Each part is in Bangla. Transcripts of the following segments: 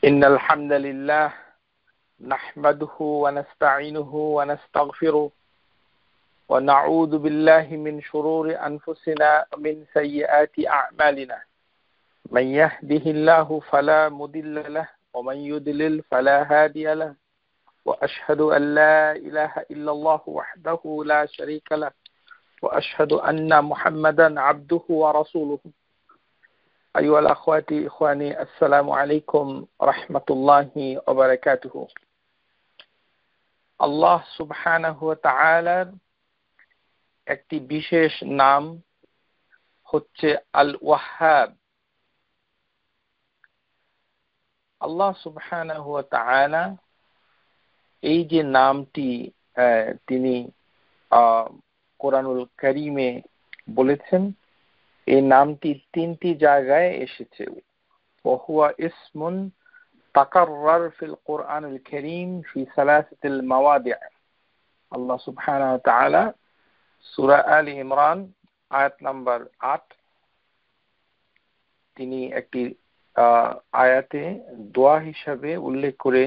إن الحمد لله نحمده ونستعينه ونستغفره ونعوذ بالله من شرور أنفسنا ومن سيئات أعمالنا من يهده الله فلا مضل له ومن يضلل فلا هادي له وأشهد أن لا إله إلا الله وحده لا شريك له وأشهد أن محمدا عبده ورسوله أيها الأخوات إخواني السلام عليكم ورحمة الله وبركاته আল্লাহ সুবহানাহু ওয়া তাআলার একটি বিশেষ নাম হচ্ছে আল ওয়াহ্হাব। আল্লাহ সুবহানাহু ওয়া তাআলা এই যে নামটি তিনি কোরআনুল কারীমে বলেছেন, এই নামটি তিনটি জায়গায় এসেছে। ওহুয়া ইসমুন তাকাররার ফিল কোরআনুল কারীম ফি সালাসাতিল মাওয়াদি'। আল্লাহ সুবহানাহু ওয়া তাআলা সূরা আলে ইমরান আয়াত নাম্বার 8 তিনি একটি আয়াতে দোয়া হিসাবে উল্লেখ করে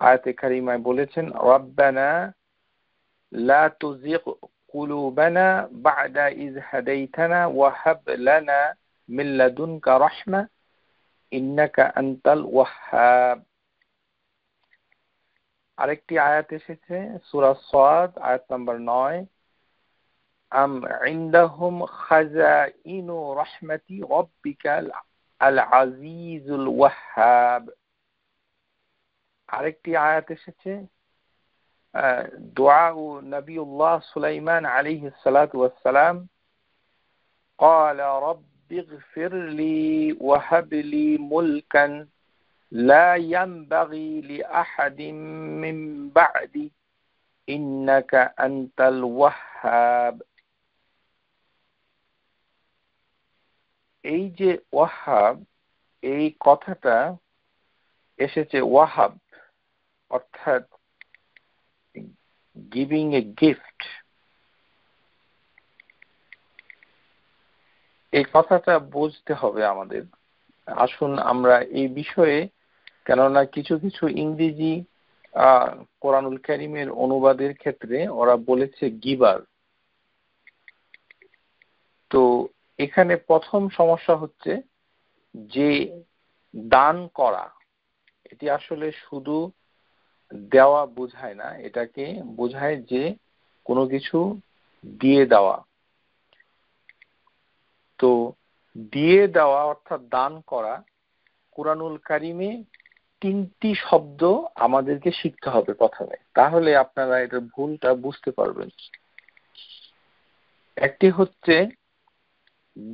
আয়াতে কারিমায় বলেছেন, রাব্বানা লা তুযিগ কুলুবানা বা'দা ইয হাদাইতানা ওয়া হাব লানা মিন লাদুনকা রাহমা ইন্নাকা আনতাল ওয়াহ্হাব। আরেকটি আয়াত এসেছে সূরা সাদ আয়াত নাম্বার 9, আম ইনদাহুম খাযাইনু রাহমাতি রাব্বিকাল আল আজিজুল ওয়াহ্হাব। আরেকটি আয়াত এসেছে দুআ নবিয়ুল্লাহ সুলাইমান আলাইহিস সালাতু ওয়াস সালাম, ক্বালা রাব্বিগফির লি ওয়া হাব লি মুলকান লা ইয়ানবাগি লিআহাদিন মিন বা'দি ইন্নাকা আনতাল ওয়াহ্হাব। এই যে ওয়াহ্হাব, এই কথাটা এসেছে ওয়াহাব অর্থাৎ গিভিং এ গিফট। এই কথাটা বুঝতে হবে আমাদের। আসুন আমরা এই বিষয়ে, কেননা কিছু কিছু ইংরেজি কোরআনুল কারীমের অনুবাদের ক্ষেত্রে ওরা বলেছে গিভার। তো এখানে প্রথম সমস্যা হচ্ছে যে দান করা, এটি আসলে শুধু দেওয়া বোঝায় না, এটাকে বোঝায় যে কোনো কিছু দিয়ে দেওয়া। তো দিয়ে দেওয়া অর্থাৎ দান করা, কুরআনুল কারীমে তিনটি শব্দ আমাদেরকে শিখতে হবে প্রথমে, তাহলে আপনারা এটার ভুলটা বুঝতে পারবেন। একটি হচ্ছে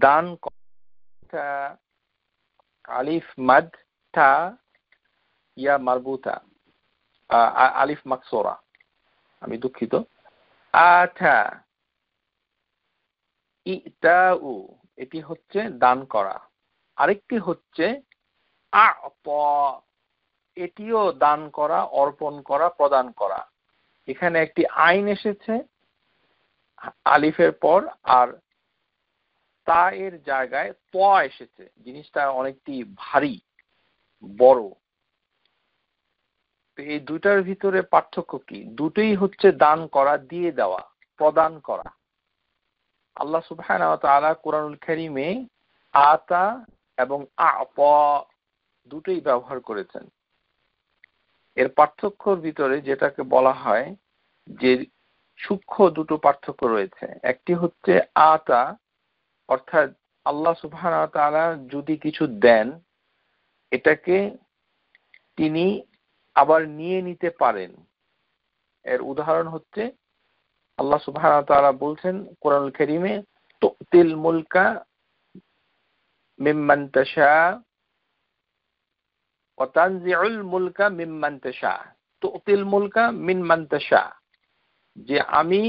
দান করা, আলিফ মাদ তা ইয়া মারবুতা, আলিফ মাকসুরা, আমি দুঃখিত, আতা ইতাউ, এটি হচ্ছে দান করা। আরেকটি হচ্ছে আ'তা, এটিও দান করা, অর্পণ করা, প্রদান করা। এখানে একটি আইন এসেছে আলিফের পর, আর তা এর জায়গায় ত এসেছে। জিনিসটা অনেকটি ভারী, বড়। তো এই দুটার ভিতরে পার্থক্য কি? দুটোই হচ্ছে দান করা, দিয়ে দেওয়া, প্রদান করা। আল্লাহ সুবহানাহু ওয়া তাআলা কুরআনুল কারীমে আতা এবং আ'তা দুটোই ব্যবহার করেছেন। এর পার্থক্যর ভিতরে যেটাকে বলা হয় যে সূক্ষ্ম দুটো পার্থক্য রয়েছে। একটি হচ্ছে আতা অর্থাৎ আল্লাহ সুবহানাহু ওয়া তাআলা যদি কিছু দেন, এটাকে তিনি আবার নিয়ে নিতে পারেন। এর উদাহরণ হচ্ছে আল্লাহ সুবহানাহু ওয়া তাআলা বলছেন কোরআনুল কারীমে, তুতিল মুলকা মিম্মান তাশা ওয়া তানজিউল মুলকা মিম্মান তাশা। তুতিল মুলকা মিম্মান তাশা, যে আমি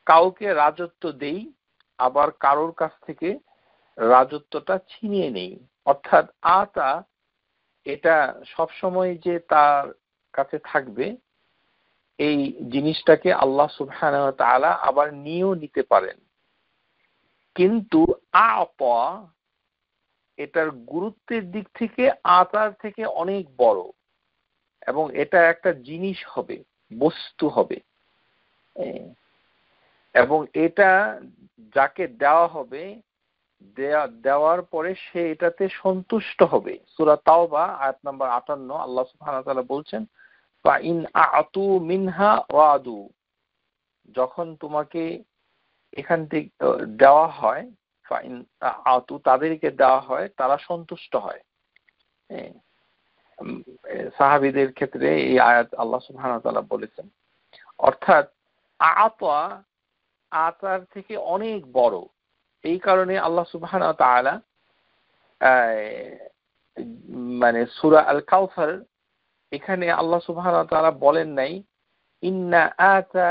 কাউকে রাজত্ব দেই, আবার কারোর কাছ থেকে রাজত্বটা ছিনিয়ে নেই। অর্থাৎ আতা, এটা সবসময় যে তার কাছে থাকবে, এই জিনিসটাকে আল্লাহ সুবহানাহু ওয়া তাআলা আবার নিয়েও নিতে পারেন। কিন্তু আ'তা, এটার গুরুত্বের দিক থেকে আতার থেকে অনেক বড়, এবং এটা একটা জিনিস হবে, বস্তু হবে, এবং এটা যাকে দেওয়া হবে, দেওয়ার পরে সে এটাতে সন্তুষ্ট হবে। সূরা তাওবা আয়াত নাম্বার 58 আল্লাহ সুবহানাহু ওয়া তাআলা বলছেন, ফা ইন আতু মিনহা রাদু, যখন তোমাকে এখান থেকে দেওয়া হয়, ফা ইন আতু, তাদেরকে দেওয়া হয়, তারা সন্তুষ্ট হয়। সাহাবীদের ক্ষেত্রে এই আয়াত আল্লাহ সুবহানাহু ওয়া তাআলা বলেছেন। অর্থাৎ আতা আতার থেকে অনেক বড়। এই কারণে আল্লাহ সুবহানাহু ওয়া তাআলা মানে সূরা আল কাউসার, এখানে আল্লাহ সুবহানাহু ওয়া তাআলা বলেন নাই ইন্না আতা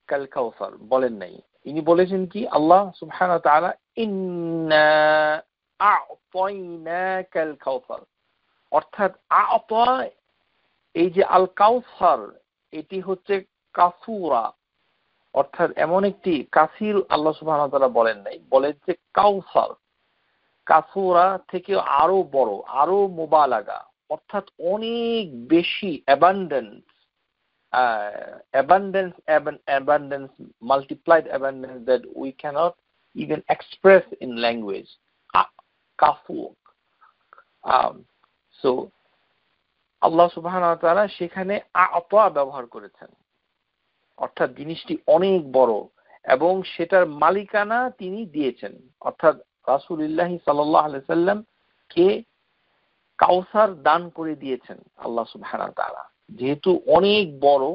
কাল কাউসার, বলেন নাই। ইনি বলেছেন কি, আল্লাহ সুবহানাহু ওয়া তাআলা ইন্না আ'তাইনাকাল কাউসার, অর্থাৎ আ'তা, এই যে আল কাউসার, এটি হচ্ছে কাসুরা, অর্থাৎ এমন একটি কাসির আল্লাহ সুবহানাহু ওয়া তাআলা বলেন নাই, বলেন যে কাউসার, কাসুরা থেকে আরো বড়, আরো মুবালাগা, অর্থাৎ অনেক বেশি abundance, abundance, multiplied abundance that we cannot even express in language. Kafur. So আল্লাহ সুবহানাহু ওয়া তাআলা সেখানে আ'তা ব্যবহার করেছেন, অর্থাৎ জিনিসটি অনেক বড় এবং সেটার মালিকানা তিনি দিয়েছেন, অর্থাৎ রাসূলুল্লাহ সাল্লাল্লাহু আলাইহি সাল্লাম কে কাউসার দান করে দিয়েছেন আল্লাহ সুবহানাহু ওয়া তাআলা, যেহেতু অনেক বড়।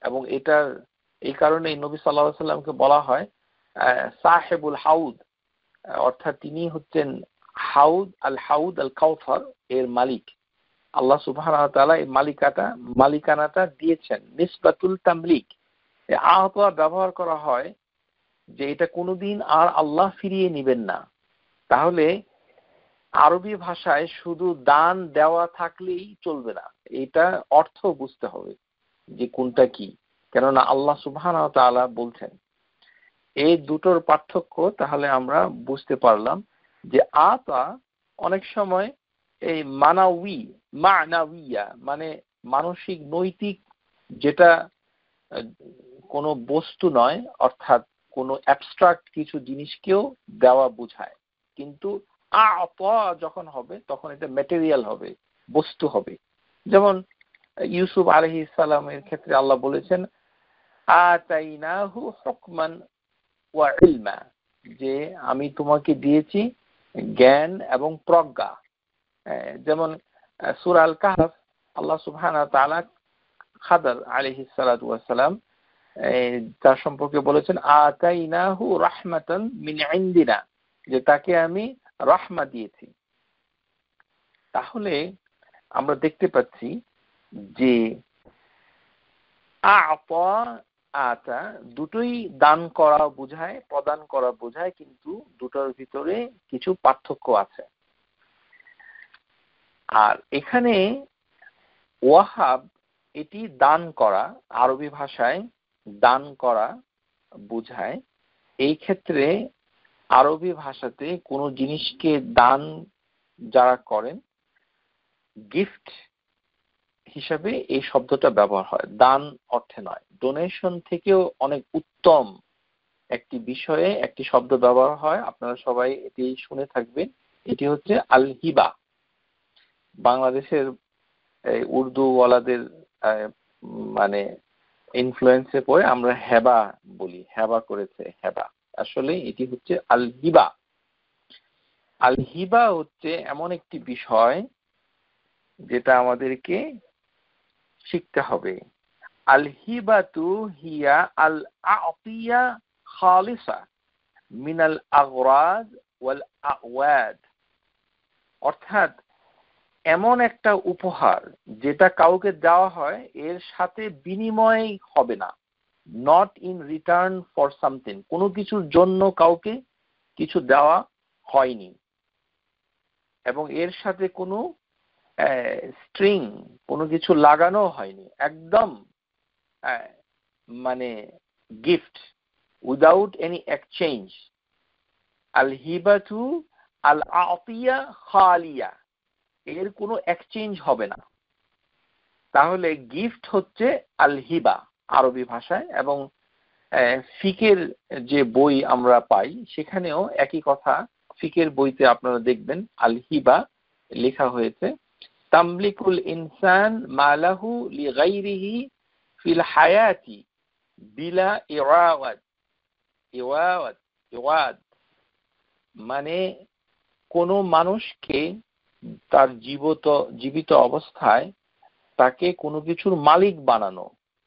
এবং এটার এই কারণে নবী সাল্লাল্লাহু আলাইহি সাল্লামকে বলা হয় সাহেবুল হাউদ, অর্থাৎ তিনি হচ্ছেন হাউদ আল কাউসার এর মালিক। আল্লাহ সুবহানাহু ওয়া তাআলা এই মালিকানাটা দিয়েছেন। নিসবাতুল তামলিক, আ'তা ব্যবহার করা হয় যে এটা কোনোদিন আর আল্লাহ ফিরিয়ে নেবেন না। তাহলে আরবি ভাষায় শুধু দান দেওয়া থাকলেই চলবে না, এটা অর্থ বুঝতে হবে যে কোনটা কি। কেননা আল্লাহ সুবহানাহু ওয়া তাআলা বলছেন, এই দুটোর পার্থক্য তাহলে আমরা বুঝতে পারলাম যে আতা অনেক সময় এই মানাউইয়া, মানে মানসিক, নৈতিক, যেটা কোনো বস্তু নয়, অর্থাৎ কোনো অ্যাবস্ট্রাক্ট কিছু জিনিসকেও দেওয়া বোঝায়। কিন্তু আ'তা যখন হবে তখন এটা ম্যাটেরিয়াল হবে, বস্তু হবে। যেমন ইউসুফ আলাইহিস সালামের ক্ষেত্রে আল্লাহ বলেছেন আতাইনাহু হুকমান ওয়া ইলমা, যে আমি তোমাকে দিয়েছি জ্ঞান এবং প্রজ্ঞা। যেমন সূরা আল কাহফ আল্লাহ সুবহানাহু ওয়া তাআলা খাদর আলাইহিস সালাতু ওয়াস সালাম তার সম্পর্কে বলেছেন আতাইনাহু রাহমাতান মিন ইনদিনা, যে তাকে আমি রাহমা দিয়েছি। তাহলে আমরা দেখতে পাচ্ছি যে আতা দুটোই দান করা বোঝায়, প্রদান করা বোঝায়, কিন্তু দুটোর ভিতরে কিছু পার্থক্য আছে। আর এখানে ওয়াহাব, এটি দান করা, আরবি ভাষায় দান করা বোঝায়। এই ক্ষেত্রে আরবি ভাষাতে কোনো জিনিসকে দান যারা করেন, গিফট হিসাবে এই শব্দটা ব্যবহার হয়, দান অর্থে নয়। ডোনেশন থেকেও অনেক উত্তম একটি বিষয়ে একটি শব্দ ব্যবহার হয়, আপনারা সবাই এটি শুনে থাকবেন, এটি হচ্ছে আল হিবা। বাংলাদেশের উর্দু ওয়ালাদের মানে ইনফ্লুয়েন্সে পড়ে আমরা হেবা বলি, হেবা করেছে, হেবা, আসলে এটি হচ্ছে আল হিবা। আল হিবা হচ্ছে এমন একটি বিষয় যেটা আমাদেরকে শিখতে হবে। আল হিবাতু হিয়া আল আতিয়া খালিসা মিনাল আগরাদ ওয়াল আওয়াদ, অর্থাৎ এমন একটা উপহার যেটা কাউকে দেওয়া হয় এর সাথে বিনিময় হবে না, not in return for something, কোনো কিছুর জন্য কাউকে কিছু দেওয়া হয়নি, এবং এর সাথে কোনো স্ট্রিং, কোনো কিছু লাগানো হয়নি, একদম মানে গিফট উইদাউট এনি এক্সচেঞ্জ। আল হিবাতু আল আতিয়া খালিয়া, এর কোনো এক্সচেঞ্জ হবে না। তাহলে গিফট হচ্ছে আল হিবা আরবি ভাষায়, এবং ফিকের যে বই আমরা পাই সেখানেও একই কথা। ফিকের বইতে আপনারা দেখবেন আল হিবা লেখা হয়েছে, তামলিকুল ইনসান মালাহু লিগাইরিহি ফিল হায়াতি বিলা ইওয়াদ। ইওয়াদ মানে কোনো মানুষকে তার জীবিত অবস্থায় তাকে কোনো কিছুর মালিক বানানো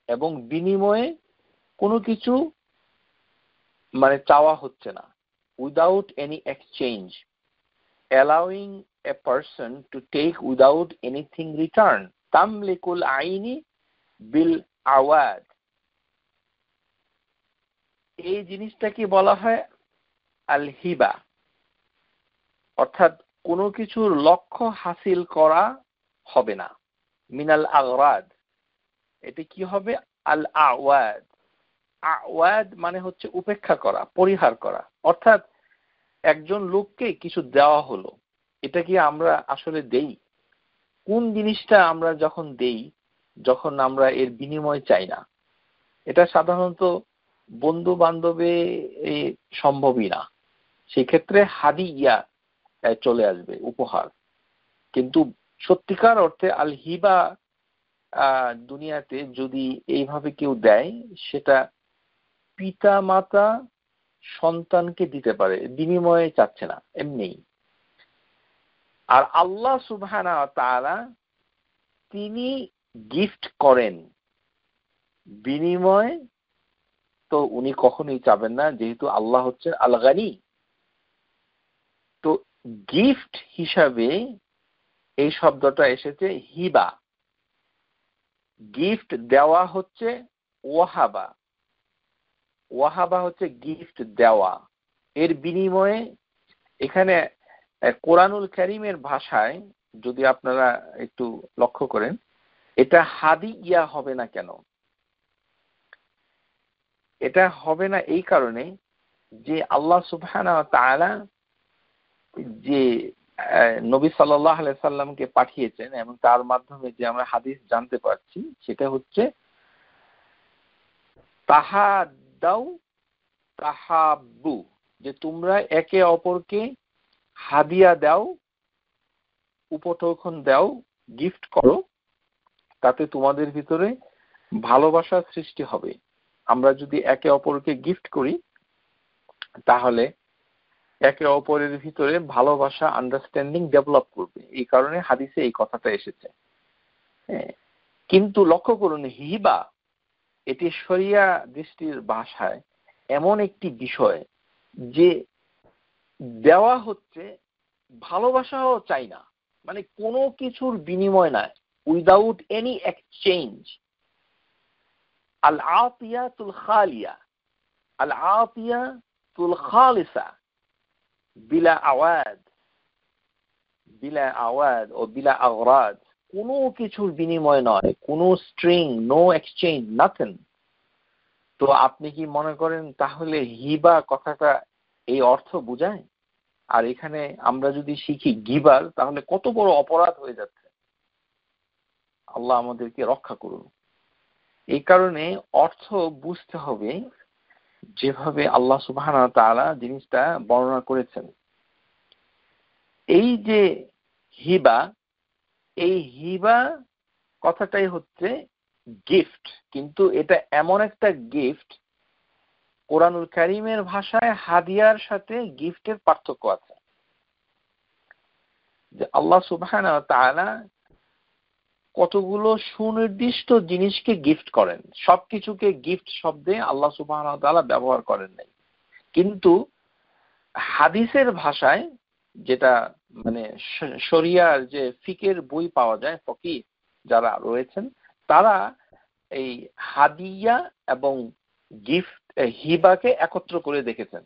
এবং বিনিময়ে কোনো কিছু মানে চাওয়া হচ্ছে না, without any exchange, allowing a person to take without anything return. তামলিকুল আইনি বিল আওয়াদ, এই জিনিসটাকে বলা হয় আল হিবা। অর্থাৎ কোনো কিছুর লক্ষ্য হাসিল করা হবে না, মিনাল আগরাদ, এটি কি হবে? আল আওয়াদ। আওয়াদ মানে হচ্ছে উপেক্ষা করা, পরিহার করা। অর্থাৎ একজন লোককে কিছু দেওয়া হলো, এটা কি আমরা আসলে দেই? কোন জিনিসটা আমরা যখন দেই, যখন আমরা এর বিনিময় চাই না? এটা সাধারণত বন্ধু বান্ধবে সম্ভবই না। সেক্ষেত্রে হাদিয়া চলে আসবে, উপহার। কিন্তু সত্যিকার অর্থে আল হিবা দুনিয়াতে যদি এইভাবে কেউ দেয়, সেটা পিতা মাতা সন্তানকে দিতে পারে, বিনিময়ে চাচ্ছে না, এমনি। আর আল্লাহ সুবহানাহু ওয়া তাআলা তিনি গিফট করেন, বিনিময় তো উনি কখনোই চাবেন না, যেহেতু আল্লাহ হচ্ছে আল গানি। তো গিফট হিসাবে এই শব্দটা এসেছে হিবা। গিফট দেওয়া হচ্ছে ওয়াহাবা। ওয়াহাবা হচ্ছে গিফট দেওয়া, এর বিনিময়ে। এখানে কোরআনুল কারীমের ভাষায় যদি আপনারা একটু লক্ষ্য করেন, এটা হাদিয়া হবে না কেন? এটা হবে না এই কারণে যে আল্লাহ সুবহানাহু ওয়া তাআলা যে নবী সাল্লাল্লাহু আলাইহি সাল্লামকে পাঠিয়েছেন এবং তার মাধ্যমে যে আমরা হাদিস জানতে পারছি, সেটা হচ্ছে তাহাদাউ তাহাব্বু, যে তোমরা একে অপরকে হাদিয়া দাও, উপঢৌকন দাও, গিফট করো, তাতে তোমাদের ভিতরে ভালোবাসার সৃষ্টি হবে। আমরা যদি একে অপরকে গিফট করি, তাহলে একে অপরের ভিতরে ভালোবাসা, আন্ডারস্ট্যান্ডিং ডেভেলপ করবে। এই কারণে হাদিসে এই কথাটা এসেছে। কিন্তু লক্ষ্য করুন, হিবা এটি শরিয়া দৃষ্টির ভাষায় এমন একটি বিষয় যে দেওয়া হচ্ছে, ভালোবাসাও চাই না, মানে কোনো কিছুর বিনিময় নাই, উইদাউট এনি এক্সচেঞ্জ। আল আতিয়াতুল খালিয়া, আল আতিয়াতুল খালিসা বিলা আওয়াদ, বিলা আওয়াদ ও বিলা আগরাদ, কোনো কিছুর বিনিময় নয়, কোনো স্ট্রিং, নো এক্সচেঞ্জ, নাথিং। তো আপনি কি মনে করেন তাহলে হিবা কথাটা এই অর্থ বোঝায়? আর এখানে আমরা যদি শিখি গিবার, তাহলে কত বড় অপরাধ হয়ে যাচ্ছে। আল্লাহ আমাদেরকে রক্ষা করুন। এই কারণে অর্থ বুঝতে হবে যেভাবে আল্লাহ সুবহানাহু ওয়া তাআলা জিনিসটা বর্ণনা করেছেন। এই যে হিবা, এই হিবা কথাটাই হচ্ছে গিফট, কিন্তু এটা এমন একটা গিফট, কোরআনুল কারীমের ভাষায় হাদিয়ার সাথে গিফটের পার্থক্য আছে। যে আল্লাহ সুবহানাহু ওয়া তাআলা কতগুলো সুনির্দিষ্ট জিনিসকে গিফট করেন, সবকিছুকে গিফট শব্দে আল্লাহ সুবহানাহু ওয়া তাআলা ব্যবহার করেন নাই। কিন্তু হাদিসের ভাষায়, যেটা মানে শরিয়ার যে ফিকের বই পাওয়া যায়, ফকিহ যারা রয়েছেন, তারা এই হাদিয়া এবং গিফট, হিবাকে একত্র করে দেখেছেন।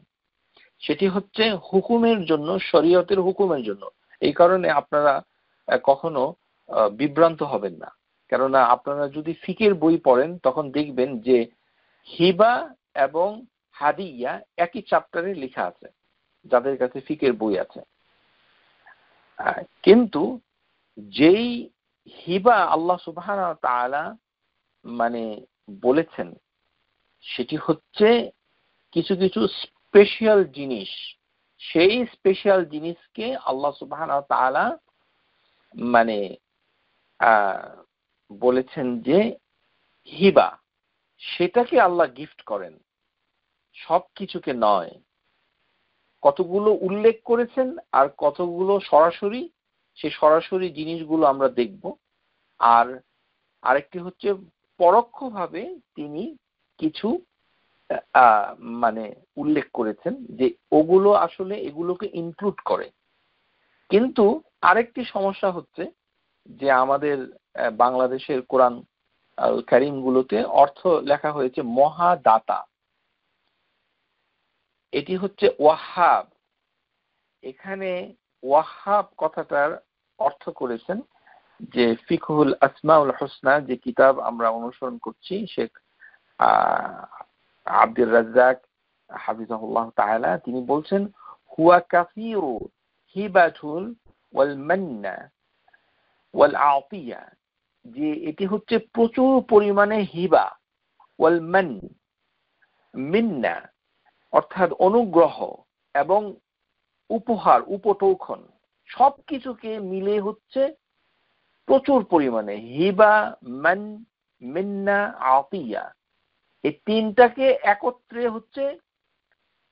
সেটি হচ্ছে হুকুমের জন্য, শরীয়তের হুকুমের জন্য। এই কারণে আপনারা কখনো বিভ্রান্ত হবেন না। কেননা আপনারা যদি ফিকের বই পড়েন, তখন দেখবেন যে হিবা এবং হাদিয়া একই চ্যাপ্টারে লেখা আছে, যাদের কাছে ফিকের বই আছে। কিন্তু যেই হিবা আল্লাহ সুবহানাহু ওয়া তাআলা মানে বলেছেন সেটি হচ্ছে কিছু কিছু স্পেশাল জিনিস। সেই স্পেশাল জিনিসকে আল্লাহ সুবহানাহু ওয়া তাআলা মানে বলেছেন যে হিবা, সেটাকে আল্লাহ গিফট করেন, সব কিছুকে নয়। কতগুলো উল্লেখ করেছেন আর কতগুলো সরাসরি, সেই সরাসরি জিনিসগুলো আমরা দেখব। আর আরেকটি হচ্ছে পরোক্ষভাবে তিনি কিছু মানে উল্লেখ করেছেন যে ওগুলো আসলে এগুলোকে ইনক্লুড করে। কিন্তু আরেকটি সমস্যা হচ্ছে যে আমাদের বাংলাদেশের কোরআন কারীমগুলোতে অর্থ লেখা হয়েছে মহাদাতা, এটি হচ্ছে ওয়াহাব। এখানে ওয়াহাব কথাটার অর্থ করেছেন যে ফিকহুল আসমাউল হুসনা, যে কিতাব আমরা অনুসরণ করছি, শেখ আব্দুর রাজ্জাক হাফিজাহুল্লাহ তাআলা, তিনি বলছেন হুয়া কাসীরু হিবাতুল ওয়াল মান্না ওয়াল আতিয়া, যে এটি হচ্ছে প্রচুর পরিমাণে হিবা, ওয়াল মান মিন্না অর্থাৎ অনুগ্রহ এবং উপহার উপটৌখন, সবকিছুকে মিলে হচ্ছে প্রচুর পরিমাণে হিবা, মান, মিন্না, আতিয়া, এই তিনটাকে একত্রে হচ্ছে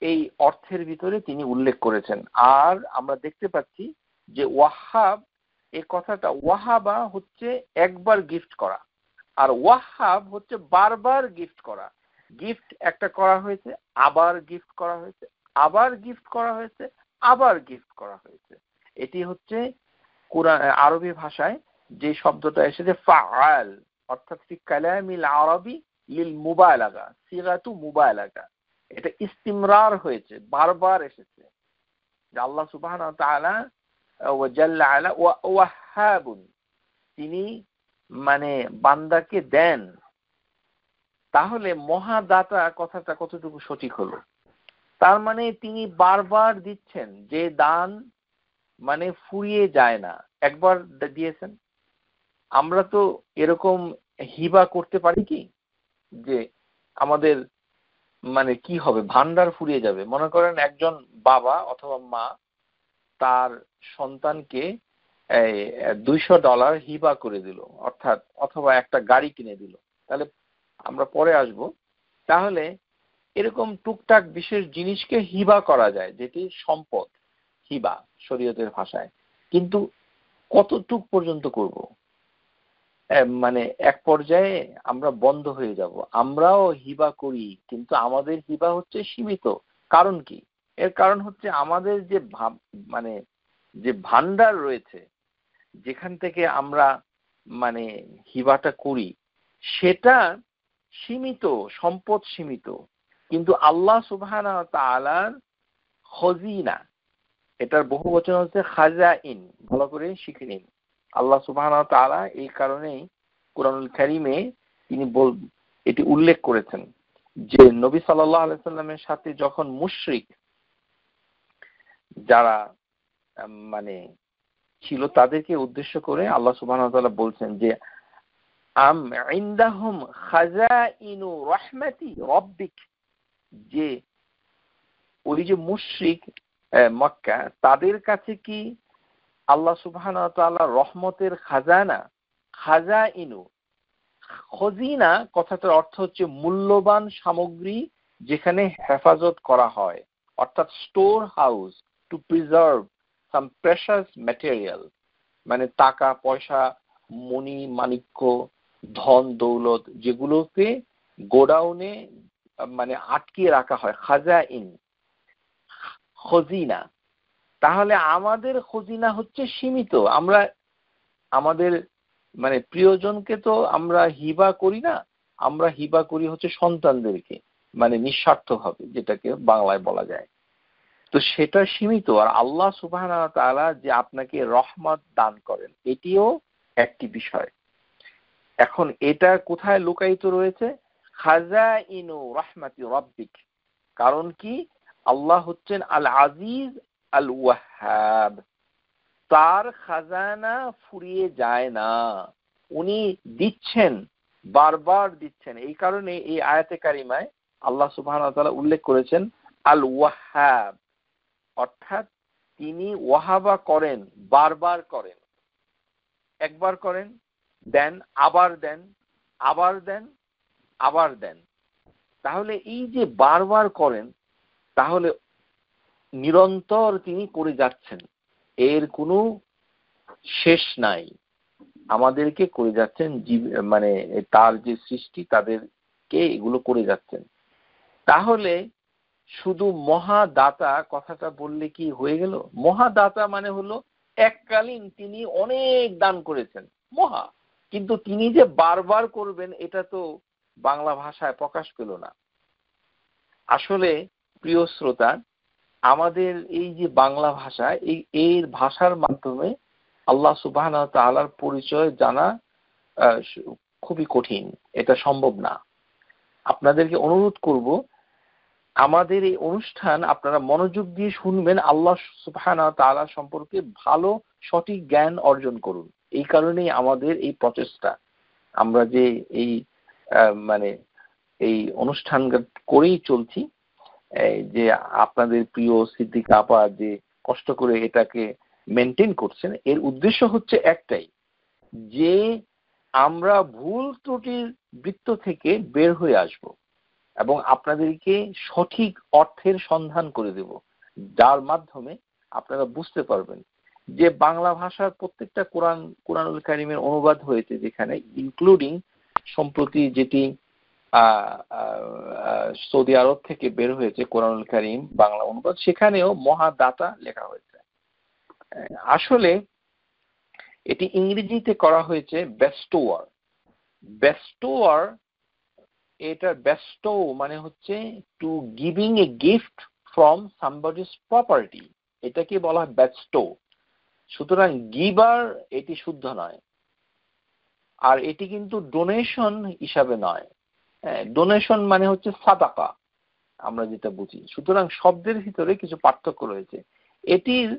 এই অর্থের ভিতরে তিনি উল্লেখ করেছেন। আর আমরা দেখতে পাচ্ছি যে ওয়াহাব, এই কথাটা ওয়াহাবা হচ্ছে একবার গিফট করা, আর ওয়াহাব হচ্ছে বারবার গিফট করা। গিফট একটা করা হয়েছে, আবার গিফট করা হয়েছে, আবার গিফট করা হয়েছে, আবার গিফট করা হয়েছে। এটি হচ্ছে কোরআন আরবি ভাষায় যে শব্দটা এসেছে ফাআল, অর্থাৎ ফি কালামিল আরবি লিল মুবালাগা, সিগাতু মুবালাগা, এটা ইস্তিমরার হয়েছে, বারবার এসেছে। যে আল্লাহ সুবহানাহু ওয়া তাআলা ওয়া জাল্লা আলা ওয়াহাবুন, তিনি মানে বান্দাকে দেন। তাহলে মহাদাতা কথাটা কতটুকু সঠিক হলো? তার মানে তিনি বারবার দিচ্ছেন, যে দান মানে ফুরিয়ে যায় না, একবার দিয়েছেন। আমরা তো এরকম হিবা করতে পারি কি যে আমাদের মানে কি হবে, ভান্ডার ফুরিয়ে যাবে। মনে করেন একজন বাবা অথবা মা তার সন্তানকে $200 হিবা করে দিল, অর্থাৎ অথবা একটা গাড়ি কিনে দিল। তাহলে আমরা পরে আসব। তাহলে এরকম টুকটাক বিশেষ জিনিসকে হিবা করা যায়, যেটি সম্পদ, হিবা শরীয়তের ভাষায়। কিন্তু কতটুক পর্যন্ত করব? মানে এক পর্যায়ে আমরা বন্ধ হয়ে যাব। আমরাও হিবা করি, কিন্তু আমাদের হিবা হচ্ছে সীমিত। কারণ কি? এর কারণ হচ্ছে আমাদের যে মানে যে ভান্ডার রয়েছে, যেখান থেকে আমরা মানে হিবাটা করি, সেটা সীমিত, সম্পদ সীমিত। কিন্তু আল্লাহ সুবহানাহু ওয়া তাআলার খজিনা, এটার বহু বচন হচ্ছে খাজাইন, ভালো করে শিখে নিন। আল্লাহ সুবহানাহু ওয়া তাআলা এই কারণেই কুরআনুল কারীমে তিনি এটি উল্লেখ করেছেন যে নবী সাল্লাল্লাহু আলাইহি সাল্লামের সাথে যখন মুশরিক যারা মানে ছিল, তাদেরকে উদ্দেশ্য করে আল্লাহ সুবহানাহু ওয়া তাআলা বলছেন যে আম ইনদাহুম খাজাইনু রাহমাতি রাব্বিক, যে ওই যে মুশরিক মক্কা, তাদের কাছে কি আল্লাহ সুবহানাহু ওয়া তাআলা রহমতের খাজানা, খাজাইনু, খজিনা কথাটার অর্থ হচ্ছে মূল্যবান সামগ্রী যেখানে হেফাজত করা হয়, অর্থাৎ store house to preserve some precious material, মানে টাকা পয়সা, মণি মাণিক্য, ধন দৌলত, যেগুলোকে গোডাউনে মানে আটকিয়ে রাখা হয়, খাজাইন, খজিনা। তাহলে আমাদের খজিনা হচ্ছে সীমিত। আমরা আমাদের মানে প্রিয়জনকে তো আমরা হিবা করি না, আমরা হিবা করি হচ্ছে সন্তানদেরকে, মানে নিঃস্বার্থভাবে, যেটাকে বাংলায় বলা যায়। তো সেটা সীমিত। আর আল্লাহ সুবহানাহু ওয়া তাআলা যে আপনাকে রহমত দান করেন, এটিও একটি বিষয়। এখন এটা কোথায় লুকায়িত রয়েছে? খাজাইনু রাহমাতি রাব্বিক। কারণ কি? আল্লাহ হচ্ছেন আল আজিজ আল ওয়াহ্হাব। তার খাজানা ফুরিয়ে যায় না, উনি দিচ্ছেন, বারবার দিচ্ছেন। এই কারণে এই আয়াতে কারিমায় আল্লাহ সুবহানাহু ওয়া তাআলা উল্লেখ করেছেন আল ওয়াহ্হাব, অর্থাৎ তিনি ওয়াহাবা করেন, বারবার করেন। একবার করেন, দেন, আবার দেন, আবার দেন, আবার দেন। তাহলে এই যে বারবার করেন, তাহলে নিরন্তর তিনি করে যাচ্ছেন, এর কোনো শেষ নাই। আমাদেরকে করে যাচ্ছেন, মানে তার যে সৃষ্টি তাদেরকে এগুলো করে যাচ্ছেন। তাহলে শুধু মহাদাতা কথাটা বললে কি হয়ে গেল? মহাদাতা মানে হলো এককালীন তিনি অনেক দান করেছেন, মহা, কিন্তু তিনি যে বারবার করবেন এটা তো বাংলা ভাষায় প্রকাশ পেল না। আসলে প্রিয় শ্রোতা, আমাদের এই যে বাংলা ভাষা, এর ভাষার মাধ্যমে আল্লাহ সুবহানাহু ওয়া তাআলার পরিচয় জানা খুবই কঠিন, এটা সম্ভব না। আপনাদেরকে অনুরোধ করব, আমাদের এই অনুষ্ঠান আপনারা মনোযোগ দিয়ে শুনবেন, আল্লাহ সুবহানাহু ওয়া তাআলা সম্পর্কে ভালো সঠিক জ্ঞান অর্জন করুন। এই কারণেই আমাদের এই প্রচেষ্টা, আমরা যে এই মানে এই অনুষ্ঠান করেই চলছি, যে আপনাদের প্রিয় সিদ্দিকা আপা যে কষ্ট করে এটাকে মেনটেন করছেন, এর উদ্দেশ্য হচ্ছে একটাই, যে আমরা ভুল ত্রুটির বৃত্ত থেকে বের হয়ে আসব এবং আপনাদেরকে সঠিক অর্থের সন্ধান করে দেব, যার মাধ্যমে আপনারা বুঝতে পারবেন যে বাংলা ভাষার প্রত্যেকটা কোরআনুল কারীমের অনুবাদ হয়েছে, যেখানে ইনক্লুডিং সম্প্রতি যেটি সৌদি আরব থেকে বের হয়েছে কোরআনুল কারীম বাংলা অনুবাদ, সেখানেও মহাদাতা লেখা হয়েছে। আসলে এটি ইংরেজিতে করা হয়েছে বেস্টোয়ার। বেস্টোয়ার, এটা বেস্টো মানে হচ্ছে two giving a gift from somebody's property, এটাকে বলা হয় বেস্টো। সুতরাং গিভার এটি শুদ্ধ নয়, আর এটি কিন্তু ডোনেশন হিসাবে নয়। ডোনেশন মানে হচ্ছে সাদাকা, আমরা যেটা বুঝি। সুতরাং শব্দের ভিতরে কিছু পার্থক্য রয়েছে। এটির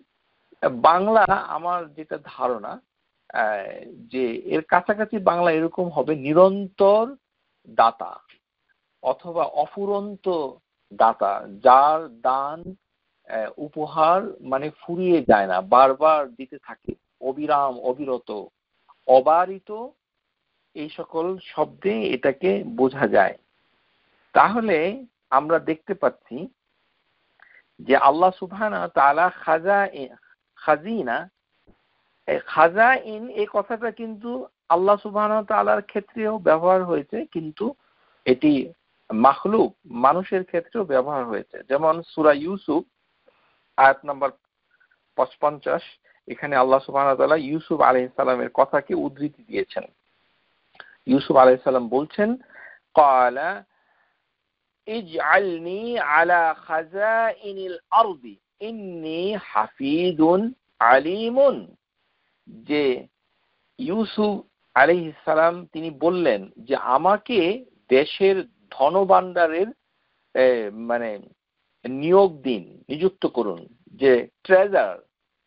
বাংলা আমার যেটা ধারণা, যে এর কাছাকাছি বাংলা এরকম হবে নিরন্তর দাতা অথবা অফুরন্ত দাতা, যার দান উপহার মানে ফুরিয়ে যায় না, বারবার দিতে থাকে, অবিরাম, অবিরত, অবারিত, এই সকল শব্দে এটাকে বোঝা যায়। তাহলে আমরা দেখতে পাচ্ছি যে আল্লাহ সুবহানাহু ওয়া তাআলা খাজিনা, খাজাইন, এই কথাটা কিন্তু আল্লাহ সুবহানাহু ওয়া তাআলার ক্ষেত্রেও ব্যবহার হয়েছে, কিন্তু এটি মাখলুক, মানুষের ক্ষেত্রেও ব্যবহার হয়েছে। যেমন সূরা ইউসুফ আয়াত নাম্বার 55, এখানে আল্লাহ সুবহানাহু ওয়া তাআলা ইউসুফ আলাইহিস সালামের কথাকে উদ্ধৃতি দিয়েছেন। ইউসুফ আলাইহিস সালাম বলছেন, ক্বালা ইজআলনি আলা খাজাইনিল আরদি ইন্নী হাফিজুন আলিমুন। যে ইউসুফ আলাইহিস সালাম তিনি বললেন যে আমাকে দেশের ধনভাণ্ডারের মানে নিয়োগ দিন, নিযুক্ত করুন, যে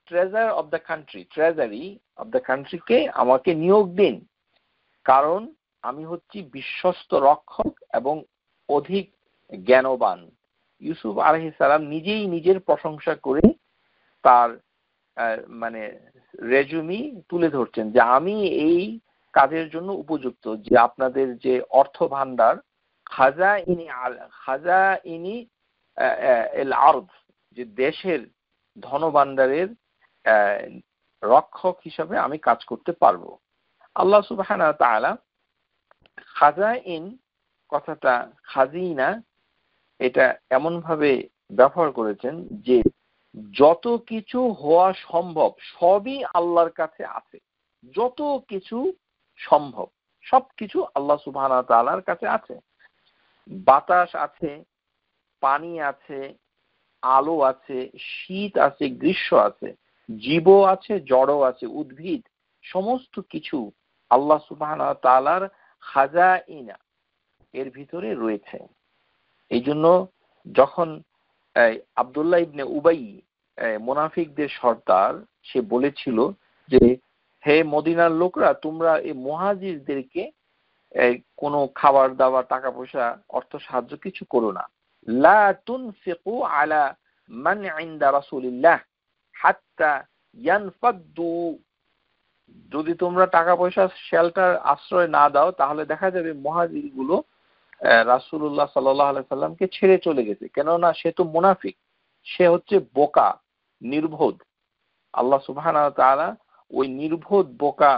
treasure of the country, treasury of the কান্ট্রিকে আমাকে নিয়োগ দিন, কারণ আমি হচ্ছি বিশ্বস্ত রক্ষক এবং অধিক জ্ঞানবান। ইউসুফ আলাইহিস সালাম নিজেই নিজের প্রশংসা করে তার মানে রেজুমি তুলে ধরছেন যে আমি এই কাজের জন্য উপযুক্ত, যে আপনাদের যে অর্থ ভান্ডার, খাজাইনি এল আরদ, যে দেশের ধনভাণ্ডারের রক্ষক হিসাবে আমি কাজ করতে পারবো। আল্লাহ সুবহানাহু ওয়া তাআলা খাজাইন কথাটা, খাজিনা, এটা এমন ভাবে ব্যবহার করেছেন যে যত কিছু হওয়া সম্ভব সবই আল্লাহর কাছে আছে। যত কিছু সম্ভব সবকিছু আল্লাহ সুবহানাহু ওয়া তাআলার কাছে আছে। বাতাস আছে, পানি আছে, আলো আছে, শীত আছে, গ্রীষ্ম আছে, জীব আছে, জড় আছে, উদ্ভিদ, সমস্ত কিছু আল্লাহ সুবহানাহু ওয়া তাআলার খাজাইনা এর ভিতরে রয়েছে। এই জন্য যখন আব্দুল্লাহ ইবনে উবাই মুনাফিকদের সর্দার, সে বলেছিল যে হে মদিনার লোকরা, তোমরা এই মুহাজিরদেরকে কোনো খাবার দাবার, টাকা পয়সা, অর্থ সাহায্য কিছু করো না। লা তুনফিকু আলা মান ইনদা রাসূলিল্লাহ হাত্তা ইয়ানফাদ্দু, যদি তোমরা টাকা পয়সা, শেল্টার, আশ্রয় না দাও, তাহলে দেখা যাবে মুহাজিরগুলো রাসূলুল্লাহ সাল্লাল্লাহু আলাইহি সাল্লামকে ছেড়ে চলে গেছে। কেননা সে তো মুনাফিক, সে হচ্ছে বোকা, নির্বোধ। আল্লাহ সুবহানাহু ওয়া তাআলা ওই নির্বোধ বোকা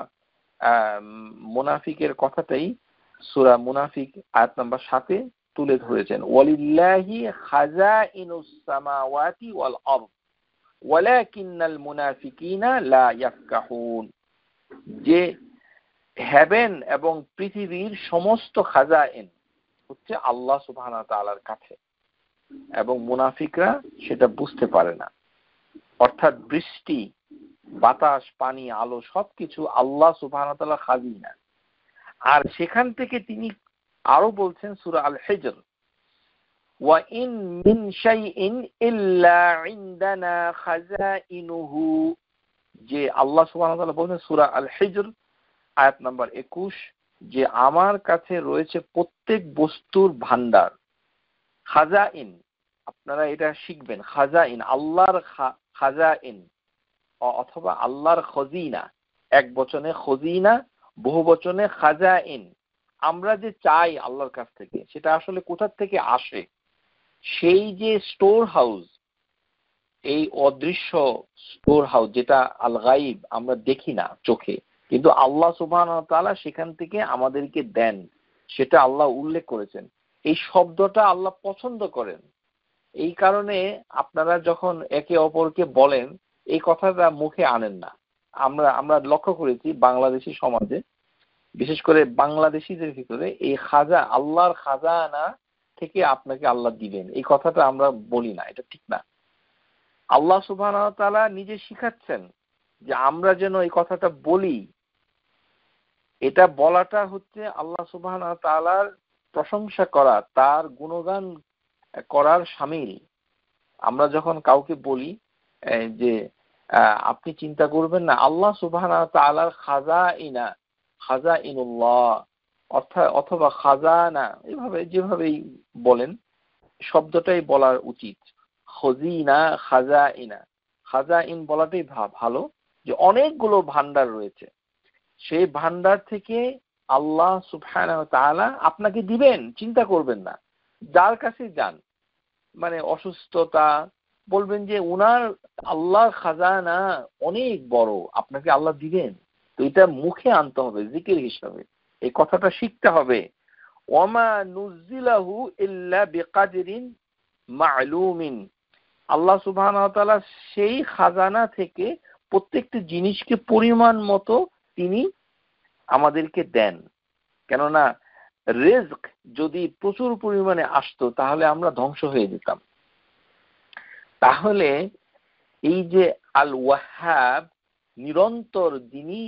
মুনাফিকের কথাটাই সূরা মুনাফিক আয়াত নাম্বার 7-এ তুলে ধরেছেন। ওয়ালিল্লাহি খাযাইনুস সামাওয়াতি ওয়াল আরদ ওয়ালাকিন্নাল মুনাফিকিনা লা ইয়াফকাহুন, যে হেভেন এবং পৃথিবীর সমস্ত খাজাইন হচ্ছে আল্লাহ সুবহানাহু ওয়া তাআলার কাছে, এবং মুনাফিকরা সেটা বুঝতে পারে না। অর্থাৎ বৃষ্টি, বাতাস, পানি, আলো সবকিছু আল্লাহ সুবহানাহু ওয়া তাআলার খাজিনা। আর সেখান থেকে তিনি আরো বলছেন সূরা আল হিজর, ওয়া ইন মিন শাইইন ইল্লা ইনদানা খাযাইনুহু, যে আল্লাহ সুবহানাহু ওয়া তাআলা বলেন সূরা আল হিজর আয়াত নাম্বার 21, যে আমার কাছে রয়েছে প্রত্যেক বস্তুর ভান্ডার। খাজাইন, আপনারা এটা শিখবেন, খাজাইন, আল্লাহর খাজাইন অথবা আল্লাহর খজিনা, এক বচনে খজিনা, বহু বচনে খাজাইন। আমরা যে চাই আল্লাহর কাছ থেকে, সেটা আসলে কোথা থেকে আসে? সেই যে স্টোর হাউস, এই অদৃশ্য স্টোর হাউস, যেটা আল গাইব, আমরা দেখি না চোখে, কিন্তু আল্লাহ সুবহানাহু ওয়া তাআলা সেখান থেকে আমাদেরকে দেন, সেটা আল্লাহ উল্লেখ করেছেন। এই শব্দটা আল্লাহ পছন্দ করেন। এই কারণে আপনারা যখন একে অপরকে বলেন, এই কথাটা মুখে আনেন না। আমরা লক্ষ্য করেছি বাংলাদেশি সমাজে, বিশেষ করে বাংলাদেশিদের ভিতরে, এই খাজা, আল্লাহর খাজানা থেকে আপনাকে আল্লাহ দিবেন, এই কথাটা আমরা বলি না, এটা ঠিক না। আল্লাহ সুবহানাহু ওয়া তাআলা নিজে শিখাচ্ছেন যে আমরা যেন এই কথাটা বলি। এটা বলাটা হচ্ছে আল্লাহ সুবহানাহু ওয়া তাআলার প্রশংসা করা, তার গুণগান করার শামিল। আমরা যখন কাউকে বলি যে আপনি চিন্তা করবেন না, আল্লাহ সুবহানাহু ওয়া তাআলার খাজাইনা, খাজাইনুল্লাহ অথবা খাজানা, এভাবে যেভাবেই বলেন, শব্দটাই বলার উচিত। খজিনা, খাজাইনা, খাজাইন বলাটাই ভালো, যে অনেকগুলো ভান্ডার রয়েছে, সেই ভান্ডার থেকে আল্লাহ সুবহানাহু ওয়া তাআলা আপনাকে দিবেন, চিন্তা করবেন না। যার কাছে যান, মানে অসুস্থতা, বলবেন যে উনার আল্লাহর খাজানা অনেক বড়, আপনাকে আল্লাহ দিবেন। তো এটা মুখে আনতে হবে জিকির হিসাবে, এই কথাটা শিখতে হবে। ওয়ামা নুজিলাহু ইল্লা বিকাদরিন মা'লুমিন, আল্লাহ সুবহানাহু ওয়া তাআলা সেই খাজানা থেকে প্রত্যেকটি জিনিসকে পরিমাণ মতো তিনি আমাদেরকে দেন। কেননা রিজক যদি প্রচুর পরিমাণে আসতো, তাহলে আমরা ধ্বংস হয়ে যেতাম। তাহলে এই যে আল ওয়াহাব, নিরন্তর যিনি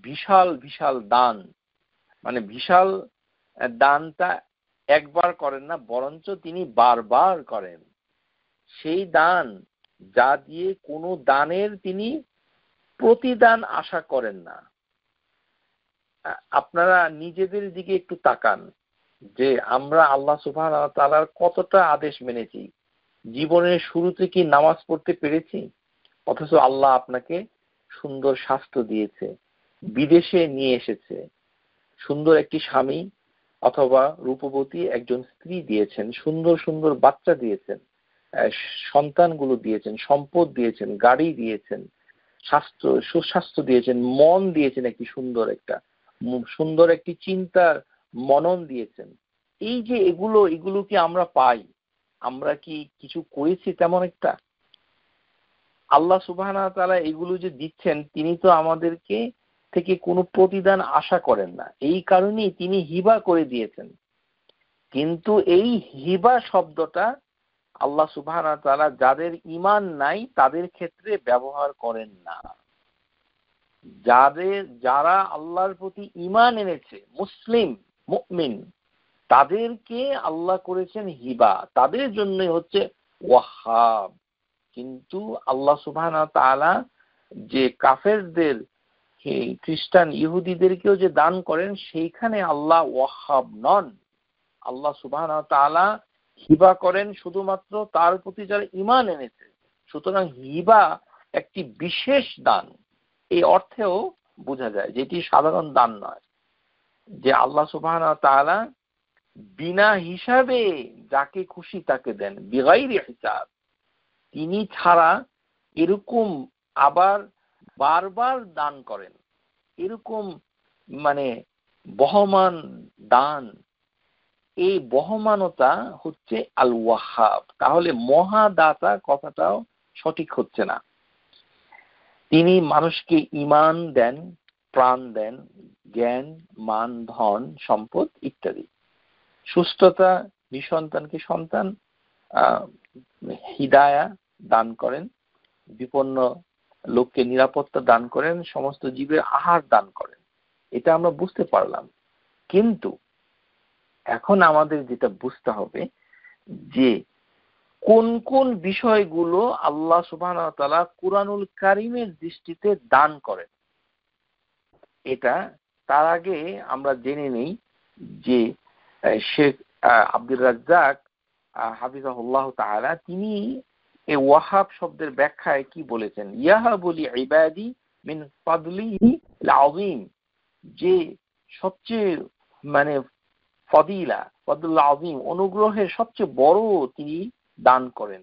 বিশাল বিশাল দান, মানে বিশাল দানটা একবার করেন না, বরঞ্চ তিনি বারবার করেন। সেই দান যা দিয়ে কোনো দানের তিনি প্রতিদান আশা করেন না। আপনারা নিজেদের দিকে একটু তাকান, যে আমরা আল্লাহ সুবহানাহু ওয়া তাআলার কতটা আদেশ মেনেছি। জীবনের শুরুতে কি নামাজ পড়তে পেরেছি? অথচ আল্লাহ আপনাকে সুন্দর স্বাস্থ্য দিয়েছে, বিদেশে নিয়ে এসেছে, সুন্দর একটি স্বামী অথবা রূপবতী একজন স্ত্রী দিয়েছেন, সুন্দর সুন্দর বাচ্চা দিয়েছেন, সন্তানগুলো দিয়েছেন, সম্পদ দিয়েছেন, গাড়ি দিয়েছেন, স্বাস্থ্য, সুস্বাস্থ্য দিয়েছেন, মন দিয়েছেন, একটি সুন্দর একটি চিন্তার মনন দিয়েছেন। এই যে এগুলো কি আমরা পাই? আমরা কি কিছু করেছি তেমন একটা? আল্লাহ সুবহানাহু ওয়া তাআলা এগুলো যে দিচ্ছেন, তিনি তো আমাদেরকে থেকে কোনো প্রতিদান আশা করেন না, এই কারণেই তিনি হিবা করে দিয়েছেন। কিন্তু এই হিবা শব্দটা আল্লাহ সুবহানাহু ওয়া তাআলা যাদের ঈমান নাই তাদের ক্ষেত্রে ব্যবহার করেন না। যারা আল্লাহর প্রতি ঈমান এনেছে, মুসলিম, মুমিন, তাদেরকে আল্লাহ করেছেন হিবা, তাদের জন্যই হচ্ছে ওয়াহাব। কিন্তু আল্লাহ সুবহানাহু ওয়া তাআলা যে কাফেরদের, খ্রিস্টান ইহুদিদেরকেও যে দান করেন, সেইখানে আল্লাহ ওয়াহাব নন। আল্লাহ সুবহানাহু ওয়া তাআলা হিবা করেন শুধুমাত্র তার প্রতি যারা ঈমান এনেছে। সুতরাং হিবা একটি বিশেষ দান, এই অর্থেও বোঝা যায়, যেটি সাধারণ দান নয়, যে আল্লাহ সুবহানাহু ওয়া তাআলা বিনা হিসাবে যাকে খুশি তাকে দেন, বিগাইরি হিসাব। তিনি ছাড়া এরকম আবার বারবার দান করেন, এরকম মানে বহমান দান, এই বহমানতা হচ্ছে আল ওয়াহাব। তাহলে মহাদাতা কথাটাও সঠিক হচ্ছে না। তিনি মানুষকে ঈমান দেন, প্রাণ দেন, জ্ঞান, মান, ধন, সম্পদ ইত্যাদি, সুস্থতা, নিঃসন্তানকে সন্তান, হিদায়া দান করেন, বিপন্ন লোককে নিরাপত্তা দান করেন, সমস্ত জীবের আহার দান করেন। এটা আমরা বুঝতে পারলাম। কিন্তু এখন আমাদের যেটা বুঝতে হবে যে কোন কোন বিষয়গুলো আল্লাহ সুবহানাহু ওয়া তাআলা কুরআনুল কারীমের দৃষ্টিতে দান করেন। এটা তার আগে আমরা জেনে নেই যে শেখ আব্দুর রাজ্জাক হাফিজাহুল্লাহ তাআলা তিনি এই ওয়াহাব শব্দের ব্যাখ্যায় কি বলেছেন? ইয়াহাবু লিইবাদি মিন ফাদলিহি আল-আযীম, যে সবচেয়ে মানে ফদলুল আযীম, অনুগ্রহের সবচেয়ে বড় তিনি দান করেন।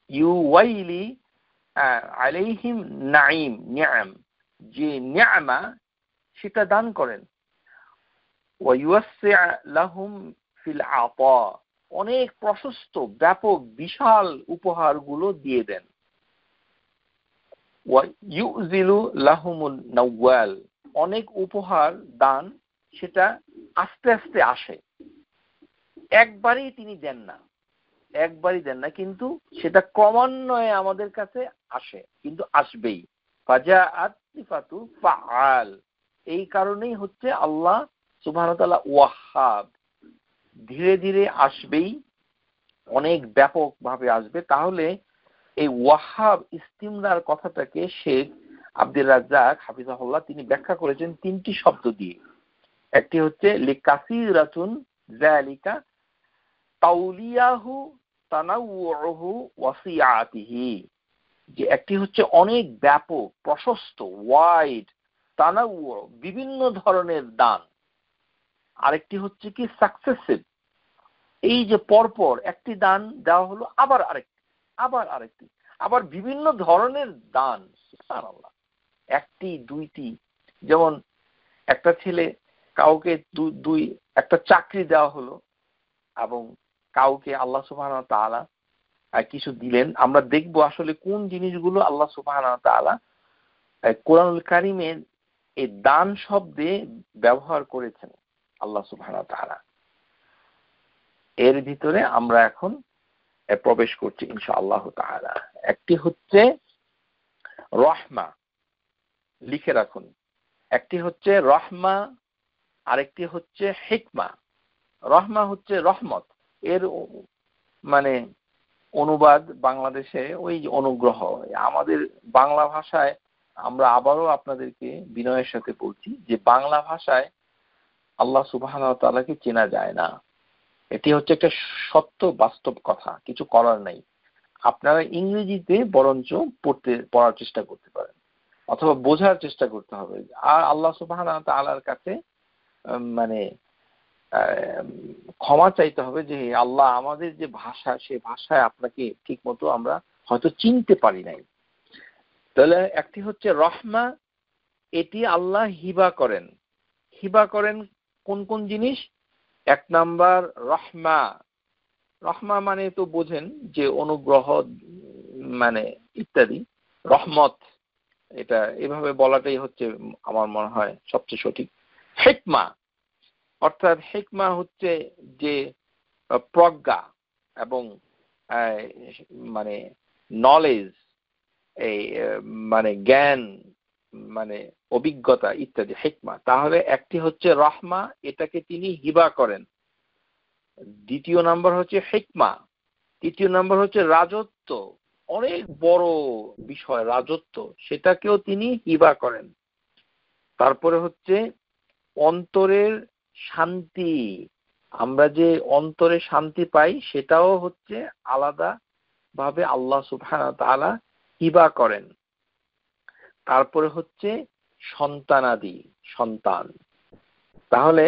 ইউওয়াইলি আলাইহিম নাঈম, নিআম, যে নিআমা সেটা দান করেন। ওয়া ইউওয়াসসি লাহুম ফিল আতা, অনেক প্রশস্ত, ব্যাপক, বিশাল উপহারগুলো দিয়ে দেন। ওয়া ইউযিলু লাহুমুন নাওয়াল, অনেক উপহার দান সেটা আস্তে আস্তে আসে, একবারই তিনি দেন না, কিন্তু সেটা ক্রমান্বয়ে আমাদের কাছে আসে, কিন্তু আসবেই। ফাজাআত সিফাতু ফাআল, এই কারণেই হচ্ছে আল্লাহ সুবহানাহু ওয়া তাআলা ওয়াহাব, ধীরে ধীরে আসবেই, অনেক ব্যাপক ভাবে আসবে। তাহলে এই ওয়াহাব ইস্তিমরার কথাটাকে শেখ আব্দুর রাজ্জাক হাফিজাহুল্লাহ তিনি ব্যাখ্যা করেছেন তিনটি শব্দ দিয়ে। একটি হচ্ছে লিকাসিরাতুন যালিকা তাওলিয়াহু তানাউউহু ওয়াসিআতিহি, যে একটি হচ্ছে অনেক ব্যাপক, প্রশস্ত, ওয়াইড, তানাউউ, বিভিন্ন ধরনের দান। আরেকটি হচ্ছে কি সাকসেসিভ, এই যে পরপর একটি দান দেওয়া হলো, আবার আরেকটি, আবার বিভিন্ন ধরনের দান। সুবহানাল্লাহ, একটি দুইটি, যেমন একটা ছেলে কাউকে একটা চাকরি দেওয়া হলো, এবং কাউকে আল্লাহ সুবহানাহু ওয়া তাআলা কিছু দিলেন। আমরা দেখব আসলে কোন জিনিসগুলো আল্লাহ সুবহানাহু ওয়া তাআলা কোরআনুল কারীমের এই দান শব্দে ব্যবহার করেছেন আল্লাহ সুবহানাহু ওয়া তাআলা। এর ভিতরে আমরা এখন প্রবেশ করছি ইনশাআল্লাহ তাআলা। একটি হচ্ছে রহমা, লিখে রাখুন। একটি হচ্ছে রহমা, আরেকটি হচ্ছে হিকমা। রহমা হচ্ছে রহমত, এর মানে অনুবাদ বাংলাদেশে ওই অনুগ্রহ। আমাদের বাংলা ভাষায় আমরা আবারও আপনাদেরকে বিনয়ের সাথে বলছি যে বাংলা ভাষায় আল্লাহ সুবহানাহু ওয়া তাআলাকে চেনা যায় না। এটি হচ্ছে একটা সত্য, বাস্তব কথা, কিছু করার নাই। আপনারা ইংরেজিতে বরঞ্চ পড়ার চেষ্টা করতে পারেন, অথবা বোঝার চেষ্টা করতে হবে। আর আল্লাহ সুবহানাহু ওয়া তাআলার কাছে মানে ক্ষমা চাইতে হবে যে আল্লাহ, আমাদের যে ভাষা, সে ভাষায় আপনাকে ঠিক মতো আমরা হয়তো চিনতে পারি নাই। তাহলে একটি হচ্ছে রহমা, এটি আল্লাহ হিবা করেন কোন কোন জিনিস? এক নাম্বার রহমা মানে তো বোঝেন যে অনুগ্রহ মানে ইত্যাদি, রহমত, এটা এভাবে বলাটাই হচ্ছে আমার মনে হয় সবচেয়ে সঠিক। হিকমা, অর্থাৎ হিকমা হচ্ছে যে প্রজ্ঞা এবং মানে নলেজ, এই মানে জ্ঞান, মানে অভিজ্ঞতা ইত্যাদি, হিকমা। তাহলে একটি হচ্ছে রহমা, এটাকে তিনি হিবা করেন। দ্বিতীয় নাম্বার হচ্ছে হিকমা, তৃতীয় নাম্বার হচ্ছে রাজত্ব, অনেক বড় বিষয় রাজত্ব, সেটাকেও তিনি হিবা করেন। তারপরে হচ্ছে অন্তরের শান্তি, আমরা যে অন্তরে শান্তি পাই সেটাও হচ্ছে আলাদা ভাবে আল্লাহ সুবহানাহু ওয়া তাআলা হিবা করেন। তারপরে হচ্ছে সন্তানাদি, সন্তান। তাহলে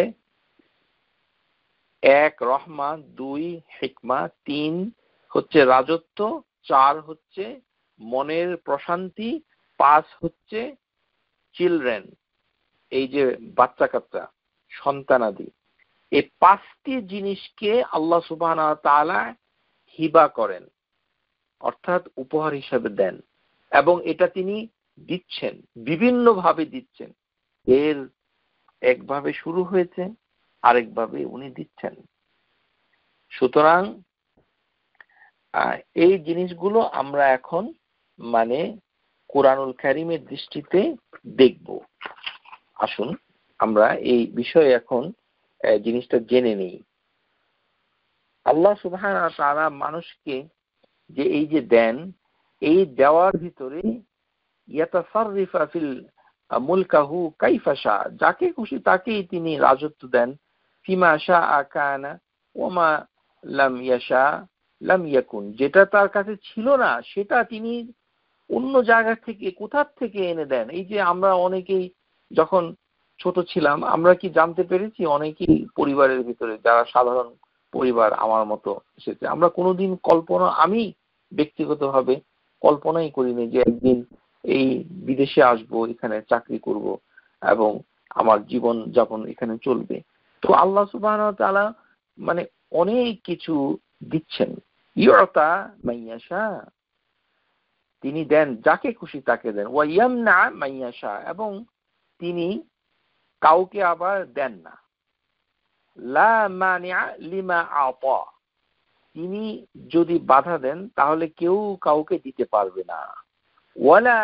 1 রহমা, 2 হিকমা, 3 হচ্ছে রাজত্ব, 4 হচ্ছে মনের প্রশান্তি, 5 হচ্ছে চিলড্রেন, এই যে বাচ্চা কাচ্চা, সন্তানাদি। এই 5টি জিনিসকে আল্লাহ সুবহানাহু ওয়া তাআলা হিবা করেন, অর্থাৎ উপহার হিসেবে দেন, এবং এটা তিনি দিচ্ছেন, বিভিন্ন ভাবে দিচ্ছেন। এর একভাবে শুরু হয়েছে, আরেকভাবে উনি দিচ্ছেন। সুতরাং এই জিনিসগুলো আমরা এখন মানে কোরআনুল কারীমের দৃষ্টিতে দেখব। আসুন আমরা এই বিষয়ে এখন জিনিসটা জেনে নিই। আল্লাহ সুবহানাহু ওয়া তাআলা মানুষকে যে এই যে দেন, এই দেওয়ার ভিতরে ইয়াতাসাররিফা ফিল মুলকাহু কাইফা শা, যাকে খুশি তাকেই তিনি রাজত্ব দেন। ফিমা শাআ কানা ওয়া মা লাম ইয়াশা লাম ইয়াকুন, যেটা তার কাছে ছিল না সেটা তিনি অন্য জায়গা থেকে কোথা থেকে এনে দেন। এই যে আমরা অনেকেই যখন ছোট ছিলাম আমরা কি জানতে পেরেছি, অনেকেই পরিবারের ভিতরে যারা সাধারণ পরিবার আমার মতো এসেছে, আমরা কোনোদিন কল্পনা, আমি ব্যক্তিগতভাবে কল্পনাই করিনি যে একদিন এই বিদেশে আসব, এখানে চাকরি করব এবং আমার জীবন যাপন এখানে চলবে। তো আল্লাহ সুবহানাহু ওয়া তাআলা মানে অনেক কিছু দিচ্ছেন। ইউতা মাইয়াশা, তিনি দেন যাকে খুশি তাকে দেন। ওয়া ইয়ামনা মাইয়াশা, এবং তিনি কাউকে আবার দেন না। লা মানিআ লিমা আতা, তিনি যদি বাধা দেন তাহলে কেউ কাউকে দিতে পারবে না। ওয়ালা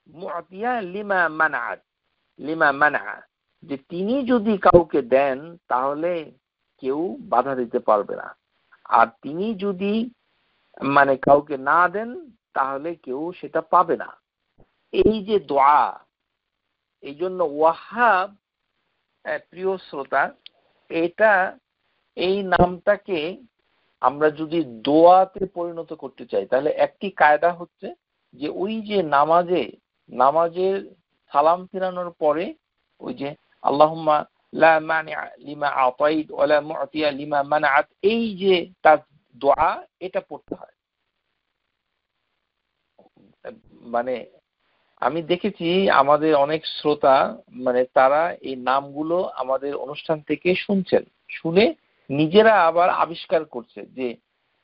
মুআতিয়া লিমা মানআত, লিমা মানআ, যে তিনি যদি কাউকে দেন তাহলে কেউ বাধা দিতে পারবে না, আর তিনি যদি মানে কাউকে না দেন তাহলে কেউ সেটা পাবে না। এই যে দোয়া, এই জন্য ওয়াহাব, প্রিয় শ্রোতা, এটা এই নামটাকে আমরা যদি দোয়াতে পরিণত করতে চাই তাহলে একটি কায়দা হচ্ছে যে ওই যে নামাজের সালাম ফিরানোর পরে ওই যে আল্লাহুম্মা লা মানিআ লিমা আতাইত ওয়া লা মু'তিয়া লিমা মানআত, এই যে তার দোয়া, এটা পড়তে হয়। মানে আমি দেখেছি আমাদের অনেক শ্রোতা মানে তারা এই নামগুলো আমাদের অনুষ্ঠান থেকে শুনছেন, শুনে নিজেরা আবার আবিষ্কার করছে যে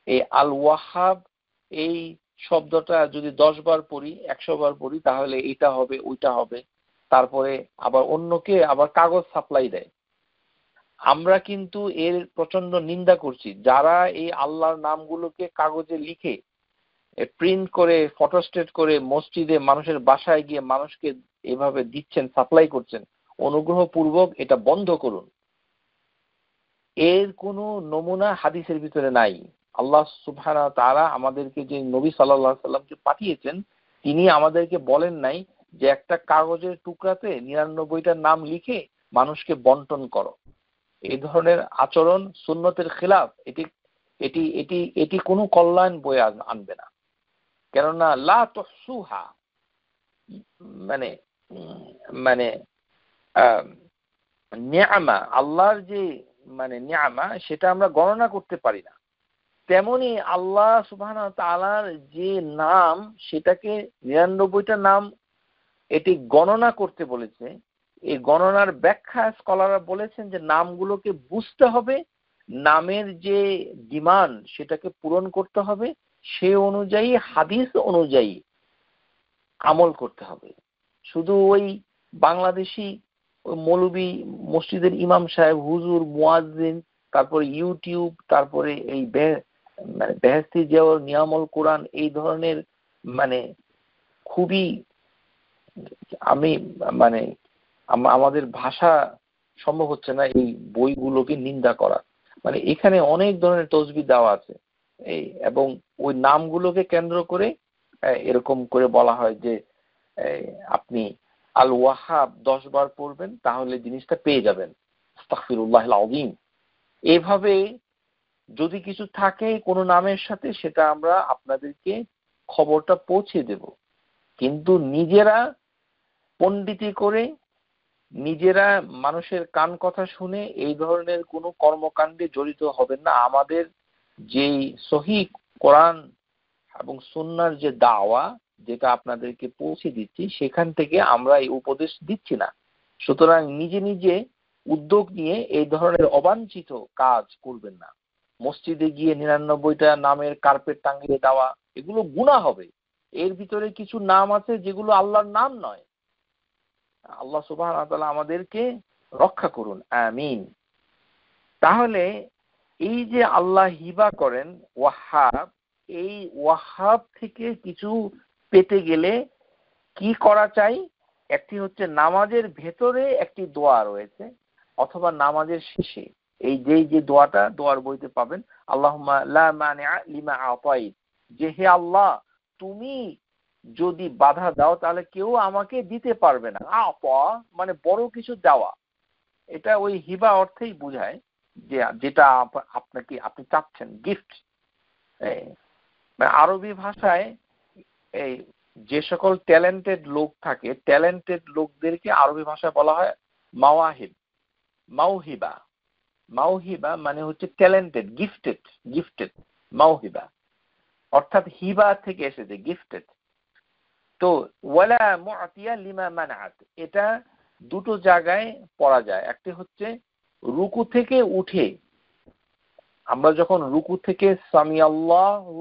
এই আল ওয়াহাব, এই শব্দটা যদি 10 বার পড়ি, 100 বার পড়ি তাহলে এটা হবে, ওইটা হবে। তারপরে আবার অন্যকে আবার কাগজ সাপ্লাই দেয়। আমরা কিন্তু এর প্রচন্ড নিন্দা করছি। যারা এই আল্লাহর নামগুলোকে কাগজে লিখে প্রিন্ট করে ফটোস্টেট করে মসজিদে মানুষের বাসায় গিয়ে মানুষকে এভাবে দিচ্ছেন, সাপ্লাই করছেন, অনুগ্রহপূর্বক এটা বন্ধ করুন। এর কোনো নমুনা হাদিসের ভিতরে নাই। আল্লাহ সুবহানাহু ওয়া তাআলা আমাদেরকে যে নবী সাল্লাল্লাহু আলাইহি সাল্লামকে পাঠিয়েছেন, তিনি আমাদেরকে বলেন নাই যে একটা কাগজের টুকরাতে 99টা নাম লিখে মানুষকে বন্টন করো। এই ধরনের আচরণ সুন্নতের খেলাফ। এটি এটি এটি এটি কোনো কল্যাণ বয়ে আনবে না। কেননা লা তুহসুহা, মানে মানে নিয়ামা, আল্লাহর যে মানে নিয়ামা, সেটা আমরা গণনা করতে পারি না। তেমনি আল্লাহ সুবহানাহু ওয়া তাআলার যে নাম, সেটাকে 99টা নাম এটি গণনা করতে বলেছে। এই গণনার ব্যাখ্যা স্কলাররা বলেছেন যে নামগুলোকে বুঝতে হবে, নামের যে ডিমান্ড সেটাকে পূরণ করতে হবে, সে অনুযায়ী হাদিস অনুযায়ী আমল করতে হবে। শুধু ওই বাংলাদেশি মৌলবী, মসজিদের ইমাম সাহেব, হুজুর, মুয়াজ্জিন, তারপরে ইউটিউব, তারপরে এই মানে বেহেশতি জিয়াউল নিয়ামুল কোরআন, এই ধরনের মানে খুবই, আমি মানে আমাদের ভাষা সম্ভব হচ্ছে না এই বইগুলোকে নিন্দা করা। মানে এখানে অনেক ধরনের তসবিহ দেওয়া আছে, এই এবং ওই নামগুলোকে কেন্দ্র করে এরকম করে বলা হয় যে আপনি আল ওয়াহাব 10 বার পড়বেন তাহলে জিনিসটা পেয়ে যাবেন। আস্তাগফিরুল্লাহিল আযীম। এইভাবে যদি কিছু থাকে কোনো নামের সাথে সেটা আমরা আপনাদেরকে খবরটা পৌঁছে দেব, কিন্তু নিজেরা পণ্ডিতি করে নিজেরা মানুষের কান কথা শুনে এই ধরনের কোনো কর্মকাণ্ডে জড়িত হবেন না। আমাদের যেই সহিহ কোরআন এবং সুন্নাহর যে দাওয়া যেটা আপনাদেরকে পৌঁছে দিচ্ছি সেখান থেকে আমরা এই উপদেশ দিচ্ছি না। সুতরাং নিজে নিজে উদ্যোগ নিয়ে এই ধরনের অবাঞ্ছিত কাজ করবেন না। মসজিদে গিয়ে 99টা নামের কার্পেট টাঙিয়ে দেওয়া, এগুলো গুনাহ হবে। এর ভিতরে কিছু নাম আছে যেগুলো আল্লাহর নাম নয়। আল্লাহ সুবহানাহু ওয়া তাআলা আমাদেরকে রক্ষা করুন, আমিন। তাহলে এই যে আল্লাহ হিবা করেন ওয়াহাব, এই ওয়াহাব থেকে কিছু পেতে গেলে কি করা চাই? একটি হচ্ছে নামাজের ভেতরে একটি দোয়া রয়েছে, অথবা নামাজের শেষে এই যে দোয়াটা দোয়ার বইতে পাবেন, আল্লাহুম্মা লা মানিআ লিমা আতাইত, যে হে আল্লাহ তুমি যদি বাধা দাও তাহলে কেউ আমাকে দিতে পারবে না। আতা মানে বড় কিছু দেওয়া, এটা ওই হিবা অর্থেই বোঝায় যে যেটা আপনি চাচ্ছেন, গিফট। আরবি ভাষায় এই যে সকল ট্যালেন্টেড লোক থাকে, ট্যালেন্টেড লোকদেরকে আরবি ভাষায় বলা হয় মাওয়াহিব, মাওহিবা। মাওহিবা মানে হচ্ছে ট্যালেন্টেড, গিফটেড মাওহিবা, অর্থাৎ হিবা থেকে এসেছে, গিফটেড। তো ওয়ালা মুআতিয়া লিমা মানাআত, এটা দুটো জায়গায় পড়া যায়। একটি হচ্ছে রুকু থেকে উঠে, আমরা যখন রুকু থেকে সামিআল্লাহু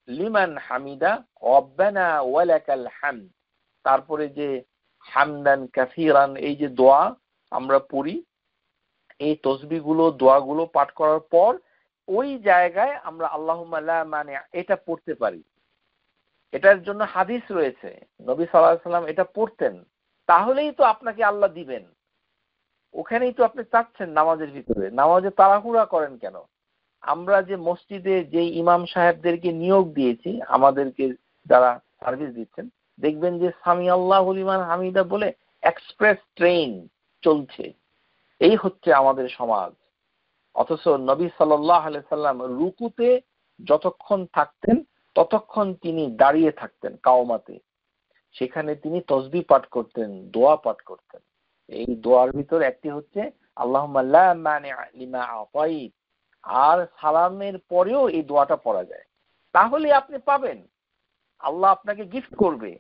লিমান হামিদা রব্বানা ওয়ালাকাল হামদ, তারপরে যে হামদান কাসীরান এই যে দোয়া আমরা পড়ি, এই তসবিহগুলো দোয়াগুলো পাঠ করার পর ওই জায়গায় আমরা আল্লাহুম্মা লা মানিআ এটা পড়তে পারি। এটার জন্য হাদিস রয়েছে, নবী সাল্লাল্লাহু আলাইহি ওয়াসাল্লাম এটা পড়তেন। তাহলেই তো আপনাকে আল্লাহ দিবেন। ওখানেই তো আপনি চাচ্ছেন নামাজের ভিতরে, নামাজে তাড়াহুড়া করেন কেন? আমরা যে মসজিদে যে ইমাম সাহেবদেরকে নিয়োগ দিয়েছি, আমাদেরকে যারা সার্ভিস দিচ্ছেন, দেখবেন যে সামি আল্লাহু লিমান হামিদা বলে এক্সপ্রেস ট্রেন চলছে। এই হচ্ছে আমাদের সমাজ। অথচ নবী সাল্লাল্লাহু আলাইহি সাল্লাম রুকুতে যতক্ষণ থাকতেন ততক্ষণ তিনি দাঁড়িয়ে থাকতেন কাওমাতে, সেখানে তিনি তসবিহ পাঠ করতেন, দোয়া পাঠ করতেন। এই দোয়ার ভিতর একটি হচ্ছে আল্লাহুম্মা লা মানিআ লিমা আতাইত, আর সালামের পরেও এই দোয়াটা পড়া যায়। তাহলে আপনি পাবেন, আল্লাহ আপনাকে গিফট করবে।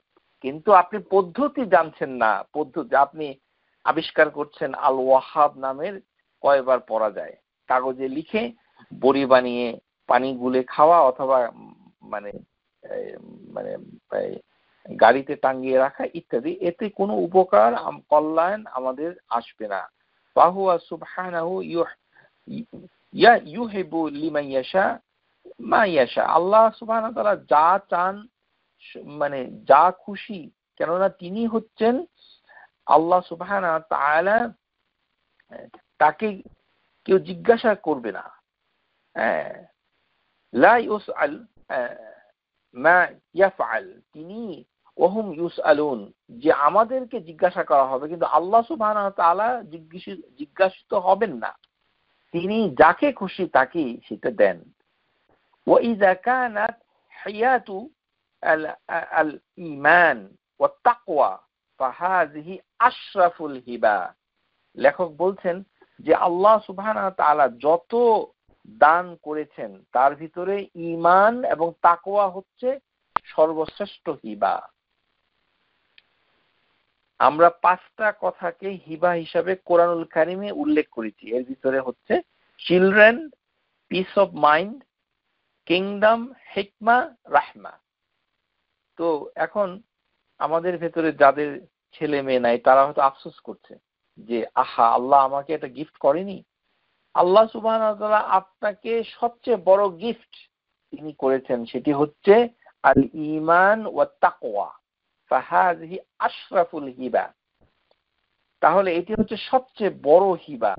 কিন্তু আপনি পদ্ধতি জানছেন না, পদ্ধতি আপনি আবিষ্কার করছেন আল ওয়াহাব নামের কয়বার পড়া যায়, কাগজে লিখে বড়ি বানিয়ে পানি গুলে খাওয়া, অথবা মানে মানে গাড়িতে টাঙ্গিয়ে রাখা ইত্যাদি। এতে কোনো উপকার কল্যাণ আমাদের আসবে না। ফাহুয়া সুবহানাহু ইউহিব্বু লিমান ইয়াশা মা ইয়াশা, আল্লাহ সুবহানাহু ওয়া তাআলা যা চান মানে যা খুশি, কেননা তিনি হচ্ছেন আল্লাহ সুবহানাহু ওয়া তাআলা, তাকে কেউ জিজ্ঞাসা করবে না। লা ইউসআল মা ইয়াফআল, তিনি ওহুম ইউসআলুন, যে আমাদেরকে জিজ্ঞাসা করা হবে, কিন্তু আল্লাহ সুবহানাহু ওয়া তাআলা জিজ্ঞাসিত হবেন না। তিনি যাকে খুশি তাকে সেটা দেন। ওয়া ইযা কানাত হায়াতু আল ঈমান ওয়াত তাকওয়া ফাহাযিহি আশরাফুল হিবা। লেখক বলছেন যে আল্লাহ সুবহানাহু ওয়া তাআলা যত দান করেছেন তার ভিতরে ঈমান এবং তাকওয়া হচ্ছে সর্বশ্রেষ্ঠ হিবা। আমরা 5টা কথাকে হিবা হিসাবে কোরআনুল কারীমে উল্লেখ করেছি। এর ভিতরে হচ্ছে children, peace of mind, kingdom, হিকমা, রাহমা। তো এখন আমাদের ভেতরে যাদের ছেলে মেয়ে নাই তারা হয়তো আফসোস করছে যে আহা, আল্লাহ আমাকে এটা গিফট করেনি। আল্লাহ সুবহানাহু ওয়া তাআলা আপনাকে সবচেয়ে বড় গিফট তিনি করেছেন, সেটি হচ্ছে আল ঈমান ওয়াত তাকওয়া ফাহাযিহি আশরাফুল হিবা। তাহলে এটি হচ্ছে সবচেয়ে বড় হিবা,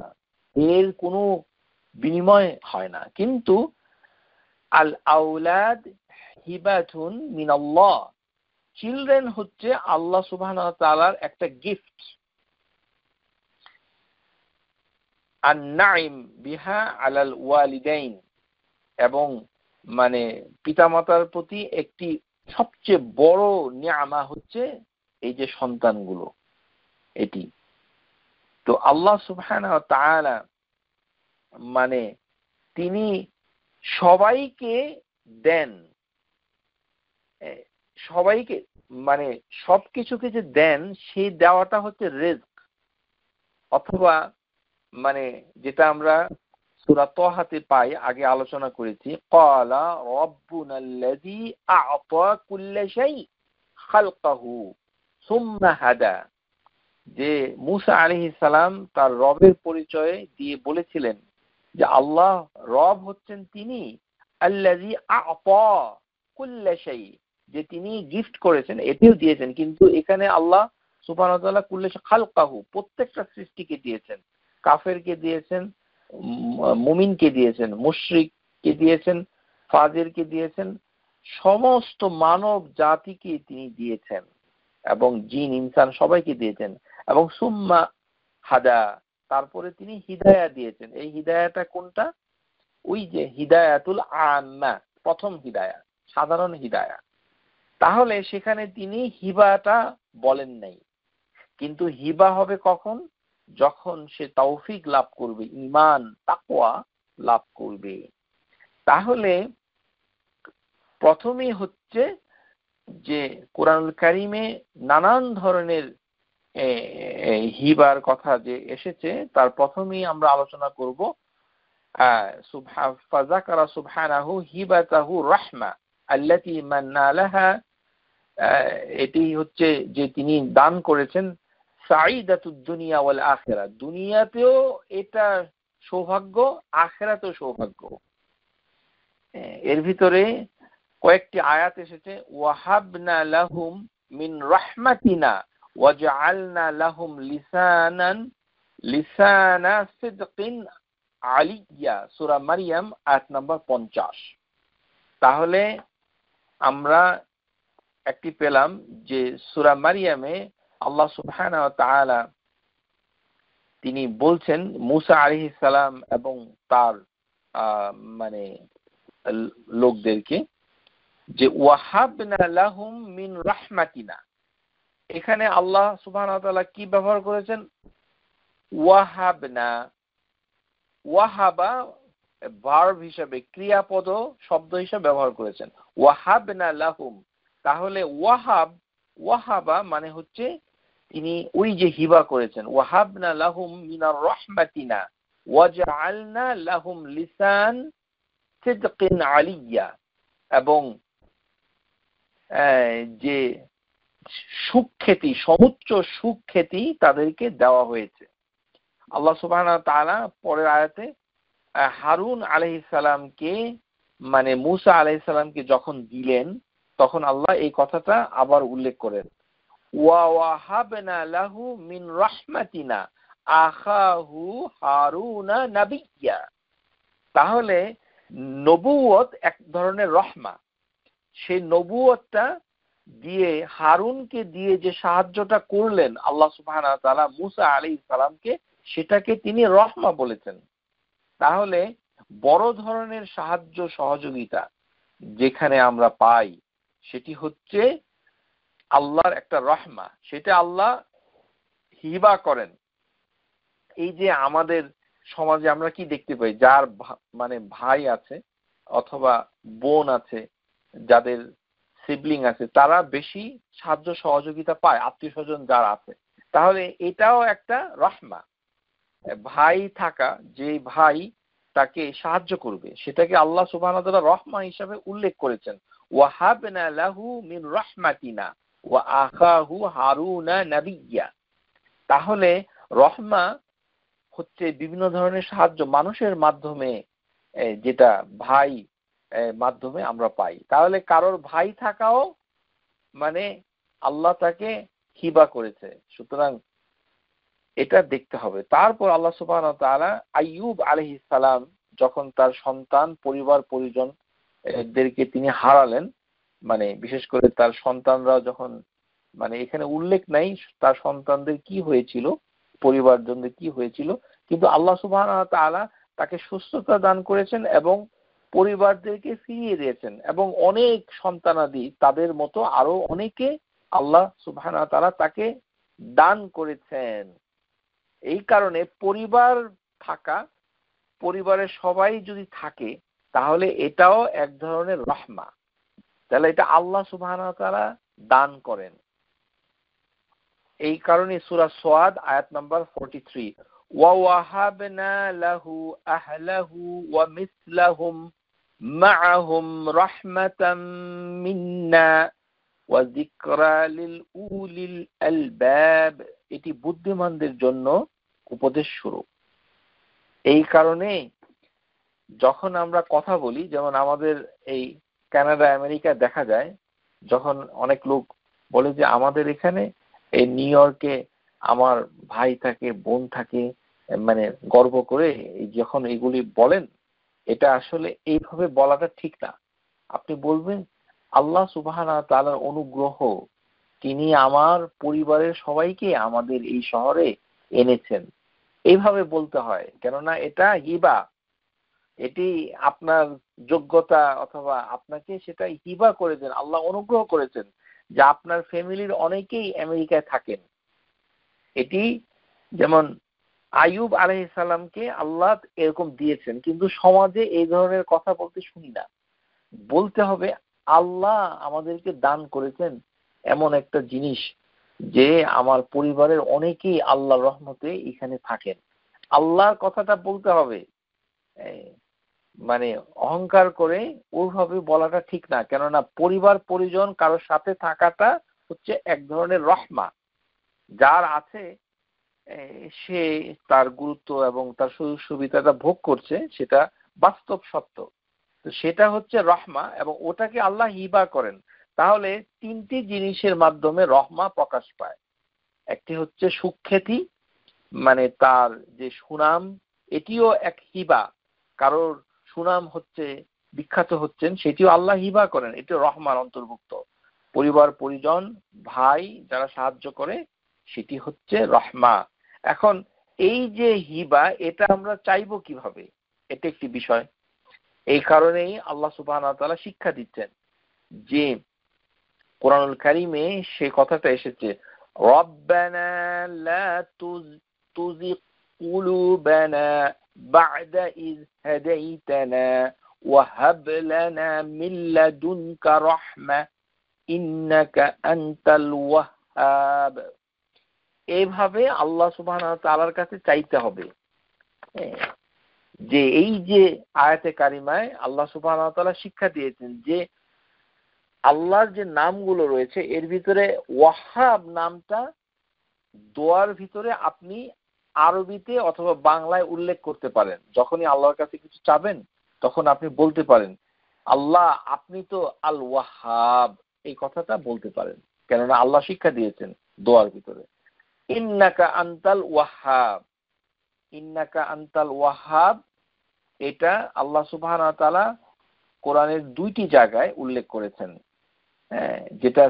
এর কোনো বিনিময় হয় না। কিন্তু আল আউলাদ হিবাতুন মিনাল্লাহ, চিলড্রেন হচ্ছে আল্লাহ সুবহানাহু ওয়া তাআলার একটা গিফট। আন-নাইম বিহা আলাল ওয়ালিদাইন, এবং মানে পিতামাতার প্রতি একটি সবচেয়ে বড় নিয়ামা হচ্ছে এই যে সন্তানগুলো, এটি। তো আল্লাহ সুবহানাহু ওয়া তাআলা মানে তিনি সবাইকে দেন, সবাইকে মানে সবকিছুকে যে দেন, সেই দেওয়াটা হচ্ছে রিজক, অথবা মানে যেটা আমরা সূরা তাহাতে পাই, আগে আলোচনা করেছি, ক্বালা রাব্বুনাল্লাযী আ'তা কুল্লা শাই খালকাহু সুম্মা হাদা, যে মূসা আলাইহিস সালাম তার রবের পরিচয় দিয়ে বলেছিলেন যে আল্লাহ রব হচ্ছেন তিনি আল্লাযী আ'তা কুল্লা শাই, যে তিনি গিফট করেছেন, এটিও দিয়েছেন, কিন্তু এখানে আল্লাহ সুবহানাহু ওয়া তাআলা কুল্লা শাই খালকাহু, প্রত্যেকটা সৃষ্টিকে দিয়েছেন, কাফেরকে দিয়েছেন, মুমিনকে দিয়েছেন, মুশরিককে দিয়েছেন, ফাজিরকে দিয়েছেন, সমস্ত মানব জাতিকে তিনি দিয়েছেন, এবং জিন ইনসান সবাইকে দিয়েছেন। এবং সুম্মা হাদা, তারপরে তিনি হিদায়া দিয়েছেন। এই হিদায়াটা কোনটা? ওই যে হিদায়াতুল আম্মা, প্রথম হিদায়া, সাধারণ হিদায়া। তাহলে সেখানে তিনি হিবাটা বলেন নাই, কিন্তু হিবা হবে কখন? যখন সে তৌফিক লাভ করবে, ঈমান তাকওয়া লাভ করবে। তাহলে প্রথমেই হচ্ছে যে কোরআনুল কারীমে নানান ধরনের হিবার কথা যে এসেছে, তার প্রথমেই আমরা আলোচনা করব ফাযাকারা সুবহানাহু হিবাতাহু রাহমা আল্লাতী মান্না লাহা, এটি হচ্ছে যে তিনি দান করেছেন সাঈদাতুদ দুনিয়া ওয়াল আখিরা, দুনিয়াতেও এটা সৌভাগ্য, আখিরাতেও সৌভাগ্য। এর ভিতরে কয়েকটি আয়াত এসেছে, ওয়াহাবনা লাহুম মিন রাহমাতিনা ওয়াজআলনা লাহুম লিসানা সিদকিন আলিয়্যা, সূরা মারইয়াম আয়াত নম্বর 50। তাহলে আমরা একটি পেলাম যে সূরা মারইয়ামে আল্লাহ সুবহানাহু ওয়া তাআলা তিনি বলছেন মূসা আলাইহিস সালাম এবং তার মানে লোকদেরকে যে ওয়াহাবনা লাহুম মিন রাহমাতিনা। এখানে আল্লাহ সুবহানাহু ওয়া তাআলা কি ব্যবহার করেছেন? ওয়াহাবনা, ওয়াহাবা ভার্ব হিসেবে, ক্রিয়াপদ শব্দ হিসেবে ব্যবহার করেছেন, ওয়াহাবনা লাহুম। তাহলে ওয়াহাবা মানে হচ্ছে তিনি ওই যে হিবা করেছেন, ওয়াহাবনা লাহুম মিনার রাহমাতিনা ওয়াজআলনা লাহুম লিসান সিদকিন আলিয়্যা, এবং যে সুখ্যাতি, সমুচ্চ সুখ্যাতি তাদেরকে দেওয়া হয়েছে। আল্লাহ সুবহানাহু ওয়া তাআলা পরের আয়াতে হারুন আলাইহিস সালামকে মানে মূসা আলাইহিস সালামকে যখন দিলেন, তখন আল্লাহ এই কথাটা আবার উল্লেখ করেন, ওয়া ওয়াহাবনা লাহু মিন রাহমাতিনা আখাহু হারুনা নাবিয়্যা। তাহলে নবুয়ত এক ধরনের রহমা, সেই নবুয়তটা দিয়ে হারুনকে দিয়ে যে সাহায্যটা করলেন আল্লাহ সুবহানাহু ওয়া তাআলা মূসা আলাইহিস সালামকে, সেটাকে তিনি রহমা বলেছেন। তাহলে বড় ধরনের সাহায্য সহযোগিতা যেখানে আমরা পাই, সেটি হচ্ছে আল্লাহর একটা রহমা, সেটা আল্লাহ হিবা করেন। এই যে আমাদের সমাজে আমরা কি দেখতে পাই, যার মানে ভাই আছে অথবা বোন আছে, যাদের সিবলিং আছে, তারা বেশি সাহায্য সহযোগিতা পায়, আত্মীয় স্বজন যারা আছে। তাহলে এটাও একটা রহমা, ভাই থাকা, যে ভাই তাকে সাহায্য করবে, সেটাকে আল্লাহ সুবহানাহু ওয়া তাআলা রহমা হিসাবে উল্লেখ করেছেন, ওয়াহাবনা লাহু মিন রাহমাতিনা ওয়া আখাহু হারুনা নাবিয়্যা। তাহলে রহমা হচ্ছে বিভিন্ন ধরনের সাহায্য মানুষের মাধ্যমে, যেটা ভাই মাধ্যমে আমরা পাই। তাহলে কারোর ভাই থাকাও মানে আল্লাহ তাকে হিবা করেছে, সুতরাং এটা দেখতে হবে। তারপর আল্লাহ সুবহানাহু ওয়া তাআলা আইয়ুব আলাইহিস সালাম যখন তার সন্তান, পরিবার পরিজন দেরকে তিনি হারালেন, মানে বিশেষ করে তার সন্তানরা যখন, মানে এখানে উল্লেখ নাই তার সন্তানদের কি হয়েছিল, পরিবারজনদের কি হয়েছিল, কিন্তু আল্লাহ সুবহানাহু ওয়া তাআলা তাকে সুস্থতা দান করেছেন এবং পরিবারদেরকে ফিরিয়ে দিয়েছেন, এবং অনেক সন্তানাদি তাদের মতো আরো অনেকে আল্লাহ সুবহানাহু ওয়া তাআলা তাকে দান করেছেন। এই কারণে পরিবার থাকা, পরিবারের সবাই যদি থাকে তাহলে এটাও এক ধরনের রহমা, তাহলে এটা আল্লাহ সুবহানাহু ওয়া তাআলা দান করেন। এই কারণে সূরা সাদ আয়াত নাম্বার 43, ওয়া ওয়াহাবনা লাহু আহলাহু ওয়া মিসলাহুম মাআহুম রাহমাতাম মিন্না ওয়া যিকরা লিল উলিল আলবাব, এটি বুদ্ধিমানদের জন্য উপদেশ স্বরূপ। এই কারণে যখন আমরা কথা বলি, যেমন আমাদের এই কানাডা আমেরিকা দেখা যায়, যখন অনেক লোক বলে যে আমাদের এখানে এই নিউ ইয়র্কে আমার ভাই থাকে, বোন থাকে, মানে গর্ব করে যখন এগুলি বলেন, এটা আসলে এইভাবে বলাটা ঠিক না। আপনি বলবেন আল্লাহ সুবহানাহু ওয়া তাআলার অনুগ্রহ, তিনি আমার পরিবারের সবাইকে আমাদের এই শহরে এনেছেন, এইভাবে বলতে হয়। কেননা এটা হিবা, এটি আপনার যোগ্যতা, অথবা আপনাকে সেটা হিবা করেছেন, আল্লাহ অনুগ্রহ করেছেন যে আপনার ফ্যামিলির অনেকেই আমেরিকায় থাকেন। এটি যেমন আইয়ুব আলাইহিস সালামকে আল্লাহ এরকম দিয়েছেন, কিন্তু সমাজে এই ধরনের কথা বলতে শুনি না। বলতে হবে আল্লাহ আমাদেরকে দান করেছেন এমন একটা জিনিস যে আমার পরিবারের অনেকেই আল্লাহর রহমতে এখানে থাকেন। আল্লাহর কথাটা বলতে হবে, মানে অহংকার করে ওইভাবে বলাটা ঠিক না। কেননা পরিবার পরিজন কারোর সাথে থাকাটা হচ্ছে এক ধরনের রহমা, যার আছে সে তার গুরুত্ব এবং তার সুযোগ সুবিধাটা ভোগ করছে, সেটা বাস্তব সত্য। তো সেটা হচ্ছে রহমা, এবং ওটাকে আল্লাহ হিবা করেন। তাহলে তিনটি জিনিসের মাধ্যমে রহমা প্রকাশ পায়। একটি হচ্ছে সুখ্যাতি, মানে তার যে সুনাম, এটিও এক হিবা। কারোর সুনাম হচ্ছে, বিখ্যাত হচ্ছেন, সেটিও আল্লাহ হিবা করেন, এটি রহমার অন্তর্ভুক্ত। পরিবার পরিজন ভাই যারা সাহায্য করে, সেটি হচ্ছে রহমা। এখন এই যে হিবা, এটা আমরা চাইবো কিভাবে, এটা একটি বিষয়। এই কারণেই আল্লাহ সুবহানাহু ওয়া তাআলা শিক্ষা দিচ্ছেন যে কোরআনুল কারীমে সে কথাটা এসেছে, রব্বানা লা তুযিগ কুলুবানা বা'দা ইয হাদাইতানা ওয়া হাব লানা মিন লাদুনকা রাহমা ইন্নাকা আনতাল ওয়াহ্হাব। এইভাবে আল্লাহ সুবহানাহু ওয়া তাআলার কাছে চাইতে হবে। যে এই যে আয়াতে কারিমায় আল্লাহ সুবহানাহু ওয়া তাআলা শিক্ষা দিয়েছেন যে আল্লাহর যে নামগুলো রয়েছে এর ভিতরে ওয়াহাব নামটা দোয়ার ভিতরে আপনি আরবিতে অথবা বাংলায় উল্লেখ করতে পারেন। যখনই আল্লাহর কাছে কিছু চাবেন তখন আপনি বলতে পারেন আল্লাহ আপনি তো আল ওয়াহাব, এই কথাটা বলতে পারেন। কেননা আল্লাহ শিক্ষা দিয়েছেন দোয়ার ভিতরে ইন্নাকা আনতাল ওয়াহাব, ইন্নাকা আনতাল ওয়াহাব, এটা আল্লাহ সুবহানাহু ওয়া তাআলা কোরআনের দুইটি জায়গায় উল্লেখ করেছেন। যেটা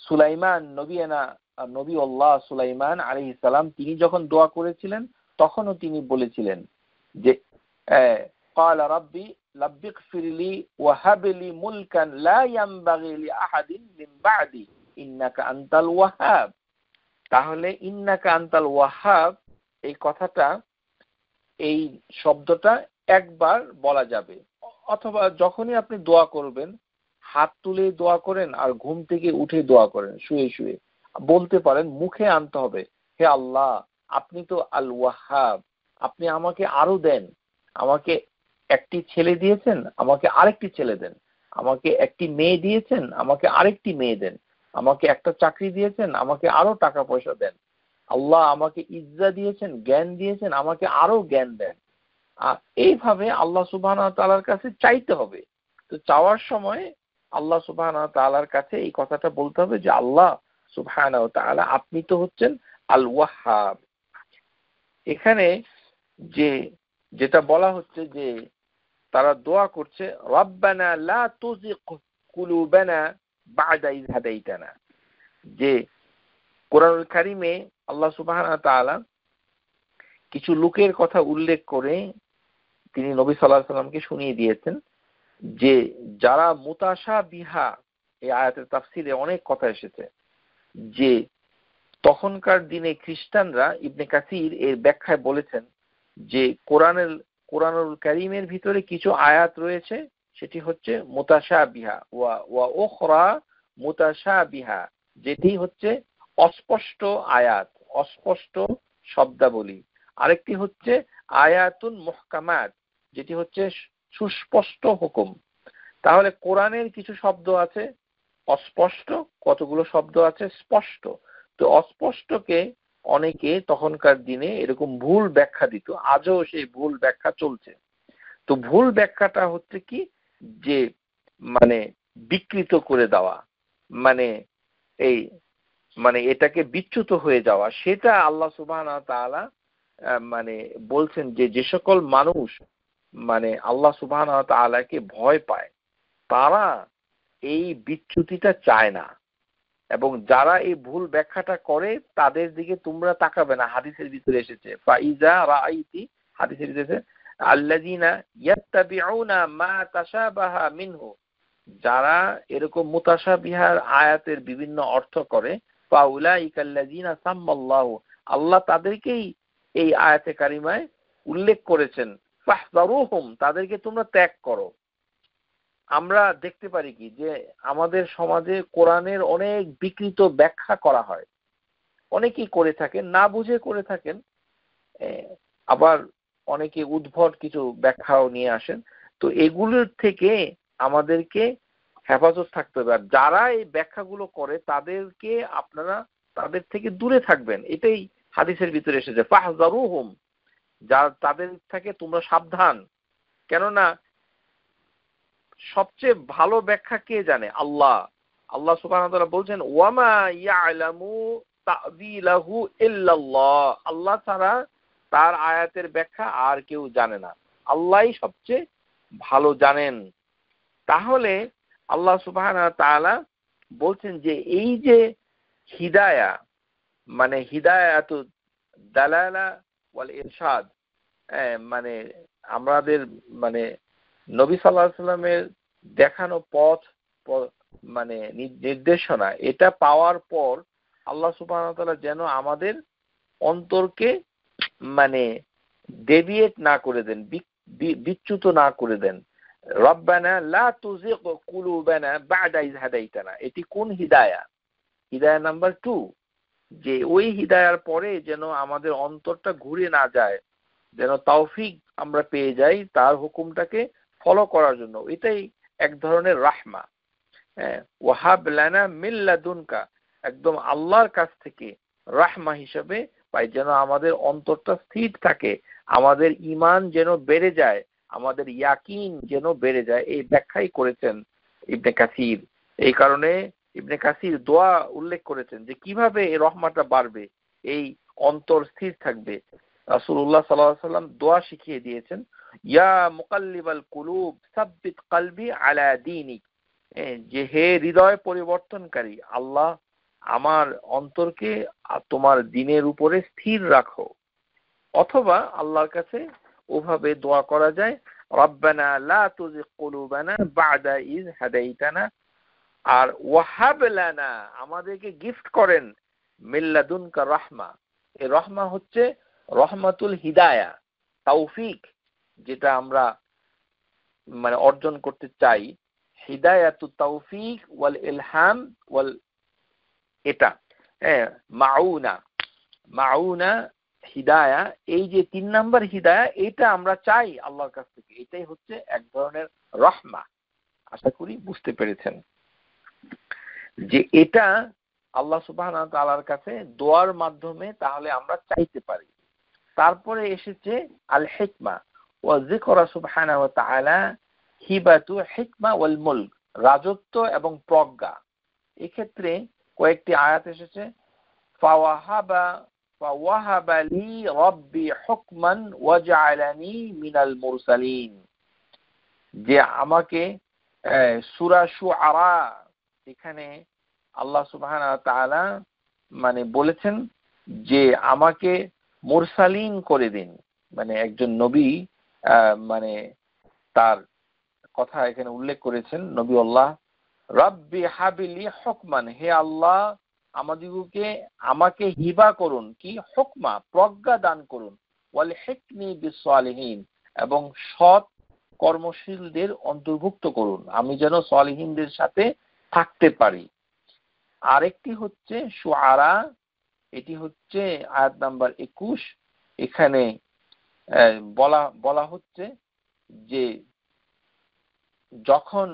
সুলাইমান নবী আল্লাহ সুলাইমান আলাইহিস সালাম তিনি যখন দোয়া করেছিলেন তখনও তিনি বলেছিলেন যে قال ربي اغفر لي وهب لي ملكا لا ينبغي لأحد من بعدي إنك أنت الوهاب। তাহলে ইন্নাকা আনতাল ওয়াহাব এই কথাটা, এই শব্দটা একবার বলা যাবে, অথবা যখনই আপনি দোয়া করবেন হাত তুলে দোয়া করেন আর ঘুম থেকে উঠে দোয়া করেন, শুয়ে শুয়ে বলতে পারেন, মুখে আনতে হবে হে আল্লাহ আপনি তো আল ওয়াহাব, আপনি আমাকে আরো দেন, আমাকে একটি ছেলে দিয়েছেন আমাকে আরেকটি ছেলে দেন, আমাকে একটি মেয়ে দিয়েছেন আমাকে আরেকটি মেয়ে দেন, আমাকে একটা চাকরি দিয়েছেন আমাকে আরো টাকা পয়সা দেন, আল্লাহ আমাকে ইজ্জত দিয়েছেন জ্ঞান দিয়েছেন আমাকে আরো জ্ঞান দেন। এইভাবে আল্লাহ সুবহানাহু ওয়া তাআলার কাছে চাইতে হবে। তো চাওয়ার সময় আল্লাহ সুবহানাহু ওয়া তাআলার কাছে এই কথাটা বলতে হবে যে আল্লাহ সুবহানাহু ওয়া তাআলা আপনি তো হচ্ছেন আল ওয়াহাব। এখানে যেটা বলা হচ্ছে যে তারা দোয়া করছে রব্বানা লা তুজিগ কুলুবানা বা'দা ইয হাদাইতানা, যে কোরআনুল কারীমে আল্লাহ সুবহানাহু ওয়া তাআলা কিছু লোকের কথা উল্লেখ করে তিনি নবী সাল্লাল্লাহু আলাইহি সাল্লামকে শুনিয়ে দিয়েছেন যে যারা মুতাশাবিহা, এই আয়াতের তাফসীরে অনেক কথা এসেছে যে তখনকার দিনে খ্রিস্টানরা, ইবনে কাসির এর ব্যাখ্যায় বলেছেন যে কোরআনুল কারীমের ভিতরে কিছু আয়াত রয়েছে সেটি হচ্ছে মুতাশাবিহা ওয়া উখরা মুতাশাবিহা, যেটি হচ্ছে অস্পষ্ট আয়াত, অস্পষ্ট শব্দাবলী। আরেকটি হচ্ছে আয়াতুন মুহকামাত, যেটি হচ্ছে সুস্পষ্ট হুকুম। তাহলে কোরআনের কিছু শব্দ আছে অস্পষ্ট, কতগুলো শব্দ আছে স্পষ্ট। তো অস্পষ্টকে অনেকে তখনকার দিনে এরকম ভুল ব্যাখ্যা দিত, আজও সেই ভুল ব্যাখ্যা চলছে। তো ভুল ব্যাখ্যাটা হচ্ছে কি, যে মানে বিকৃত করে দেওয়া, মানে এই মানে এটাকে বিচ্যুত হয়ে যাওয়া, সেটা আল্লাহ সুবহানাহু ওয়া তাআলা মানে বলছেন যে সকল মানুষ মানে আল্লাহ সুবহানাহু ওয়া তাআলাকে ভয় পায় তারা এই বিচ্যুতিটা চায় না, এবং যারা এই ভুল ব্যাখ্যাটা করে তাদের দিকে তোমরা তাকাবে না। হাদিসের ভিতরে এসেছে ফাইজা রাআইতি, হাদিসের ভিতরে আল্লাযিনা ইয়াত্তাবিউনা মা তাশাবাহা মিনহু, যারা এরকম মুতাশাবিহার আয়াতের বিভিন্ন অর্থ করে, ফাউলাইকাল্লাযিনা সাম্মাল্লাহু, আল্লাহ তাদেরকেই এই আয়াতে কারিমায় উল্লেখ করেছেন, ফাহযারুহুম, তাদেরকে তোমরা ত্যাগ করো। আমরা দেখতে পারি কি যে আমাদের সমাজে কোরআনের অনেক বিকৃত ব্যাখ্যা করা হয়, অনেকেই করে থাকেন, না বুঝে করে থাকেন, আবার অনেকে উদ্ভট কিছু ব্যাখ্যাও নিয়ে আসেন। তো এগুলোর থেকে আমাদেরকে হেফাজত থাকতে হবে। আর যারা এই ব্যাখ্যাগুলো করে তাদেরকে আপনারা তাদের থেকে দূরে থাকবেন, এটাই হাদিসের ভিতরে এসেছে, ফাহযারুহুম, যা তাদের থেকে তোমরা সাবধান। কেননা সবচেয়ে ভালো ব্যাখ্যা কে জানে? আল্লাহ। আল্লাহ সুবহানাহু ওয়া তাআলা বলছেন ওয়ামা ইয়ালামু তা'বিলাহু ইল্লাল্লাহ, আল্লাহ ছাড়া তার আয়াতের ব্যাখ্যা আর কেউ জানে না, আল্লাহই সবচেয়ে ভালো জানেন। তাহলে আল্লাহ সুবহানাহু ওয়া তাআলা বলছেন যে এই যে হিদায়া, মানে হিদায়াতু দালালা ওয়াল ইরশাদ, মানে আমাদের মানে নবী সাল্লাল্লাহু আলাইহি সাল্লামের দেখানো পথ, মানে নির্দেশনা, এটা পাওয়ার পর আল্লাহ সুবহানাহু ওয়া তাআলা যেন আমাদের অন্তরকে মানে ডেভিয়েট না করে দেন, বিচ্যুত না করে দেন। রব্বানা লা তুজিগ কুলুবানা বা'দা ইয হাদাইতানা, এটি কোন হিদায়া? হিদায়া নাম্বার 2, যে ওই হিদায়ার পরে যেন আমাদের অন্তরটা ঘুরে না যায়, যেন তৌফিক আমরা পেয়ে যাই তার হুকুমটাকে ফলো করার জন্য। এটাই এক ধরনের রাহমা। ওয়াহাব লানা মিন লাদুনকা, একদম আল্লাহর কাছ থেকে রাহমা হিসেবে পাই, যেন আমাদের অন্তরটা স্থির থাকে, আমাদের ঈমান যেন বেড়ে যায়, আমাদের ইয়াকিন যেন বেড়ে যায়। এই ব্যাখ্যাই করেছেন ইবনে কাসির। এই কারণে ইবনে কাসির দোয়া উল্লেখ করেছেন যে কিভাবে এই রহমাটা বাড়বে, এই অন্তর স্থির থাকবে। রাসূলুল্লাহ সাল্লাল্লাহু আলাইহি ওয়াসাল্লাম দোয়া শিখিয়ে দিয়েছেন, ইয়া মুকাল্লিবাল কুলুব সাব্বিত কলবি আলা দীনিক, যে হে হৃদয় পরিবর্তনকারী আল্লাহ, আমার অন্তরকে তোমার দ্বীনের উপরে স্থির রাখো। অথবা আল্লাহর কাছে ওভাবে দোয়া করা যায়, রব্বানা লা তুজিগ কুলুবানা বা'দা ইয হাদাইতানা, আর ওয়াহাব লানা, আমাদেরকে গিফট করেন মিন লাদুনকা রাহমা। এই রহমা হচ্ছে রহমাতুল হিদায়া, তৌফিক, যেটা আমরা মানে অর্জন করতে চাই, হিদায়াতুত তৌফিক ওয়াল ইলহাম ওয়াল, এটা মাউনা হিদায়া, এই যে 3 নাম্বার হিদায়া, এটা আমরা চাই আল্লাহর কাছ থেকে। এটাই হচ্ছে এক ধরনের রহমা। আশা করি বুঝতে পেরেছেন যে এটা আল্লাহ সুবহানাহু ওয়া তাআলার কাছে দোয়ার মাধ্যমে তাহলে আমরা চাইতে পারি। তারপরে এসেছে আল হিকমা ওয়া যিকরা সুবহানাহু ওয়া তাআলা হিবাতু হিকমা ওয়াল মুলক, রাজত্ব এবং প্রজ্ঞা। এই ক্ষেত্রে কয়েকটি আয়াত এসেছে, ফাওয়াহাবা লি রাব্বি হুকমান ওয়াজআলানি মিনাল মুরসালিন, যে আমাকে সূরা শুআরা এখানে আল্লাহ সুবহানাহু ওয়া তাআলা মানে বলেছেন যে আমাকে মুরসালিন করে দিন, মানে একজন নবী মানে তার কথা এখানে উল্লেখ করেছেন নবী আল্লাহ, রব্বি হাবিলি হুকমান, হে আল্লাহ আমাকে হিবা করুন, কি হুকমা, প্রজ্ঞা দান করুন, ওয়াল হিকনি বিসসালিহিন, এবং সৎ কর্মশীলদের অন্তর্ভুক্ত করুন, আমি যেন সালিহিনদের সাথে থাকতে পারি। আরেকটি হচ্ছে শুআরা, এটি হচ্ছে আয়াত নাম্বার 21, এখানে বলা হচ্ছে যে যখন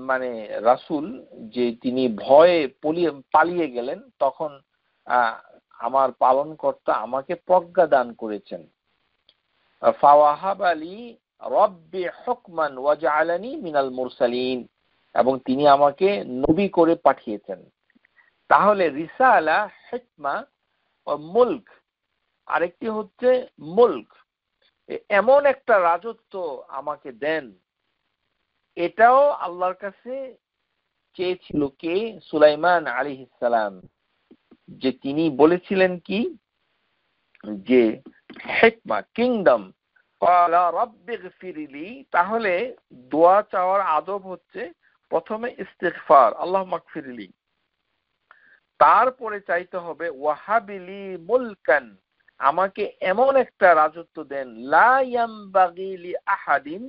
মানে রাসূল যে তিনি ভয়ে পালিয়ে গেলেন, তখন আমার পালনকর্তা আমাকে প্রজ্ঞা দান করেছেন, ফাওয়াহাবালি রব্বি হুকমান ওয়াজআলানি মিনাল মুরসালিন, এবং তিনি আমাকে নবী করে পাঠিয়েছেন। তাহলে রিসালা, হিকমা ও মুলক, আরেকটি হচ্ছে মুলক, এমন একটা রাজত্ব আমাকে দেন, এটাও আল্লাহর কাছে চেয়েছিল কে? সুলাইমান আলাইহিস সালাম, যে তিনি বলেছিলেন কি যে হিকমা, কিংডম, ক্বালা রাব্বিগফিরলি, তাহলে দোয়া চাওয়ার আদব হচ্ছে প্রথমে ইস্তিগফার, আল্লাহুম্মা গফিরলি, তারপরে চাইতে হবে ওয়াহাবিলি মুলকান, আমাকে এমন একটা রাজত্ব দেন, লা ইয়ামবাগি লি আহাদিন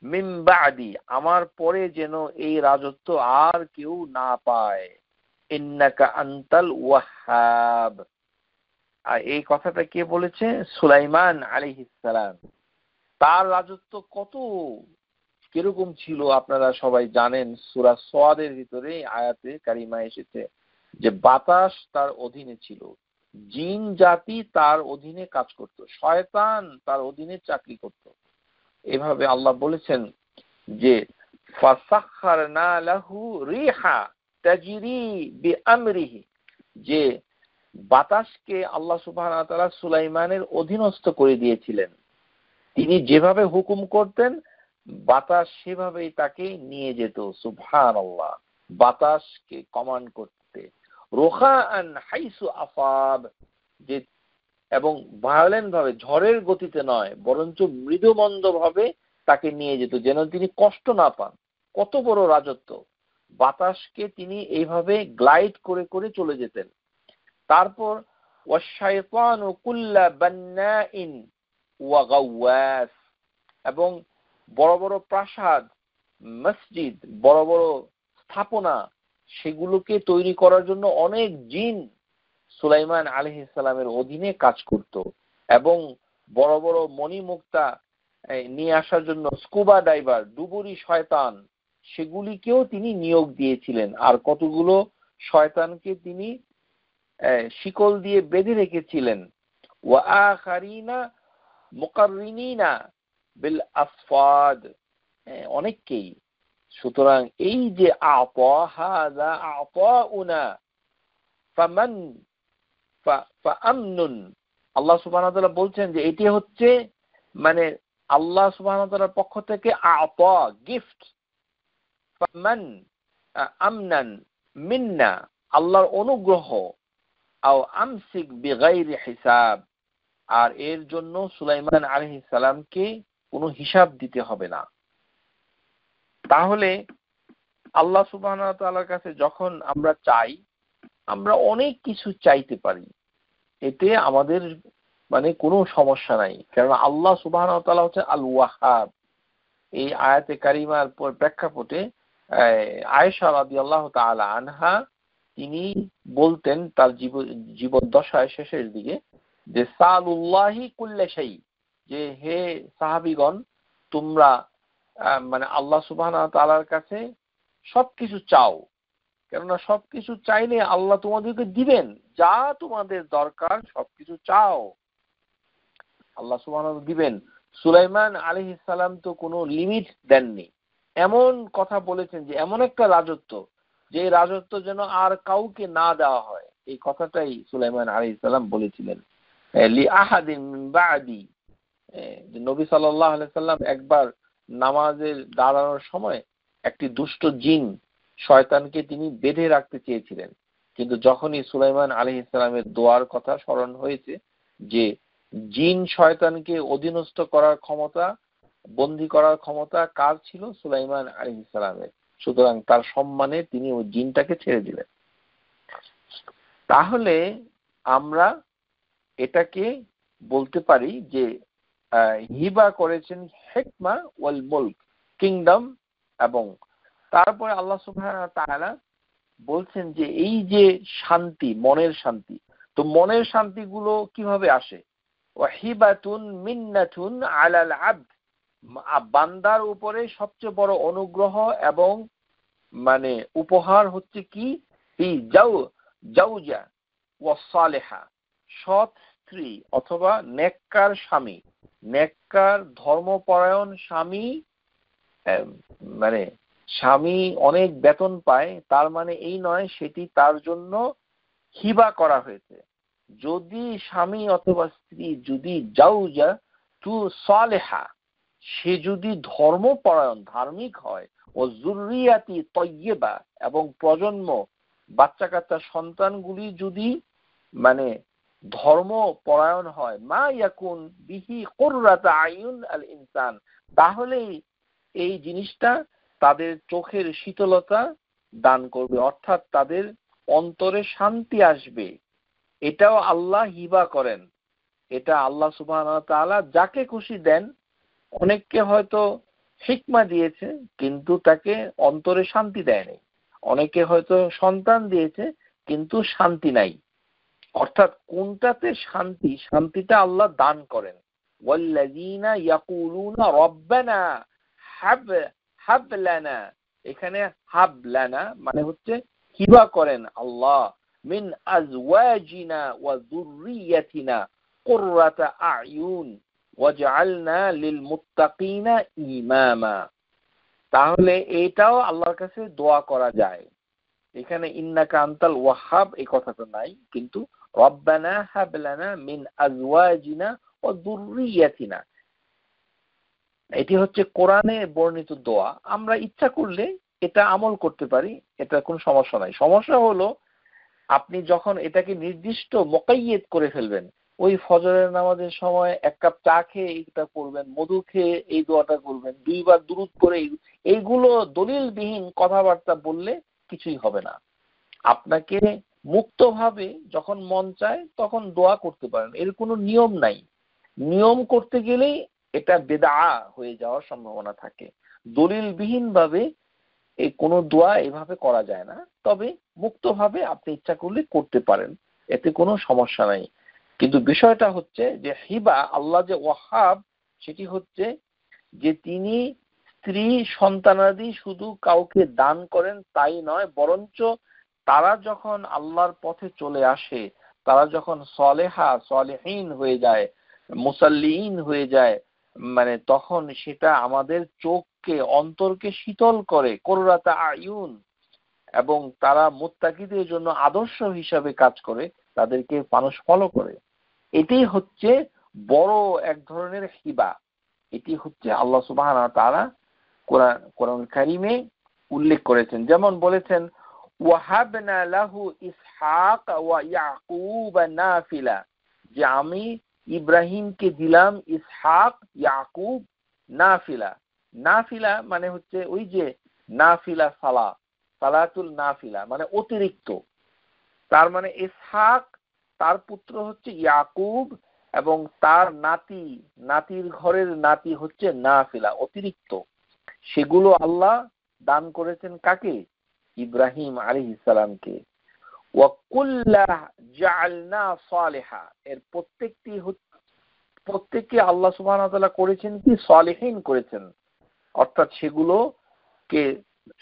মিন বাদি, আমার পরে যেন এই রাজত্ব আর কেউ না পায়, ইন্নাকা আনতাল ওয়াহ্হাব। আর এই কথাটা কে বলেছে? সুলাইমান আলাইহিস সালাম। তার রাজত্ব কত কিরকম ছিল আপনারা সবাই জানেন, সূরা সাদের ভিতরে আয়াতে কারিমা এসেছে যে বাতাস তার অধীনে ছিল, জিন জাতি তার অধীনে কাজ করত, শয়তান তার অধীনে চাকরি করত। এভাবে আল্লাহ বলেছেন যে ফাসাখখারনা লাহু রিহা তাজরি বিআমরিহি, যে বাতাসকে আল্লাহ সুবহানাহু ওয়া তাআলা সুলাইমানের অধীনস্থ করে দিয়েছিলেন, তিনি যেভাবে হুকুম করতেন বাতাস সেভাবেই তাকে নিয়ে যেত। সুবহানাল্লাহ, বাতাসকে কমান্ড করতে, রুখাআন হাইসু আসাব, যে এবং ভায়োলেন্ট ভাবে, ঝড়ের গতিতে নয়, বরঞ্চ মৃদুমন্দ ভাবে তাকে নিয়ে যেত, যেন তিনি কষ্ট না পান। কত বড় রাজত্ব! বাতাসকে তিনি এইভাবে গ্লাইড করে করে চলে যেতেন। তারপর ওয়াশাইতানু কুল্লা বান্নাইন ওয়া গাওয়াস, এবং বড় বড় প্রাসাদ, মসজিদ, বড় বড় স্থাপনা, সেগুলোকে তৈরি করার জন্য অনেক জিন সুলাইমান আলাইহিস সালামের অধীনে কাজ করত, এবং বড় বড় মণিমুক্তা নিয়ে আসার জন্য স্কুবা ডাইভার, ডুবুরি শয়তান, সেগুলিকেও তিনি নিয়োগ দিয়েছিলেন। আর কতগুলো শয়তানকে তিনি শিকল দিয়ে বেঁধে রেখেছিলেন। ওয়া আখারিনা মুকাররিনিনা বিল আসফাদ, অনেককেই। সুতরাং এই যে আতা হাযা আতাউনা ফামান ফাআমনুন, আল্লাহ সুবহানাহু ওয়া তাআলা বলছেন যে এটি হচ্ছে মানে আল্লাহ সুবহানাহু ওয়া তাআলার পক্ষ থেকে আতা, গিফট, ফামান আমনান মিন্না, আল্লাহর অনুগ্রহ, আও আমসিক বিগাইরি হিসাব, আর এর জন্য সুলাইমান আলাইহিস সালামকে কোনো হিসাব দিতে হবে না। তাহলে আল্লাহ সুবহানাহু ওয়া তাআলার কাছে যখন আমরা চাই, আমরা অনেক কিছু চাইতে পারি, এতে আমাদের মানে কোনো সমস্যা নাই, কারণ আল্লাহ সুবহানাহু ওয়া তাআলা হচ্ছে আল ওয়াহ্হাব। এই আয়াতে কারিমার প্রেক্ষাপটে আয়েশা রাদিয়াল্লাহু তাআলা আনহা তিনি বলতেন তার জীবদ্দশায় শেষের দিকে যে সালুল্লাহি কুল্লা শাই, যে হে সাহাবীগণ, তোমরা মানে আল্লাহ সুবহানাহু ওয়া তাআলার কাছে সবকিছু চাও, কেননা সবকিছু চাইলে আল্লাহ তোমাদেরকে দিবেন, যা তোমাদের দরকার সবকিছু চাও, আল্লাহ সুবহানাহু ওয়া তাআলা দিবেন। সুলাইমান আলাইহিস সালাম তো কোনো লিমিট দেননি, এমন কথা বলেছেন যে এমন একটা রাজত্ব, যে রাজত্ব যেন আর কাউকে না দেওয়া হয়, এই কথাটাই সুলাইমান আলাইহিস সালাম বলেছিলেন। লি আহাদিন মিন বাদি, নবী সাল্লাল্লাহু আলাইহি সাল্লাম একবার নামাজের দাঁড়ানোর সময় একটি দুষ্ট জিন শয়তানকে তিনি বেঁধে রাখতে চেয়েছিলেন, কিন্তু যখনই সুলাইমান আলাইহিস সালামের দোয়ার কথা স্মরণ হয়েছে যে জিন শয়তানকে অধীনস্থ করার ক্ষমতা, বন্দী করার ক্ষমতা কার ছিল? সুলাইমান আলাইহিস সালামের। সুতরাং তার সম্মানে তিনি ওই জিনটাকে ছেড়ে দিলেন। তাহলে আমরা এটাকে বলতে পারি যে হিবা করেছেন হিকমা ওয়াল মুলক, কিংডম, এবং তারপরে আল্লাহ সুবহানাহু ওয়া তাআলা বলছেন যে এই যে শান্তি, মনের শান্তি, তো মনের শান্তিগুলো কিভাবে আসে? ওয়াহিবাতুন মিন্নাতুন আলাল আবদ, বান্দার উপরে সবচেয়ে বড় অনুগ্রহ এবং মানে উপহার হচ্ছে কি? জাউজা ওয়াসালিহা, সৎ স্ত্রী অথবা নেককার স্বামী, নেককার ধর্মপরায়ণ স্বামী। মানে স্বামী অনেক বেতন পায় তার মানে এই নয় সেটি তার জন্য হিবা করা হয়েছে। যদি স্বামী অথবা স্ত্রী যদি জাউজা তু সালেহা, সে যদি ধর্মপরায়ণ ধার্মিক হয়, ও যুররিয়াতি তয়্যিবা, এবং প্রজন্ম বাচ্চা কাচ্চা সন্তানগুলি যদি মানে ধর্মপরায়ণ হয়, মা ইয়াকুন বিহি কুররাতা আয়ুন আল ইনসান, তাহলেই এই জিনিসটা তাদের চোখের শীতলতা দান করবে, অর্থাৎ তাদের অন্তরে শান্তি আসবে। এটাও আল্লাহ হিবা করেন, এটা আল্লাহ সুবহানাহু ওয়া তাআলা যাকে খুশি দেন। অনেককে হয়তো হিকমা দিয়েছে কিন্তু তাকে অন্তরে শান্তি দেয়নি, অনেকে হয়তো সন্তান দিয়েছে কিন্তু শান্তি নাই। অর্থাৎ কোনটাতে শান্তি, শান্তিটা আল্লাহ দান করেন। ওয়াল্লাযীনা ইয়াকুলুনা রব্বানা হাব লানা, এখানে হাব লানা মানে হচ্ছে হিবা করেন আল্লাহ, মিন আজওয়াজিনা ওয়া যুররিয়াতিনা কুররাতা আয়ুন ওয়াজআলনা লিল মুত্তাকিনা ইমামা। তাহলে এটাও আল্লাহর কাছে দোয়া করা যায়। এখানে ইন্নাকা আনতাল ওয়াহাব এই কথাটা নাই, কিন্তু রব্বানা হাব লানা মিন আজওয়াজিনা ওয়া যুররিয়াতিনা, এটি হচ্ছে কোরআনে বর্ণিত দোয়া। আমরা ইচ্ছা করলে এটা আমল করতে পারি, এটা কোনো সমস্যা নাই। সমস্যা হলো আপনি যখন এটাকে নির্দিষ্ট মোকাইয়েদ করে ফেলবেন, ওই ফজরের নামাজের সময় এক কাপ চা খেয়ে এইটা করবেন, মধু খেয়ে এই দোয়াটা করবেন, 2 বার দুরূদ করে, এইগুলো দলিলবিহীন কথাবার্তা বললে কিছুই হবে না। আপনাকে মুক্তভাবে যখন মন চায় তখন দোয়া করতে পারেন, এর কোনো নিয়ম নাই। নিয়ম করতে গেলেই এটা বেদআ হয়ে যাওয়ার সম্ভাবনা থাকে। দলিলবিহীন ভাবে এই কোনো দোয়া এভাবে করা যায় না, তবে মুক্তভাবে আপনি ইচ্ছা করলে করতে পারেন, এতে কোনো সমস্যা নাই। কিন্তু বিষয়টা হচ্ছে যে হিবা, আল্লাহ যে ওয়াহাব, সেটি হচ্ছে যে তিনি স্ত্রী সন্তানাদি শুধু কাউকে দান করেন তাই নয়, বরঞ্চ তারা যখন আল্লাহর পথে চলে আসে, তারা যখন সলেহা সলেহীন হয়ে যায়, মুসাল্লিন হয়ে যায়, মানে তখন সেটা আমাদের চোখকে, অন্তরকে শীতল করে, কুররাতা আয়ুন, এবং তারা মুত্তাকিদের জন্য আদর্শ হিসাবে কাজ করে, তাদেরকে মানুষ ফলো করে। এটাই হচ্ছে বড় এক ধরনের হিবা। এটি হচ্ছে আল্লাহ সুবহানাহু ওয়া তাআলা কোরআন কারীমে উল্লেখ করেছেন। যেমন বলেছেন ওয়াহাবনা লাহু ইসহাক ওয়া ইয়াকুব নাফিলা, যে আমি ইব্রাহিমকে দিলাম ইসহাক ইয়াকুব নাফিলা। নাফিলা মানে হচ্ছে ওই যে নাফিলা সালাতুল নাফিলা মানে অতিরিক্ত। তার মানে ইসহাক তার পুত্র হচ্ছে ইয়াকুব, এবং তার নাতির ঘরের নাতি হচ্ছে নাফিলা, অতিরিক্ত। সেগুলো আল্লাহ দান করেছেন কাকে? ইব্রাহিম আলাইহিস সালামকে। ওয়া কুল্লা জাআলনা সালিহা, এর প্রত্যেককে আল্লাহ সুবহানাহু ওয়া তাআলা করেছেন কি? সালিহিন করেছেন, অর্থাৎ সেগুলোকে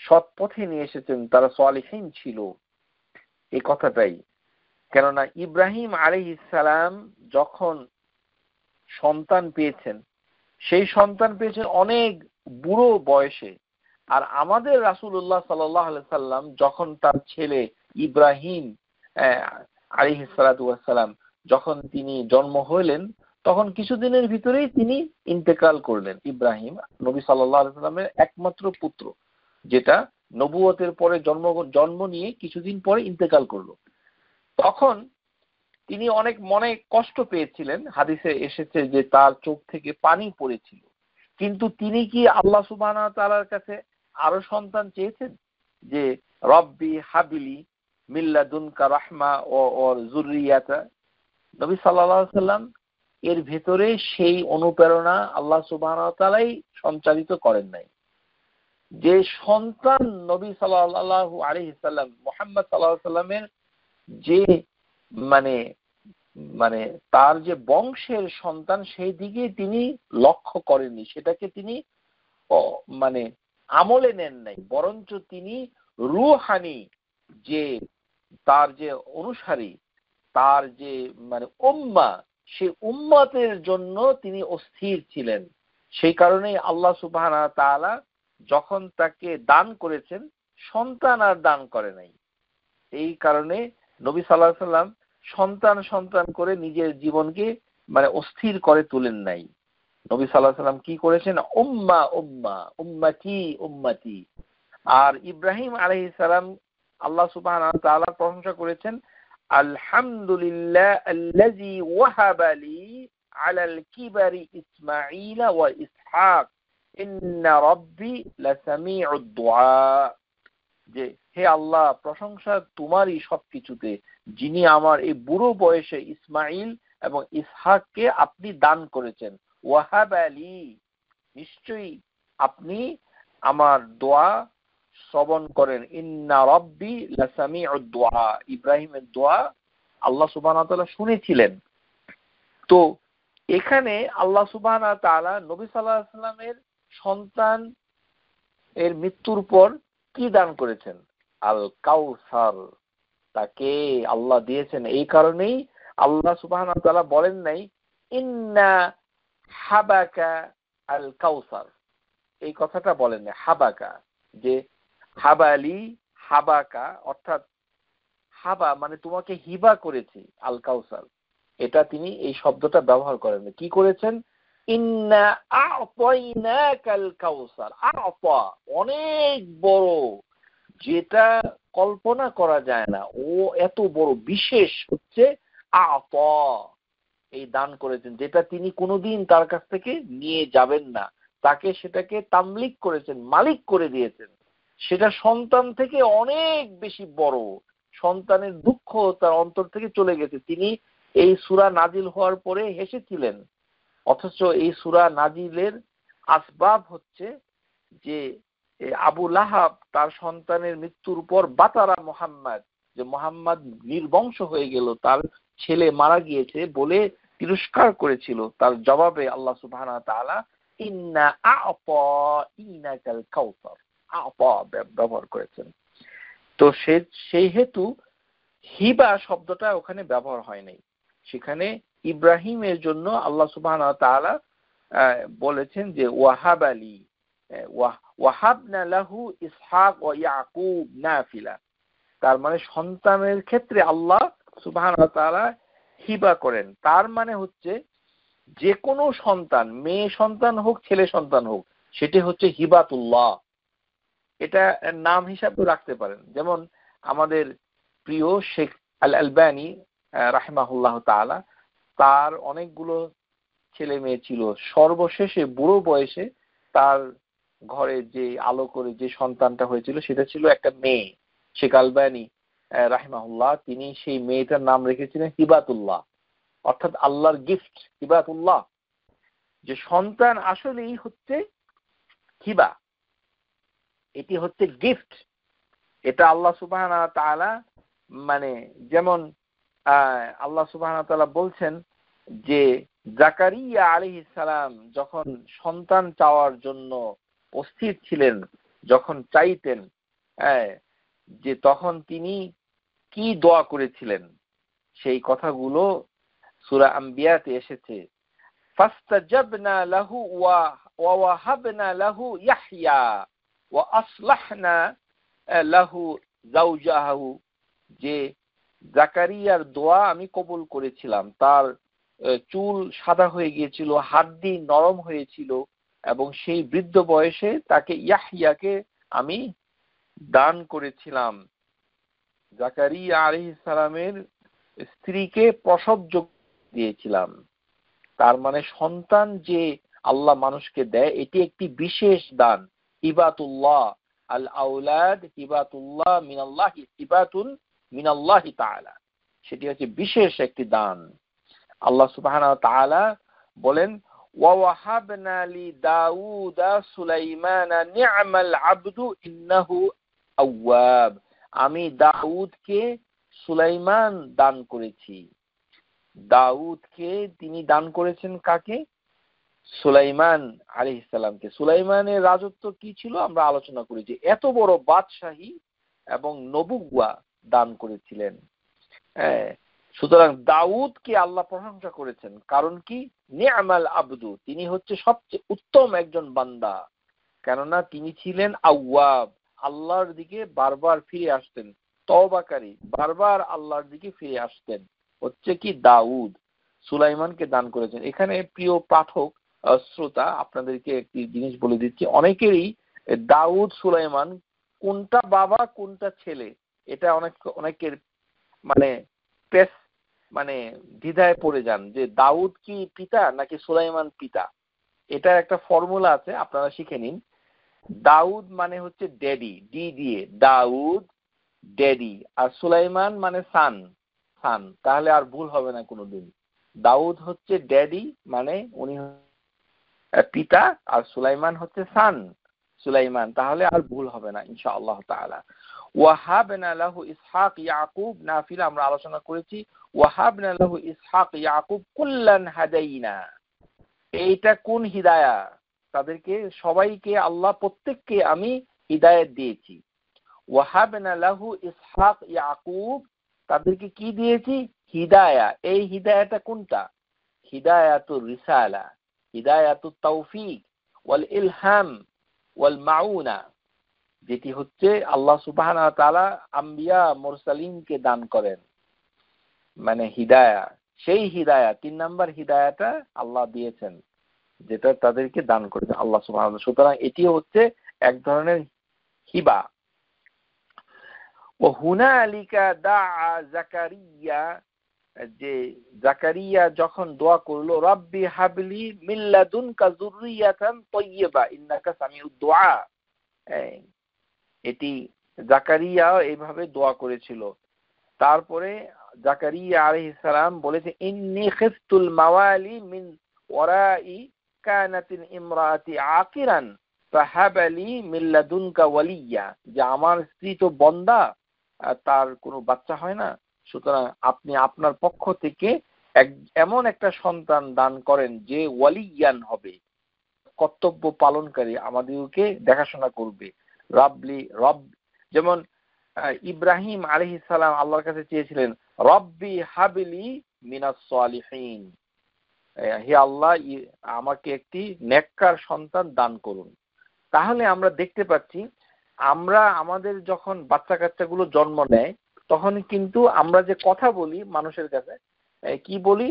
সৎ পথে নিয়ে এসেছেন, তারা সালিহিন ছিল। এই কথাটাই, কেননা ইব্রাহিম আলাইহিস সালাম যখন সন্তান পেয়েছেন, সেই সন্তান পেয়েছেন অনেক বুড়ো বয়সে। আর আমাদের রাসূলুল্লাহ সাল্লাল্লাহু আলাইহি সাল্লাম যখন তার ছেলে ইব্রাহিম আলাইহিস সালাতু ওয়াস সালাম যখন তিনি জন্ম হলেন, তখন কিছুদিনের ভিতরেই তিনি ইন্তেকাল করলেন। ইব্রাহিম নবী সাল্লাল্লাহু আলাইহি ওয়াসাল্লামের একমাত্র পুত্র, যেটা নবুয়তের পরে জন্ম নিয়ে কিছুদিন পরে ইন্তেকাল করলো। তখন তিনি অনেক মনে কষ্ট পেয়েছিলেন। হাদিসে এসেছে যে তার চোখ থেকে পানি পড়েছিল। কিন্তু তিনি কি আল্লাহ সুবহানাহু ওয়া তাআলার কাছে আরো সন্তান চেয়েছেন যে রব্বি হাবিলি মিল্লাদুনকা রাহমা ও যুররিয়াতা? নবী সাল্লাল্লাহু আলাইহি ওয়াসাল্লাম এর ভেতরে সেই অনুপ্রেরণা আল্লাহ সুবহানাহু ওয়া তাআলাই সঞ্চালিত করেন নাই। যে সন্তান নবী সাল্লাল্লাহু আলাইহি সাল্লাম মুহাম্মদ সাল্লাল্লাহু আলাইহি সাল্লামের যে মানে মানে তার যে বংশের সন্তান, সেই দিকে তিনি লক্ষ্য করেননি, সেটাকে তিনি মানে আমলে নেন নাই, বরঞ্চ তিনি রূহানি যে তার যে অনুসারী, তার যে উম্মাহ, সেই উম্মতের জন্য তিনি অস্থির ছিলেন। সেই কারণেই আল্লাহ সুবহানাহু ওয়া তাআলা যখন তাকে দান করেছেন, সন্তান আর দান করে নাই। এই কারণে নবী সাল্লাল্লাহু আলাইহি সাল্লাম সন্তান করে নিজের জীবনকে অস্থির করে তুলেন নাই। নবী সাল্লাল্লাহু আলাইহি সাল্লাম কি করেছেন? উম্মতি উম্মতি। আর ইব্রাহিম আলাইহিস সালাম আল্লাহ সুবহানাহু ওয়া তাআলার প্রশংসা করেছেন, আলহামদুলিল্লাহ আল্লাযী ওয়াহাবা লি আলাল কিবারি ইসমাঈল ওয়া ইসহাক ইন্না রাব্বি লাসামিউদ দুআ। যে হে আল্লাহ, প্রশংসা তোমারই সবকিছুতে, যিনি আমার এই বুড়ো বয়সে ইসমাইল এবং ইসহাককে আপনি দান করেছেন। ওয়াহাবা লি, নিশ্চয়ই আপনি আমার দোয়া শ্রবণ করেন। ইন্না রাব্বি লাসামিউদ দুআ, ইব্রাহিমের দোয়া আল্লাহ সুবহানাহু ওয়া তাআলা শুনেছিলেন। তো এখানে আল্লাহ সুবহানাহু ওয়া তাআলা নবী সাল্লাল্লাহু আলাইহি সাল্লামের সন্তান এর মৃত্যুর পর কি দান করেছেন? আল কাউসার তাকে আল্লাহ দিয়েছেন। এই কারণেই আল্লাহ সুবহানাহু ওয়া তাআলা বলেন নাই ইন্না হাবাকা আল কাউসার, এই কথাটা বলেন না। হাবাকা, যে হাবালি, হাবাকা অর্থাৎ হাবা তোমাকে হিবা করেছি আল কাউসার, এটা তিনি এই শব্দটা ব্যবহার করেন। কি করেছেন? ইন্না আ'তাইনাকাল কাউসার। আ'তা অনেক বড়, যেটা কল্পনা করা যায় না, ও এত বড় বিশেষ হচ্ছে আ'তা, এই দান করেছেন, যেটা তিনি কোনোদিন তার কাছ থেকে নিয়ে যাবেন না। তাকে সেটাকে তামলিক করেছেন, মালিক করে দিয়েছেন। সেটা সন্তান থেকে অনেক বেশি বড়। সন্তানের দুঃখ তার অন্তর থেকে চলে গেছে। তিনি এই সূরা নাজিল হওয়ার পরে হেসেছিলেন, অথচ এই সূরা নাজিলের আসবাব হচ্ছে যে আবু লাহাব তার সন্তানের মৃত্যুর পর বাতারা মুহাম্মদ, যে মুহাম্মদ নির্বংশ হয়ে গেল, তার ছেলে মারা গিয়েছে বলে তিরস্কার করেছিল। তার জবাবে আল্লাহ সুবহানাহু ওয়া তাআলা ইন্না আ'তাইনাকাল কাউসার, আ'তা ব্যবহার করেছেন। তো সেই হেতু হিবা শব্দটা ওখানে ব্যবহার হয় নাই। সেখানে ইব্রাহিমের জন্য আল্লাহ সুবহানাহু ওয়া তাআলা বলেছেন যে ওয়াহাবালি ওয়াহাবনা লাহু ইসহাক ওয়া ইয়াকুব নাফিলা। তার সন্তানের ক্ষেত্রে আল্লাহ সুবহানাহু ওয়া তাআলা হিবা করেন। তার হচ্ছে যে কোনো সন্তান, মেয়ে সন্তান হোক ছেলে সন্তান হোক, সেটি হচ্ছে হিবাতুল্লাহ। এটা নাম হিসাবে রাখতে পারেন। যেমন আমাদের প্রিয় শেখ আল আলবানী রাহিমাহুল্লাহ তাআলা, তার অনেকগুলো ছেলে মেয়ে ছিল। সর্বশেষে বুড়ো বয়সে তার ঘরে যে আলো করে যে সন্তানটা হয়েছিল, সেটা ছিল একটা মেয়ে। শেখ আলবানী রাহিমাহুল্লাহ তিনি সেই মেয়েটার নাম রেখেছিলেন হিবাতুল্লাহ, অর্থাৎ আল্লাহর গিফট। হিবাতুল্লাহ, যে সন্তান আসলেই হচ্ছে হিবা, এটি হচ্ছে গিফট। এটা আল্লাহ সুবহানাহু ওয়া তাআলা যেমন আল্লাহ সুবহানাহু ওয়া তাআলা বলছেন যে জাকারিয়া আলাইহিস সালাম যখন সন্তান চাওয়ার জন্য অস্থির ছিলেন, যখন চাইতেন, যে তখন তিনি কি দোয়া করেছিলেন, সেই কথাগুলো সূরা আম্বিয়াতে এসেছে। ফাস্তাজাবনা লাহু ওয়া ওয়াহাবনা লাহু ইয়াহইয়া ওয়া আসলাহনা লাহু যাওজাহু, যে জাকারিয়ার দোয়া আমি কবুল করেছিলাম, তার চুল সাদা হয়ে গিয়েছিল, হাড্ডি নরম হয়েছিল, এবং সেই বৃদ্ধ বয়সে তাকে ইয়াহইয়াকে আমি দান করেছিলাম। জাকারিয়া আলাইহিস সালামের স্ত্রীকে প্রসবযোগ্য দিয়েছিলাম। তার মানে সন্তান যে আল্লাহ মানুষকে দেয় এটি একটি বিশেষ দান। হিবাতুল্লাহ আল আউলাদ হিবাতুল্লাহ মিনাল্লাহি হিবাতুন মিনাল্লাহি তাআলা, সেটি হচ্ছে বিশেষ একটি দান। আল্লাহ সুবহানাহু ওয়া তাআলা বলেন, ওয়া ওয়াহাবনা লি দাউদা সুলাইমানা নি'মাল আবদু ইন্নাহু আওয়াব। আমি দাউদকে সুলাইমান দান করেছি। দাউদকে তিনি দান করেছেন কাকে? সুলাইমান আলাইহিস সালামকে। সুলাইমানের রাজত্ব কি ছিল আমরা আলোচনা করেছি। এত বড় বাদশাহী এবং নবুওয়া দান করেছিলেন। সুতরাং দাউদকে আল্লাহ প্রশংসা করেছেন, কারণ কি? নি'মাল আবদু, তিনি হচ্ছে সবচেয়ে উত্তম একজন বান্দা। কেননা তিনি ছিলেন আওয়াব, আল্লাহর দিকে বারবার ফিরে আসতেন, তওবাকারী, বারবার আল্লাহর দিকে ফিরে আসতেন। হচ্ছে কি দাউদ সুলাইমানকে দান করেছেন। এখানে প্রিয় পাঠক শ্রোতা, আপনাদেরকে একটি জিনিস বলে দিচ্ছি, অনেকেরই দাউদ সুলাইমান কোনটা বাবা কোনটা ছেলে এটা অনেকের মানে দ্বিধায় পড়ে যান যে দাউদ কি পিতা নাকি সুলাইমান পিতা। এটা একটা ফর্মুলা আছে, আপনারা শিখে নিন। দাউদ মানে হচ্ছে ড্যাডি, ডি দিয়ে দাউদ ড্যাডি, আর সুলাইমান মানে সান, সান, তাহলে আর ভুল হবে না কোনোদিন। দাউদ হচ্ছে ড্যাডি মানে উনি পিতা, আর সুলাইমান হচ্ছে সান, সুলাইমান, তাহলে আর ভুল হবে না ইনশাআল্লাহ তাআলা। ওয়াহাবনা লাহু ইসহাক ইয়াকুব, নাফিল আমরা আলোচনা করেছি। ওয়াহাবনা লাহু ইসহাক ইয়াকুব কুল্লান হাদাইনা, এইটা কোন হিদায়া? তাদেরকে সবাইকে আল্লাহ প্রত্যেককে আমি হিদায়াত দিয়েছি। ওয়াহাবনা লাহু ইসহাক ইয়াকুব, তাদেরকে কি দিয়েছি? হিদায়া। এই হিদায়াটা কোনটা? হিদায়াতুর রিসালা, হিদায়াতুত তাওফিক ওয়াল ইলহাম ওয়াল মাউনা, যেটি হচ্ছে আল্লাহ সুবহানাহু ওয়া তাআলা আম্বিয়া মুরসালিনকে দান করেন, মানে হিদায়া। সেই হিদায়া ৩ নাম্বার হিদায়াটা আল্লাহ দিয়েছেন, যেটা তাদেরকে দান করেছেন আল্লাহ সুবহানাহু ওয়া তাআলা। সুতরাং এটি হচ্ছে এক ধরনের হিবা। ও হুনালিকা দাআ জাকারিয়া, যে জাকারিয়া যখন দোয়া করলো, রব্বি হাবলি মিন লাদুনকা যুররিয়াতান তাইয়্যিবা ইন্নাকা সামিউদ দুআ, এটি জাকারিয়া এইভাবে দোয়া করেছিল। তারপরে জাকারিয়া আলাইহিস সালাম বলেছে, ইন্নী খিফতুল মাওয়ালি মিন ওয়ারাই কানাতিন ইমরাতি আকিরান ফাহাবলি মিন লাদুনকা ওয়ালিয়া, যে আমার স্ত্রী তো বন্দা, তার কোনো বাচ্চা হয় না, সুতরাং আপনি আপনার পক্ষ থেকে এমন একটা সন্তান দান করেন যে ওয়ালিয়ান হবে, কর্তব্য পালনকারী, আমাদেরকে দেখাশোনা করবে। রব, যেমন ইব্রাহিম আলাইহিস সালাম আল্লাহর কাছে চেয়েছিলেন, রব্বি হাবলি মিনাস সালিহিন, হে আল্লাহ আমাকে একটি নেককার সন্তান দান করুন। তাহলে আমরা দেখতে পাচ্ছি, আমরা আমাদের যখন বাচ্চা কাচ্চাগুলো জন্ম নেয় তখন কিন্তু আমরা যে কথা বলি মানুষের কাছে, কি বলি?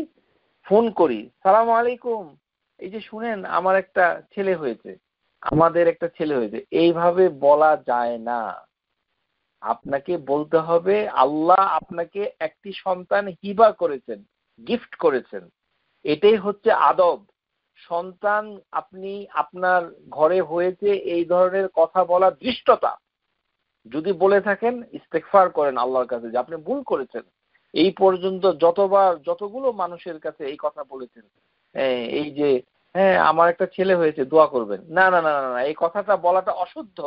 ফোন করি, সালাম আলাইকুম, এই যে শুনেন আমার একটা ছেলে হয়েছে, আমাদের একটা ছেলে হয়েছে, এইভাবে বলা যায় না। আপনাকে বলতে হবে আল্লাহ আপনাকে একটি সন্তান হিবা করেছেন, গিফট করেছেন, এটাই হচ্ছে আদব। সন্তান আপনি আপনার ঘরে হয়েছে এই ধরনের কথা বলা দৃষ্টতা। যদি বলে থাকেন ইস্তেগফার করেন আল্লাহর কাছে যে আপনি ভুল করেছেন, এই পর্যন্ত যতগুলো মানুষের কাছে এই কথা বলেছেন, এই যে আমার একটা ছেলে হয়েছে দোয়া করবেন, না না না না, এই কথাটা বলাটা অশুদ্ধ।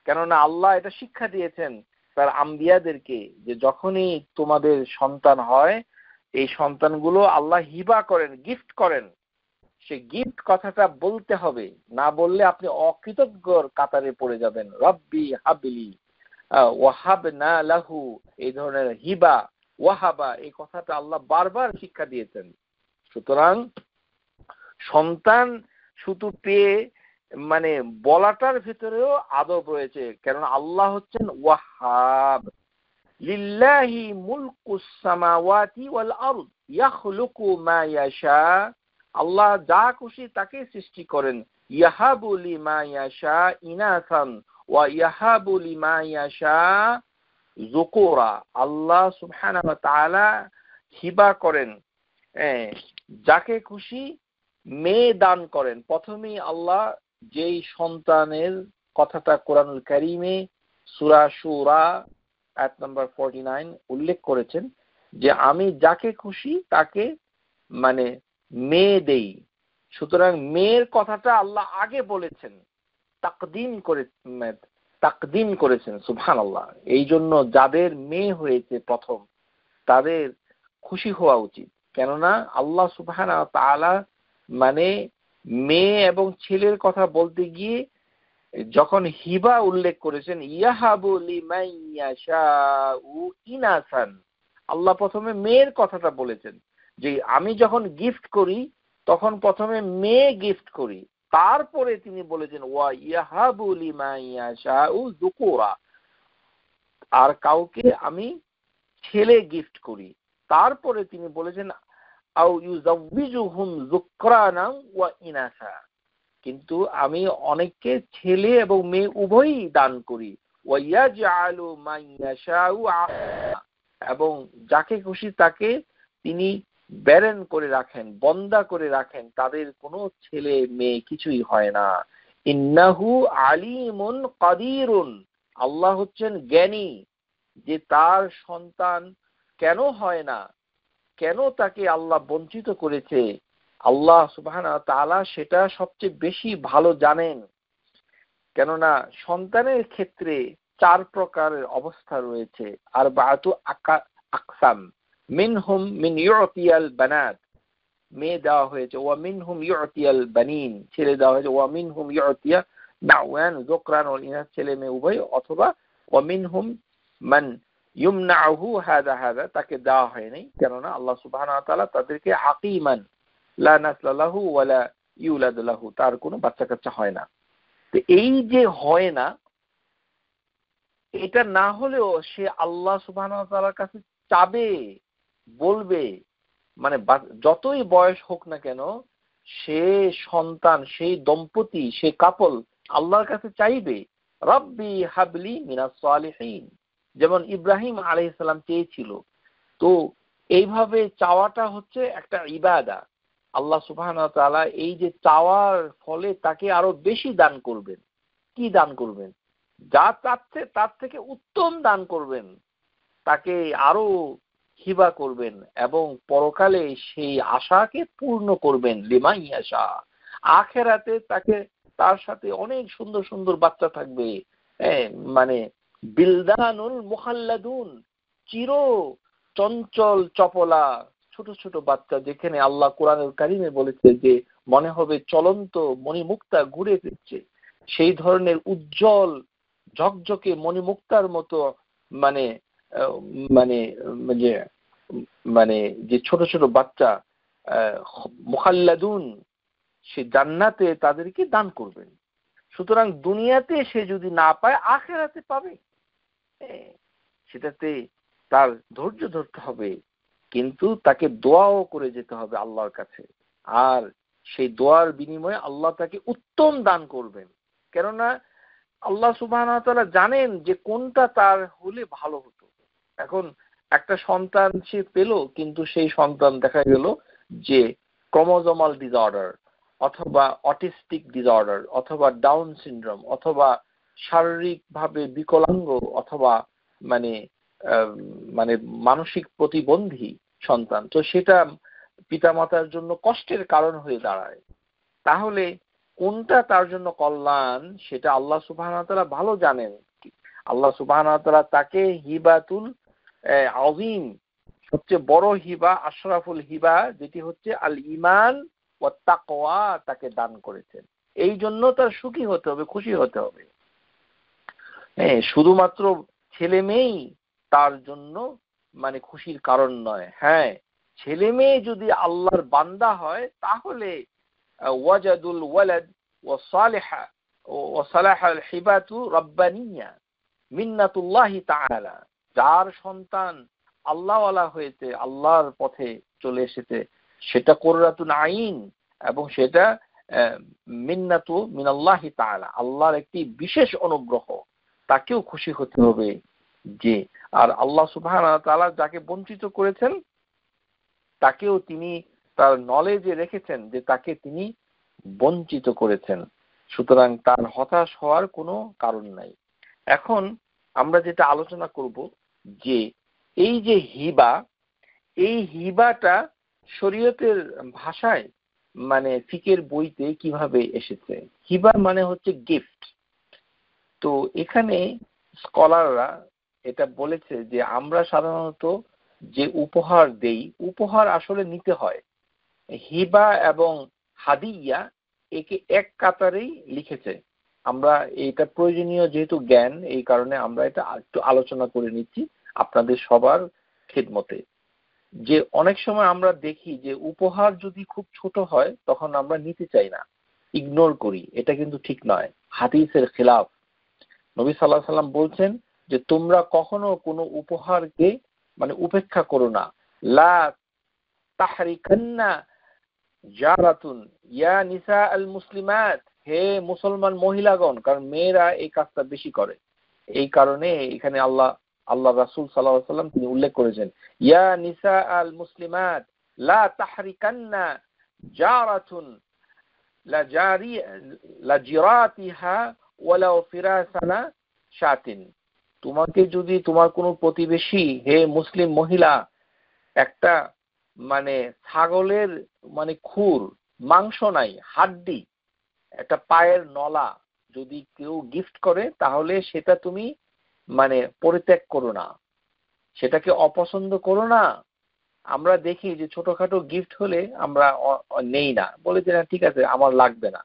কেননা আল্লাহ এটা শিক্ষা দিয়েছেন তার আম্বিয়াদেরকে যে যখনই তোমাদের সন্তান হয় এই সন্তানগুলো আল্লাহ হিবা করেন, গিফট করেন, সে গিফট কথাটা বলতে হবে, না বললে আপনি অকৃতজ্ঞর কাতারে পড়ে যাবেন। রব্বি হাবলি ওয়াহাবনা লাহু, এই ধরনের হিবা ওয়াহাবা এই কথাটা আল্লাহ বারবার শিক্ষা দিয়েছেন। সুতরাং সন্তান শুধু পেয়ে বলাটার ভিতরেও আদব রয়েছে, কারণ আল্লাহ হচ্ছেন ওয়াহাব। লিল্লাহি মুলকুস সামাওয়াতি ওয়াল আরদ, ইয়াখলুকু মা ইয়াশা, আল্লাহ যা খুশি তাকে সৃষ্টি করেন। ইয়াহাবু লিমা ইয়াশা ইনাসান ওয়া ইয়াহাবু লিমা ইয়াশা যুকুরা, আল্লাহ সুবহানাহু ওয়া তাআলা হিবা করেন, যাকে খুশি মেয়ে দান করেন। প্রথমেই আল্লাহ যেই সন্তানের কথাটা কোরআনুল কারীমে সূরা শুরা আয়াত নাম্বার 49 উল্লেখ করেছেন যে আমি যাকে খুশি তাকে মানে মেয়ে দেই। সুতরাং মেয়ের কথাটা আল্লাহ আগে বলেছেন, তাকদিম করেছেন। সুবহানাল্লাহ। এই জন্য যাদের মেয়ে হয়েছে প্রথম তাদের খুশি হওয়া উচিত, কেননা আল্লাহ সুবহানাহু ওয়া তাআলা মানে মেয়ে এবং ছেলের কথা বলতে গিয়ে যখন হিবা উল্লেখ করেছেন, ইয়াহাবু লিমান ইয়াশাউ ইনাসান, আল্লাহ প্রথমে মেয়ের কথাটা বলেছেন যে আমি যখন গিফট করি তখন প্রথমে মেয়ে গিফট করি, তারপরে তিনি বলেছেন ওয়া ইয়াহাবু লিমান ইয়াশাউ যুকুরা, আর কাউকে আমি ছেলে গিফট করি, তারপরে তিনি বলেছেন আও ইউযাওয়িজুহুম যুকরানা ওয়া ইনাসা, কিন্তু আমি অনেককে ছেলে এবং মেয়ে উভয়ই দান করি। ওয়া ইয়াজআলু মান ইয়াশাউ আ'মা, এবং যাকে খুশি তাকে তিনি ব্যারেন করে রাখেন, বন্দা করে রাখেন, তাদের কোনো ছেলে মেয়ে কিছুই হয় না। ইন্নাহু আলিমুন কাদিরুন, আল্লাহ হচ্ছেন জ্ঞানী, যে তার সন্তান কেন হয় না, কেন তাকে আল্লাহ বঞ্চিত করেছে, আল্লাহ সুবহানাহু ওয়া তাআলা সেটা সবচেয়ে বেশি ভালো জানেন। কেননা সন্তানের ক্ষেত্রে 4 প্রকারের অবস্থা রয়েছে। আর বাতু আকসাম, মিনহুম মিন ইউতিয়াল বানাত, মেয়ে দেওয়া হয়েছে, ওয়া মিনহুম ইউতিয়াল বানিন, ছেলে দেওয়া হয়েছে, ওয়া মিনহুম ইউতিয়া নাওয়ান যুকরান ওয়াল ইনাস, ছেলে মেয়ে উভয়, অথবা ওয়া মিনহুম মান ইউমনাহু হাদা, তাকে দেওয়া হয়নি, কেননা আল্লাহ সুবহানাহু ওয়া তাআলা তাদেরকে আকিমান লা নাসলা লাহু ওয়ালা ইউলাদ লাহু, তার কোনো বাচ্চা কাচ্চা হয় না। তো এই যে হয় না, এটা না হলেও সে আল্লাহ সুবহানাহু ওয়া তাআলার কাছে চাবে, বলবে, মানে যতই বয়স হোক না কেন সে সন্তান, সেই দম্পতি, সে কাপল আল্লাহর কাছে চাইবে রব্বি হাবলি মিনাস সালিহিন, যেমন ইব্রাহিম আলাইহিস সালাম চেয়েছিল। তো এইভাবে চাওয়াটা হচ্ছে একটা ইবাদা। আল্লাহ সুবহানাহু ওয়া তাআলা এই যে চাওয়ার ফলে তাকে আরো বেশি দান করবেন। কি দান করবেন? যা চাচ্ছে তার থেকে উত্তম দান করবেন, তাকে আরো হিবা করবেন এবং পরকালে সেই আশাকে পূর্ণ করবেন। লিমান ইয়াশা, আখিরাতে তাকে তার সাথে অনেক সুন্দর সুন্দর বাচ্চা থাকবে, মানে বিলদানুল মুখাল্লাদুন, চির চঞ্চল চপলা ছোট ছোট বাচ্চা, যেখানে আল্লাহ কোরআনুল কারীমে বলেছে যে মনে হবে চলন্ত মণিমুক্তা ঘুরে ফিরছে, সেই ধরনের উজ্জ্বল ঝকঝকে মণিমুক্তার মতো মানে মানে যে মানে যে ছোট ছোট বাচ্চা মুখাল্লাদুন, সে জান্নাতে তাদেরকে দান করবেন। সুতরাং দুনিয়াতে সে যদি না পায় আখিরাতে পাবে, সেটাতে তার ধৈর্য ধরতে হবে, কিন্তু তাকে দোয়াও করে যেতে হবে আল্লাহর কাছে, আর সেই দোয়ার বিনিময়ে আল্লাহ তাকে উত্তম দান করবেন। কেননা আল্লাহ সুবহানাহু ওয়া তাআলা জানেন যে কোনটা তার হলে ভালো হতো। এখন একটা সন্তান সে পেল, কিন্তু সেই সন্তান দেখা গেল যে ক্রোমোজোমাল ডিসঅর্ডার, অথবা অটিস্টিক ডিসঅর্ডার, অথবা ডাউন সিনড্রোম, অথবা শারীরিকভাবে বিকলাঙ্গ, অথবা মানে মানে মানসিক প্রতিবন্ধী সন্তান, তো সেটা পিতামাতার জন্য কষ্টের কারণ হয়ে দাঁড়ায়। তাহলে কোনটা তার জন্য কল্যাণ সেটা আল্লাহ সুবহানাহু ওয়া তাআলা ভালো জানেন। আল্লাহ সুবহানাহু ওয়া তাআলা তাকে হিবাতুল আযীম, সবচেয়ে বড় হিবা, আশরাফুল হিবা, যেটি হচ্ছে আল ঈমান ওয়া তাকওয়া, তাকে দান করেছেন। এই জন্য তার সুখী হতে হবে, খুশি হতে হবে। শুধুমাত্র ছেলে মেয়েই তার জন্য মানে খুশির কারণ নয়। হ্যাঁ, ছেলে মেয়ে যদি আল্লাহর বান্দা হয় তাহলে ওয়াজাদুল ওয়ালাদ ওয়া সালিহা ওয়া সালাহাল হিবাতু রাব্বানিয়া মিন্নাতুল্লাহি তাআলা, যার সন্তান আল্লাহওয়ালা হয়েছে, আল্লাহর পথে চলে এসেছে, সেটা কুররাতুন আইন, এবং সেটা মিন্নাতু মিনাল্লাহি তাআলা, আল্লাহর একটি বিশেষ অনুগ্রহ। তাকেও খুশি হতে হবে যে, আর আল্লাহ সুবহানাহু ওয়া তাআলা যাকে বঞ্চিত করেছেন তাকেও তিনি তার নলেজে রেখেছেন যে তাকে তিনি বঞ্চিত করেছেন, সুতরাং তার হতাশ হওয়ার কোনো কারণ নাই। এখন আমরা যেটা আলোচনা করব যে এই যে হিবা, এই হিবাটা শরীয়তের ভাষায় মানে ফিকের বইতে কিভাবে এসেছে। হিবা মানে হচ্ছে গিফট। তো এখানে স্কলাররা এটা বলেছে যে আমরা সাধারণত যে উপহার দেই, উপহার আসলে নিতে হয়। হিবা এবং হাদিয়া একে এক কাতারেই লিখেছে। আমরা এটা প্রয়োজনীয় যেহেতু জ্ঞান, এই কারণে আমরা এটা একটু আলোচনা করে নিচ্ছি আপনাদের সবার খেদমতে। যে অনেক সময় আমরা দেখি যে উপহার যদি খুব ছোট হয় তখন আমরা নিতে চাই না, ইগনোর করি। এটা কিন্তু ঠিক নয়, হাদিসের খেলাফ। নবী সাল্লাল্লাহু আলাইহি সাল্লাম বলছেন যে তোমরা কখনো কোনো উপহারকে মানে উপেক্ষা করো না। লা তাহরিকান্না জারাতুন ইয়া নিসা আল মুসলিমাত, হে মুসলমান মহিলাগণ, কারণ মেয়েরা এই কাজটা বেশি করে। এই কারণে এখানে আল্লাহ রাসূল সাল্লাল্লাহু আলাইহি সাল্লাম তিনি উল্লেখ করেছেন, ইয়া নিসা আল মুসলিমাত লা তাহরিকান্না জারাতুন লা জিরাতিহা ওয়ালাউ ফিরাসানা শাতিন। তোমাকে যদি তোমার কোনো প্রতিবেশী, হে মুসলিম মহিলা, একটা মানে ছাগলের মানে খুর, মাংস নাই, হাড্ডি, একটা পায়ের নলা যদি কেউ গিফট করে তাহলে সেটা তুমি মানে পরিত্যাগ করো না, সেটাকে অপছন্দ করো না। আমরা দেখি যে ছোটখাটো গিফট হলে আমরা নেই না, বলে যে না ঠিক আছে আমার লাগবে না।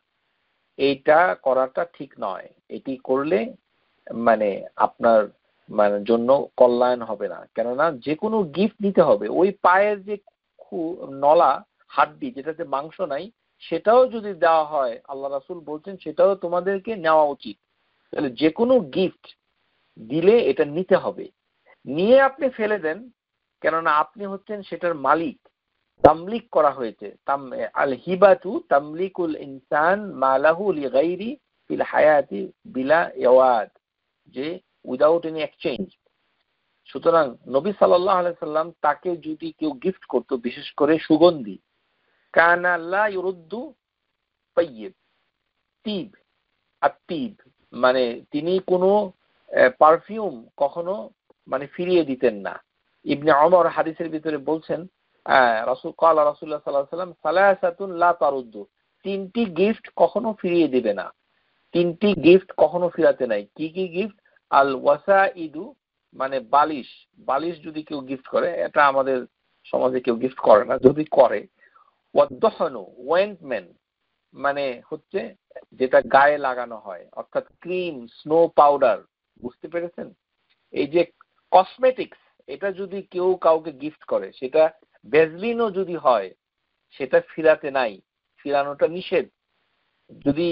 এইটা করাটা ঠিক নয়। এটি করলে মানে আপনার মানে জন্য কল্যাণ হবে না। কেননা যে কোনো গিফট নিতে হবে, ওই পায়ের যে নলা, হাড্ডি যেটাতে মাংস নাই, সেটাও যদি দেওয়া হয়, আল্লাহ রাসূল বলছেন সেটাও তোমাদেরকে নেওয়া উচিত। তাহলে যে কোনো গিফট দিলে এটা নিতে হবে, নিয়ে আপনি ফেলে দেন, কেননা আপনি হচ্ছেন সেটার মালিক, তামলিক করা হয়েছে। আল হিবাতু তামলিকুল ইনসান মালাহু লিগাইরি ফিল হায়াতি বিলা ইয়াওয়াদ, যে উইদাউট এনি এক্সচেঞ্জ। সুতরাং নবী সাল্লাল্লাহু আলাইহি সাল্লাম তাকে যদি কেউ গিফট করতো, বিশেষ করে সুগন্ধি, কানা লা ইউরুদ্দু তাইয়্যিব তিব, আত্তিব মানে তিনি কোনো পারফিউম কখনো মানে ফিরিয়ে দিতেন না। ইবনে ওমর হাদিসের ভিতরে বলছেন রাসূলুল্লাহ সাল্লাল্লাহু আলাইহি সাল্লাম সালাসাতুন লা তারুদ্দু, তিনটি গিফট কখনো ফিরিয়ে দিবে না, তিনটি গিফট কখনো ফিরাতে নাই। কি কি গিফট? আল ওয়াসাইদু মানে বালিশ, বালিশ যদি কেউ গিফট করে, এটা আমাদের সমাজে কেউ গিফট করে না, যদি করে। ওয়াদহনু ওয়েন্টমেন্ট মানে হচ্ছে যেটা গায়ে লাগানো হয়, অর্থাৎ ক্রিম, স্নো পাউডার, বুঝতে পেরেছেন? এই যে কসমেটিক্স, এটা যদি কেউ কাউকে গিফট করে, সেটা ভেজলিনও যদি হয়, সেটা ফিরাতে নাই, ফিরানোটা নিষেধ। যদি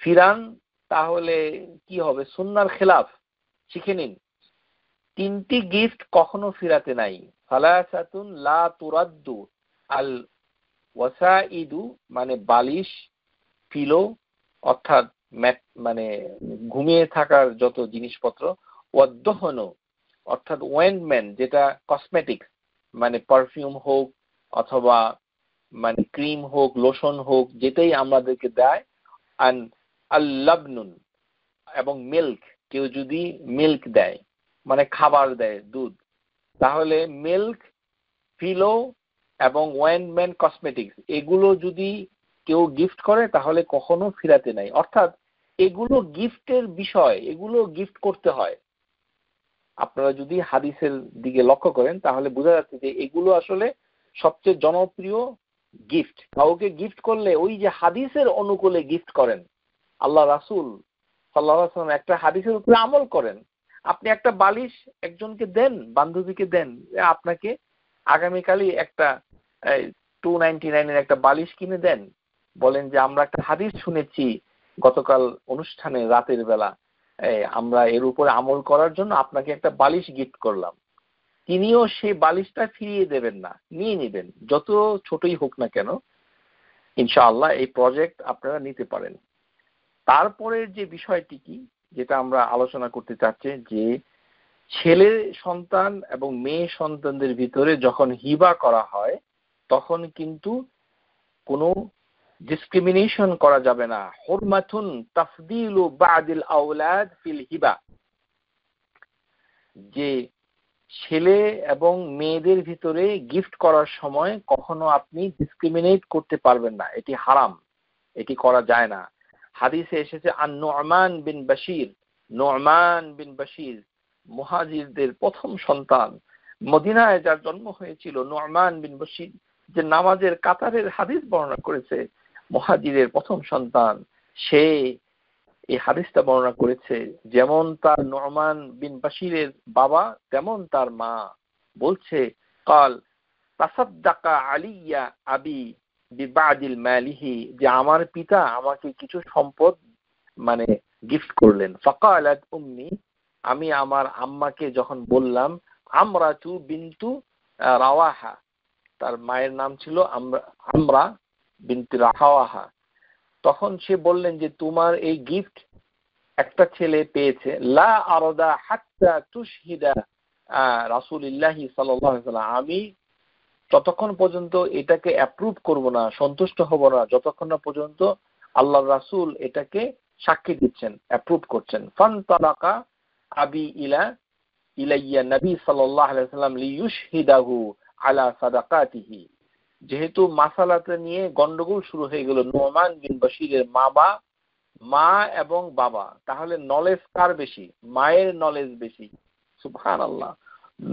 ফিরান তাহলে কি হবে? সুন্নাহর খেলাফ, শিখে নিন। তিনটি গিফট কখনো ফিরাতে নাই। সালাসাতুন লা তুরাদ্দু আল ওয়াসাইদু মানে বালিশ, পিলো অর্থাৎ মানে ঘুমিয়ে থাকার যত জিনিসপত্র, ওয়াদহনু অর্থাৎ ওয়েন্টমেন্ট যেটা কসমেটিক্স মানে পারফিউম হোক অথবা মানে ক্রিম হোক, লোশন হোক, যেটাই আমাদেরকে দেয়। আর আল-লাবনুন এবং মিল্ক, কেউ যদি মিল্ক দেয় মানে খাবার দেয়, দুধ, তাহলে মিল্ক, পিলো এবং ওয়েন্টমেন্ট, কসমেটিক্স, এগুলো যদি কেউ গিফট করে তাহলে কখনো ফিরাতে নাই। অর্থাৎ এগুলো গিফটের বিষয়, এগুলো গিফট করতে হয়। আপনারা যদি হাদিসের দিকে লক্ষ্য করেন তাহলে বোঝা যাচ্ছে যে এগুলো আসলে সবচেয়ে জনপ্রিয় গিফট। কাউকে গিফট করলে ওই যে হাদিসের অনুকূলে গিফট করেন। আল্লাহ রাসূল সাল্লাল্লাহু আলাইহি ওয়াসাল্লাম একটা হাদিসের উপরে আমল করেন। আপনি একটা বালিশ একজনকে দেন, বান্ধবীকে দেন, আপনাকে আগামীকালই একটা 299 এর একটা বালিশ কিনে দেন, বলেন যে আমরা একটা হাদিস শুনেছি গতকাল অনুষ্ঠানে রাতের বেলা, আমরা এর উপরে আমল করার জন্য আপনাকে একটা বালিশ গিফট করলাম। তিনিও সেই বালিশটা ফিরিয়ে দেবেন না, নিয়ে নেবেন, যত ছোটই হোক না কেন। ইনশাআল্লাহ এই প্রজেক্ট আপনারা নিতে পারেন। তারপরের যে বিষয়টি কি, যেটা আমরা আলোচনা করতে চাচ্ছি, যে ছেলে সন্তান এবং মেয়ে সন্তানদের ভিতরে যখন হিবা করা হয় তখন কিন্তু কোনো ডিসক্রিমিনেশন করা যাবে না। হুরমাতুন তাফদিলু বাদিল আওলাদ ফিল হিবা, যে ছেলে এবং মেয়েদের ভিতরে গিফট করার সময় কখনো আপনি ডিসক্রিমিনেট করতে পারবেন না, এটি হারাম, এটি করা যায় না। হাদিসে এসেছে আন নু'মান বিন বাশির, নু'মান বিন বাশির মুহাজিরদের প্রথম সন্তান, মদিনায় যার জন্ম হয়েছিল, নু'মান বিন বাশির যে নামাজের কাতারের হাদিস বর্ণনা করেছে, মুহাজিরের প্রথম সন্তান, সে এই হাদিসটা বর্ণনা করেছে, যেমন তার নু'মান বিন বাশিরের বাবা তেমন তার মা। বলছে কাল তাসাদ্দাকা আলিয়া আবি বিবাদিল মালিহি, যে আমার পিতা আমাকে কিছু সম্পদ মানে গিফট করলেন। ফাকালাত উম্মি, আমি আমার আম্মাকে যখন বললাম, আমরাতু বিনতু রাওয়াহা, তার মায়ের নাম ছিল আমরা বিনতু রাওয়াহা, তখন সে বললেন যে তোমার এই গিফট একটা ছেলে পেয়েছে, লা আরদা হাত্তা তুশহিদা রাসূলুল্লাহি সাল্লাল্লাহু আলাইহি ওয়াসাল্লাম, আমি ততক্ষণ পর্যন্ত এটাকে অ্যাপ্রুভ করব না, সন্তুষ্ট হব না, যতক্ষণ না পর্যন্ত আল্লাহর রাসূল এটাকে সাক্ষী দিচ্ছেন, অ্যাপ্রুভ করছেন। ফানতালাকা আবি ইলাইয়া নবী সাল্লাল্লাহু আলাইহি ওয়াসাল্লাম লিইউশহিদাহু আলা সাদাকাতিহি, যেহেতু মাসালাটা নিয়ে গন্ডগোল শুরু হয়ে গেল, নু'মান বিন বাশিরের মা এবং বাবা, তাহলে নলেজ কার বেশি? মায়ের নলেজ বেশি। সুবহানাল্লাহ,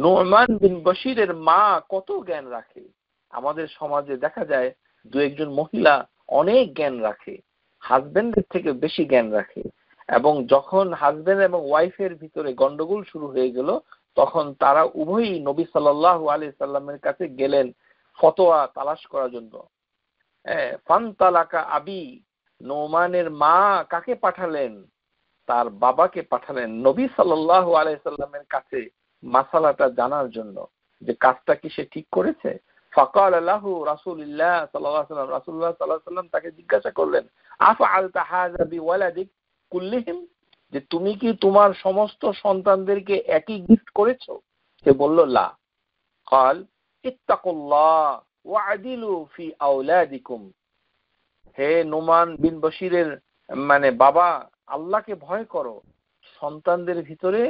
নু'মান বিন বাশিরের মা কত জ্ঞান রাখে। আমাদের সমাজে দেখা যায় দু একজন মহিলা অনেক জ্ঞান রাখে, হাজবেন্ডের থেকে বেশি জ্ঞান রাখে, এবং যখন হাজবেন্ড এবং ওয়াইফের ভিতরে গন্ডগোল শুরু হয়ে গেল তখন তারা উভয়ই নবী সাল্লাল্লাহু আলাইহি সাল্লামের কাছে গেলেন ফতোয়া তালাশ করার জন্য। ফানতালাকা আবি, নোমানের মা কাকে পাঠালেন? তার বাবাকে পাঠালেন নবী সাল্লাল্লাহু আলাইহি সাল্লামের কাছে মাসালাটা জানার জন্য, যে কাজটা কি সে ঠিক করেছে। ফাকাল লাহু রাসূলুল্লাহ সাল্লাল্লাহু আলাইহি ওয়াসাল্লাম, রাসূলুল্লাহ সাল্লাল্লাহু আলাইহি ওয়াসাল্লাম তাকে জিজ্ঞাসা করলেন, আফআলতা হাযা বিওয়ালাদিক কুল্লিহিম, যে তুমি কি তোমার সমস্ত সন্তানদেরকে একই গিফট করেছো? সে বলল লা। ক্বাল ইত্তাকুল্লাহ ওয়া'দিলু ফি আওলাদিকুম, হে নুমান বিন বশিরের বাবা, আল্লাহকে ভয় করো, সন্তানদের ভিতরে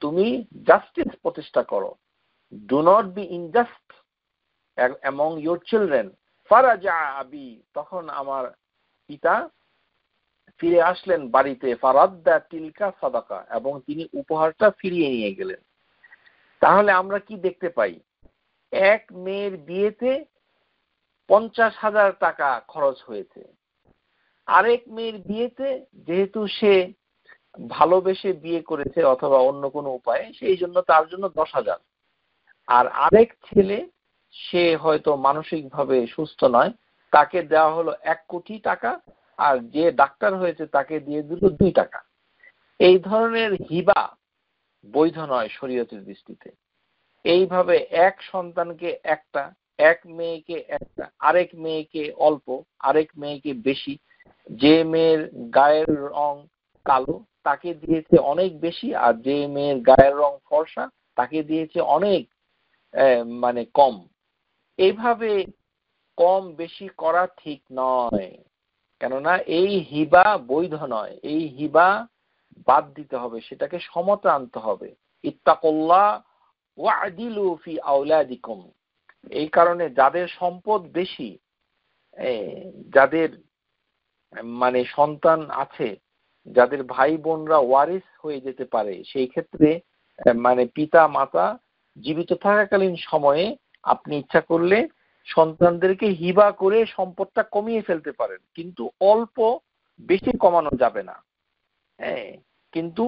তুমি জাস্টিস প্রতিষ্ঠা করো। Do not be unjust among your children. ফারাজা আবি, তখন আমার পিতা ফিরে আসলেন বাড়িতে, ফারাদ্দা তিলকা সাদাকা, এবং তিনি উপহারটা ফিরিয়ে নিয়ে গেলেন। তাহলে আমরা কি দেখতে পাই? এক মেয়ের বিয়েতে 50,000 টাকা খরচ হয়েছে, আরেক মেয়ের বিয়েতে যেহেতু সে ভালোবেসে বিয়ে করেছে অথবা অন্য কোনো উপায়ে, সেই জন্য তার জন্য 10,000, আর আরেক ছেলে সে হয়তো মানসিকভাবে সুস্থ নয়, তাকে দেওয়া হলো 1 কোটি টাকা, আর যে ডাক্তার হয়েছে তাকে দিয়ে দিল 2 টাকা। এই ধরনের হিবা বৈধ নয় শরীয়তের দৃষ্টিতে। এইভাবে এক সন্তানকে একটা, এক মেয়েকে একটা, আরেক মেয়েকে অল্প, আরেক মেয়েকে বেশি, যে মেয়ের গায়ের রং কালো তাকে দিয়েছে অনেক বেশি, আর যে মেয়ের গায়ের রং ফর্সা তাকে দিয়েছে অনেক কম। এইভাবে কম বেশি করা ঠিক নয়, কেননা এই হিবা বৈধ নয়। এই হিবা বাদ দিতে হবে, সেটাকে সমতা আনতে হবে। ইত্তাকুল্লাহ ওয়া'দিলু ফি আওলাদিকুম। এই কারণে যাদের সম্পদ বেশি, যাদের সন্তান আছে, যাদের ভাই বোনরা ওয়ারিস হয়ে যেতে পারে, সেই ক্ষেত্রে পিতা মাতা জীবিত থাকাকালীন সময়ে আপনি ইচ্ছা করলে সন্তানদেরকে হিবা করে সম্পদটা কমিয়ে ফেলতে পারেন, কিন্তু অল্প বেশি কমানো যাবে না। কিন্তু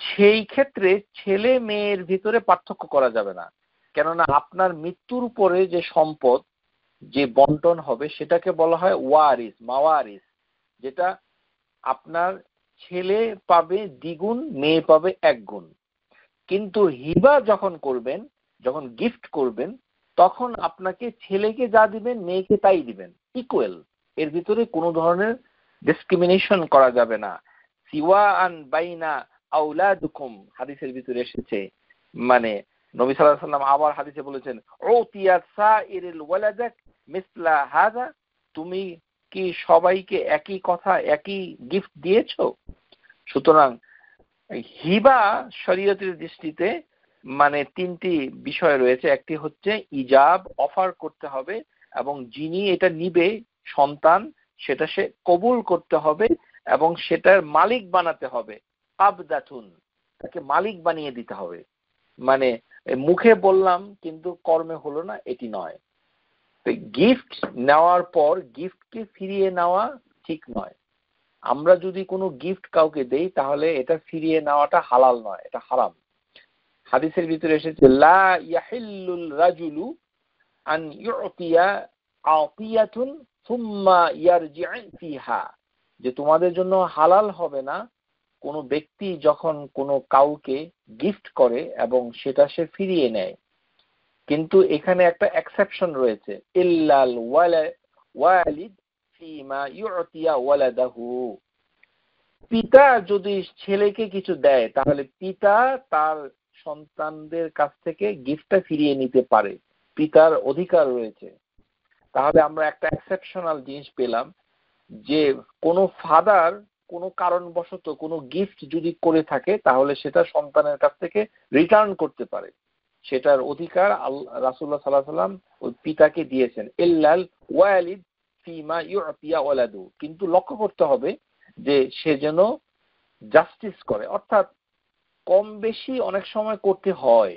সেই ক্ষেত্রে ছেলে মেয়ের ভিতরে পার্থক্য করা যাবে না, কেননা আপনার মৃত্যুর পরে যে সম্পদ যে বন্টন হবে সেটাকে বলা হয় ওয়ারিস, মাওয়ারিস, যেটা আপনার ছেলে পাবে দ্বিগুণ, মেয়ে পাবে 1 গুণ। কিন্তু হিবা যখন করবেন যখন গিফট করবেন তখন আপনাকে ছেলেকে যা দিবেন মেয়েকে তাই দিবেন, ইকুয়াল। এর ভিতরে কোনো ধরনের ডিসক্রিমিনেশন করা যাবে না। সিওয়াআন বাইনা আওলাদুকুম হাদিসের ভিতরে এসেছে, মানে নবী সাল্লাল্লাহু আলাইহি ওয়াসাল্লাম আবার হাদিসে বলেছেন উতিয়াত সাইরিল ওয়ালাদাক মিসলা হাযা, তুমি কি সবাইকে একই কথা একই গিফট দিয়েছো? সুতরাং হিবা শরীয়তের দৃষ্টিতে মানে তিনটি বিষয় রয়েছে। একটি হচ্ছে ইজাব, অফার করতে হবে, এবং যিনি এটা নিবে সন্তান সেটা সে কবুল করতে হবে এবং সেটার মালিক বানাতে হবে। আবদাতুন, তাকে মালিক বানিয়ে দিতে হবে। মানে মুখে বললাম কিন্তু কর্মে হলো না, এটি নয়। তো গিফট নেওয়ার পর গিফটকে ফিরিয়ে নেওয়া ঠিক নয়। আমরা যদি কোনো গিফট কাউকে দেই তাহলে এটা ফিরিয়ে নেওয়াটা হালাল নয়, এটা হারাম। হাদিসের ভিতরে এসেছে লা ইয়াহিল্লুল রাজুলু আন ইউতিয়া আতিয়াতুন সুম্মা ইয়ারজি' ফিহা, যে তোমাদের জন্য হালাল হবে না কোনো ব্যক্তি যখন কোনো কাউকে গিফট করে এবং সেটা সে ফিরিয়ে নেয়। কিন্তু এখানে একটা এক্সেপশন রয়েছে, ইল্লাল ওয়ালিদ ফিমা ইউতিয়া ওয়ালাদাহু, পিতা যদি ছেলেকে কিছু দেয় তাহলে পিতা তার সন্তানদের কাছ থেকে গিফটটা ফিরিয়ে নিতে পারে, পিতার অধিকার রয়েছে। তাহলে আমরা একটা এক্সেপশনাল জিনিস পেলাম যে কোনো ফাদার কোনো কারণবশত কোনো গিফট যদি করে থাকে তাহলে সেটা সন্তানের কাছ থেকে রিটার্ন করতে পারে, সেটার অধিকার রাসূলুল্লাহ সাল্লাল্লাহু আলাইহি ওয়াসাল্লাম ওই পিতাকে দিয়েছেন। ইল্লাল ওয়ালিদ ফিমা ইউতিয়া ওয়ালাদু, কিন্তু লক্ষ্য করতে হবে যে সে যেন জাস্টিস করে, অর্থাৎ কম বেশি অনেক সময় করতে হয়,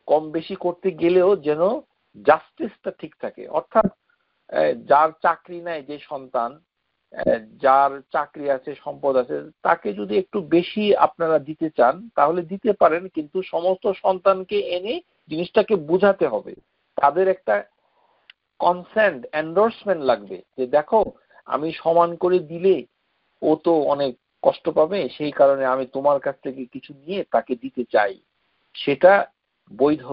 কম বেশি করতে গেলেও যেন জাস্টিসটা ঠিক থাকে। অর্থাৎ যার চাকরি নাই যে সন্তান, যার চাকরি আছে সম্পদ আছে, তাকে যদি একটু বেশি আপনারা দিতে চান তাহলে দিতে পারেন, কিন্তু সমস্ত সন্তানকে এনে জিনিসটাকে বুঝাতে হবে, তাদের একটা কনসেন্ট এন্ডোর্সমেন্ট লাগবে যে দেখো আমি সমান করে দিলে ও তো অনেক কষ্ট পাবে, সেই কারণে আমি তোমার কাছ থেকে কিছু নিয়ে তাকে দিতে চাই, সেটা বৈধ।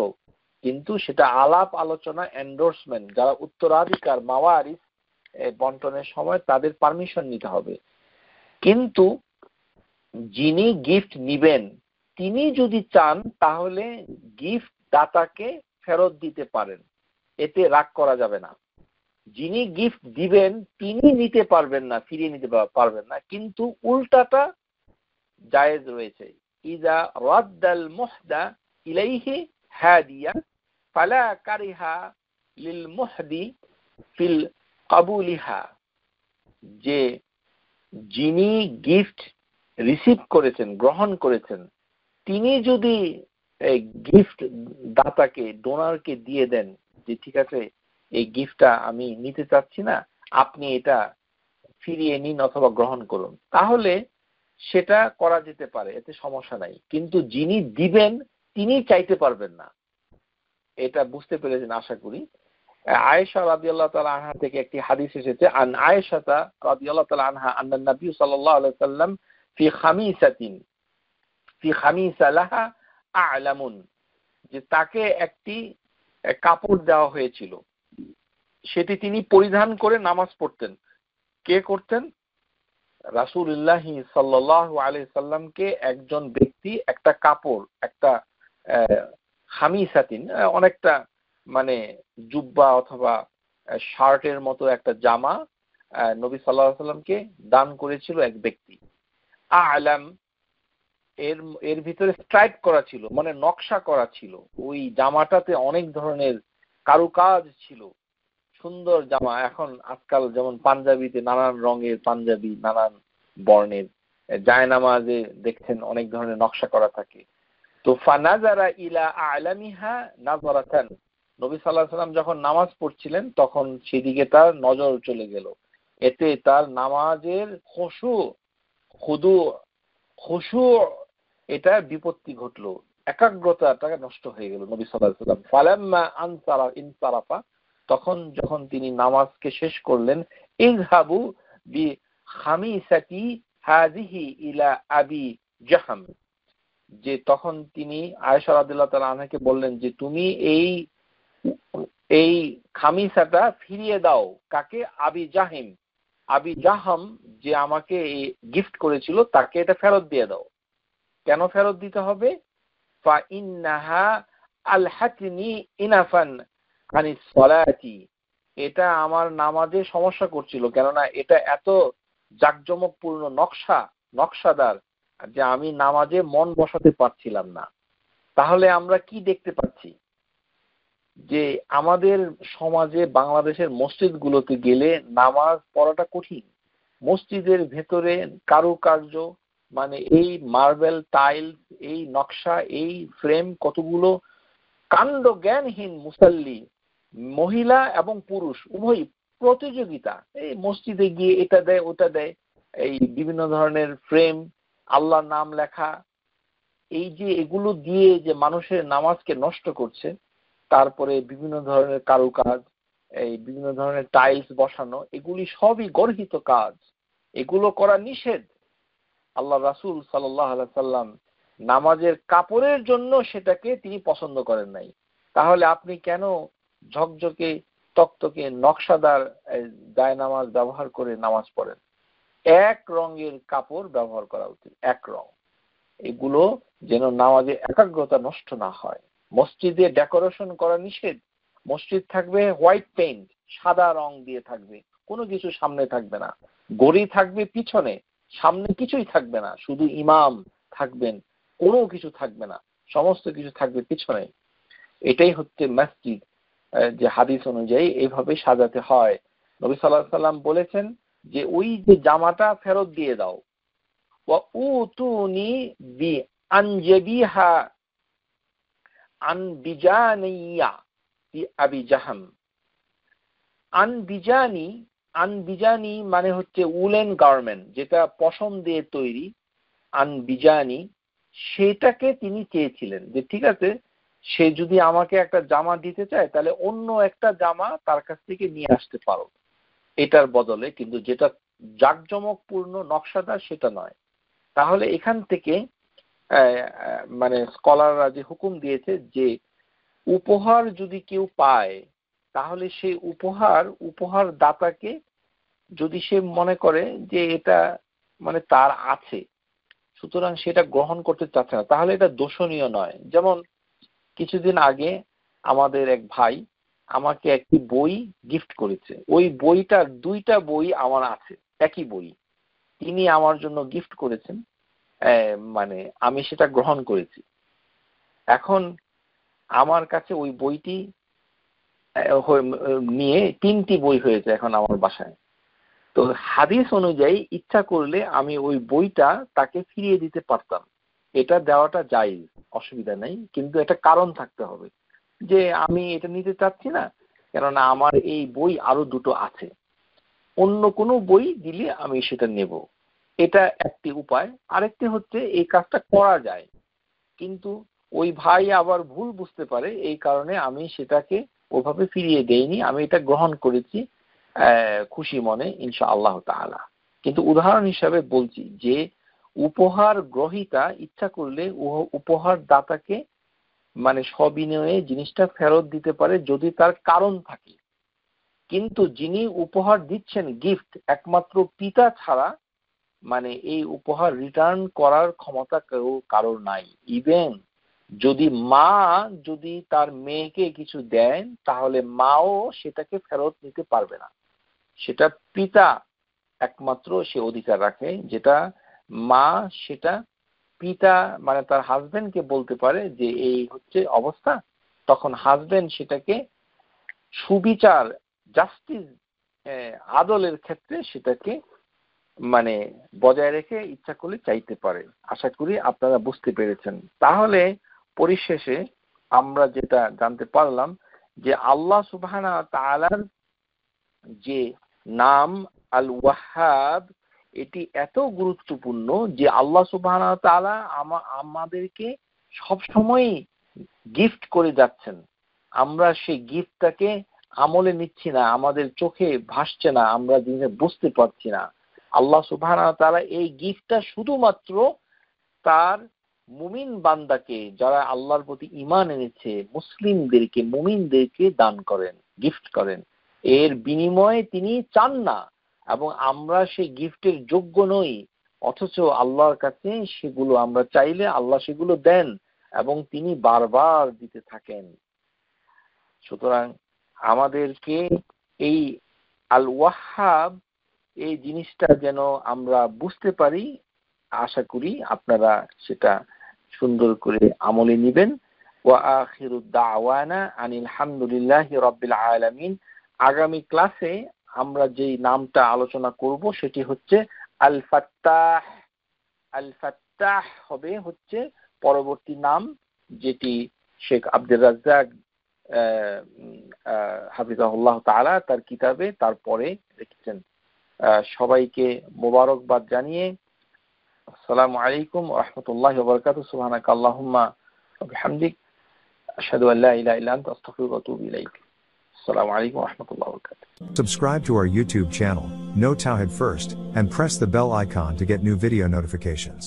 কিন্তু সেটা আলাপ আলোচনা এন্ডোর্সমেন্ট, যারা উত্তরাধিকার মাওয়ারিস বন্টনের সময় তাদের পারমিশন নিতে হবে। কিন্তু যিনি গিফট নিবেন তিনি যদি চান তাহলে গিফট দাতাকে ফেরত দিতে পারেন, এতে রাগ করা যাবে না। যিনি গিফট দিবেন তিনি নিতে পারবেন না, ফিরিয়ে নিতে পারবেন না, কিন্তু উল্টাটা জায়েজ রয়েছে। ইজা রাদ্দাল মুহদা ইলাইহি হাদিয়া ফালা কারিহা লিল মুহদি ফিল কাবুলিহা, যে যিনি গিফট রিসিভ করেছেন গ্রহণ করেছেন তিনি যদি গিফট দাতাকে ডোনারকে দিয়ে দেন যে ঠিক আছে এই গিফটটা আমি নিতে চাচ্ছি না, আপনি এটা ফিরিয়ে নিন অথবা গ্রহণ করুন, তাহলে সেটা করা যেতে পারে, এতে সমস্যা নাই। কিন্তু যিনি দিবেন তিনি চাইতে পারবেন না, এটা বুঝতে পেরেছেন আশা করি। আয়েশা রাদিয়াল্লাহু তাআলা আনহা থেকে একটি হাদিস এসেছে, আন আয়েশাতা রাদিয়াল্লাহু তাআলা আনহা আন্না নবী সাল্লাল্লাহু আলাইহি ওয়াসাল্লাম ফি খামিসা লাহা আ'লামুন, যে তাকে একটি কাপড় দেওয়া হয়েছিল, সেটি তিনি পরিধান করে নামাজ পড়তেন। কে করতেন? রাসূলুল্লাহ সাল্লাল্লাহু আলাইহি সাল্লামকে একজন ব্যক্তি একটা কাপড়, একটা খামিসাতিন, অনেকটা মানে জুব্বা অথবা শার্টের মতো একটা জামা নবী সাল্লাল্লাহু আলাইহি সাল্লামকে দান করেছিল এক ব্যক্তি। আ'লাম এর ভিতরে স্ট্রাইপ করা ছিল, মানে নকশা করা ছিল, ওই জামাটাতে অনেক ধরনের কারুকাজ ছিল, সুন্দর জামা। এখন আজকাল যেমন পাঞ্জাবিতে নানান রঙের পাঞ্জাবি, নানান বর্ণের, জায়নামাজে দেখছেন অনেক ধরনের নকশা করা থাকে। তো ফানাজারা ইলা আ'লামিহা নাযরাতান, নবী সাল্লাল্লাহু আলাইহি ওয়াসাল্লাম যখন নামাজ পড়ছিলেন তখন সেদিকে তার নজর চলে গেল, এতে তার নামাজের খুশু এটা বিপত্তি ঘটলো, একাগ্রতাটা নষ্ট হয়ে গেল নবী সাল্লাল্লাহু আলাইহি ওয়াসাল্লাম। ফালাম্মা ইনসারাফা, তখন যখন তিনি নামাজকে শেষ করলেন, ইযহাবু বি খামিসাতি হাযিহি ইলা আবি জাহম, যে তখন তিনি আয়েশা রাদিয়াল্লাহু তাআলা আনহাকে বললেন যে তুমি এই খামিসাটা ফিরিয়ে দাও। কাকে? আবি জাহাম যে আমাকে গিফট করেছিল তাকে এটা ফেরত দিয়ে দাও। কেন ফেরত দিতে হবে? ফা ইন্নাহা আলহাতনি ইনাফান আনিস সালাতি, এটা আমার নামাজে সমস্যা করছিল, কেননা এটা এত জাঁকজমকপূর্ণ নকশাদার যে আমি নামাজে মন বসাতে পারছিলাম না। তাহলে আমরা কি দেখতে পাচ্ছি? যে আমাদের সমাজে বাংলাদেশের মসজিদগুলোতে গেলে নামাজ পড়াটা কঠিন। মসজিদের ভেতরে কারুকার্য, মানে এই মার্বেল টাইলস, এই নকশা, এই ফ্রেম, কতগুলো কাণ্ড জ্ঞানহীন মুসাল্লি, মহিলা এবং পুরুষ উভয়ই প্রতিযোগিতা। এই মসজিদে গিয়ে এটা দেয় ওটা দেয়, এই বিভিন্ন ধরনের ফ্রেম, আল্লাহর নাম লেখা, এই যে এগুলো দিয়ে যে মানুষের নামাজকে নষ্ট করছে। তারপরে বিভিন্ন ধরনের কারুকাজ, এই বিভিন্ন ধরনের টাইলস বসানো, এগুলি সবই গর্হিত কাজ, এগুলো করা নিষেধ। আল্লাহ রাসূল সাল্লাল্লাহু আলাইহি সাল্লাম নামাজের কাপড়ের জন্য সেটাকে তিনি পছন্দ করেন নাই। তাহলে আপনি কেন ঝকঝকে তকতকে নকশাদার জায়নামাজ ব্যবহার করে নামাজ পড়েন? এক রঙের কাপড় ব্যবহার করা উচিত, এক রং। এগুলো যেন নামাজে একাগ্রতা নষ্ট না হয়। মসজিদে ডেকোরেশন করা নিষেধ। মসজিদ থাকবে হোয়াইট পেইন্ট, সাদা রং দিয়ে থাকবে, কোনো কিছু সামনে থাকবে না। গড়ি থাকবে পিছনে, সামনে কিছুই থাকবে না, শুধু ইমাম থাকবেন, কোনো কিছু থাকবে না, সমস্ত কিছু থাকবে পিছনে। এটাই হচ্ছে মসজিদ, যে হাদিস অনুযায়ী এইভাবে সাজাতে হয়। নবী সাল্লাল্লাহু আলাইহি সাল্লাম বলেছেন যে ওই যে জামাটা ফেরত দিয়ে দাও। ওয়া উতুনি বি আনজাবিহা আনবিজানিয়া বি আবি জাহাম। আনবিজানি মানে হচ্ছে উলেন গার্মেন্ট, যেটা পশম দিয়ে তৈরি। আনবিজানি, সেটাকে তিনি চেয়েছিলেন যে ঠিক আছে, সে যদি আমাকে একটা জামা দিতে চায় তাহলে অন্য একটা জামা তার কাছ থেকে নিয়ে আসতে পারো এটার বদলে, কিন্তু যেটা জাঁকজমকপূর্ণ নকশাদার সেটা নয়। তাহলে এখান থেকে মানে স্কলাররা যে হুকুম দিয়েছে যে উপহার যদি কেউ পায় তাহলে সেই উপহার দাতাকে যদি সে মনে করে যে এটা মানে তার আছে, সুতরাং সেটা গ্রহণ করতে চাচ্ছে না, তাহলে এটা দোষণীয় নয়। যেমন কিছুদিন আগে আমাদের এক ভাই আমাকে একটি বই গিফট করেছে। ওই বইটার 2টা বই আমার আছে, একই বই তিনি আমার জন্য গিফট করেছেন, মানে আমি সেটা গ্রহণ করেছি। এখন আমার কাছে ওই বইটি নিয়ে 3টি বই হয়েছে এখন আমার বাসায়। তো হাদিস অনুযায়ী ইচ্ছা করলে আমি ওই বইটা তাকে ফিরিয়ে দিতে পারতাম, এটা দেওয়াটা জায়েজ, অসুবিধা নেই, কিন্তু একটা কারণ থাকতে হবে যে আমি এটা নিতে চাচ্ছি না, কেননা আমার এই বই আরো 2টো আছে, অন্য কোনো বই দিলে আমি সেটা নেব। এটা একটি উপায়। আরেকটি হচ্ছে এই কাজটা করা যায়, কিন্তু ওই ভাই আবার ভুল বুঝতে পারে, এই কারণে আমি সেটাকে ওভাবে ফিরিয়ে দেইনি, আমি এটা গ্রহণ করেছি খুশি মনে ইনশাআল্লাহ তাআলা। কিন্তু উদাহরণ হিসাবে বলছি যে উপহার গ্রহীতা ইচ্ছা করলে উপহার দাতাকে মানে সবিনয়ে জিনিসটা ফেরত দিতে পারে যদি তার কারণ থাকে। কিন্তু যিনি উপহার দিচ্ছেন গিফট, একমাত্র পিতা ছাড়া মানে এই উপহার রিটার্ন করার ক্ষমতা কারোর নাই। ইভেন যদি মা যদি তার মেয়েকে কিছু দেন তাহলে মাও সেটাকে ফেরত নিতে পারবে না, সেটা পিতা একমাত্র সে অধিকার রাখে। যেটা মা সেটা পিতা মানে তার হাজবেন্ডকে বলতে পারে যে এই হচ্ছে অবস্থা, তখন হাজবেন্ড সেটাকে সুবিচার, জাস্টিস, আদলের ক্ষেত্রে সেটাকে মানে বজায় রেখে ইচ্ছা করলে চাইতে পারে। আশা করি আপনারা বুঝতে পেরেছেন। তাহলে পরিশেষে আমরা যেটা জানতে পারলাম যে আল্লাহ সুবহানাহু ওয়া তাআলার যে নাম আল ওয়াহ্হাব, এটি এত গুরুত্বপূর্ণ যে আল্লাহ সুবহানাহু ওয়া তাআলা আমাদেরকে সবসময় গিফট করে যাচ্ছেন। আমরা সেই গিফটটাকে আমলে নিচ্ছি না, আমাদের চোখে ভাসছে না, আমরা জিনিসটা বুঝতে পারছি না। আল্লাহ সুবহানাহু ওয়া তাআলা এই গিফটটা শুধুমাত্র তার মুমিন বান্দাকে, যারা আল্লাহর প্রতি ঈমান এনেছে, মুসলিমদেরকে, মুমিনদেরকে দান করেন, গিফট করেন। এর বিনিময়ে তিনি চান না এবং আমরা সেই গিফটের যোগ্য নই, অথচ আল্লাহর কাছে সেগুলো আমরা চাইলে আল্লাহ সেগুলো দেন এবং তিনি বারবার দিতে থাকেন। সুতরাং আমাদেরকে এই আল ওয়াহ্হাব এই জিনিসটা যেন আমরা বুঝতে পারি, আশা করি আপনারা সেটা সুন্দর করে আমলে নিবেন। ওয়া আখিরু দাওয়ানা আনিল হামদুলিল্লাহি রাব্বিল আলামিন। আগামী ক্লাসে আমরা যেই নামটা আলোচনা করব সেটি হচ্ছে আল ফাত্তাহ। আল ফাত্তাহ হবে হচ্ছে পরবর্তী নাম, যেটি শেখ আব্দুর রাজ্জাক হাফিজাহুল্লাহ তাআলা তার কিতাবে তারপরে লিখেছেন। সবাইকে মোবারকবাদ জানিয়ে আসসালামু আলাইকুম ওয়া রাহমাতুল্লাহি ওয়া বারাকাতুহু। সুবহানাকা আল্লাহুম্মা ওয়া বিহামদিক আশহাদু আল্লা ইলাহা ইল্লা আনতা আস্তাগফিরুকা ওয়া আতুবু ইলাইক। Assalamu alaikum wa rahmatullahi wa barakatuh. Subscribe to our YouTube channel, Know Tawhid First, and press the bell icon to get new video notifications.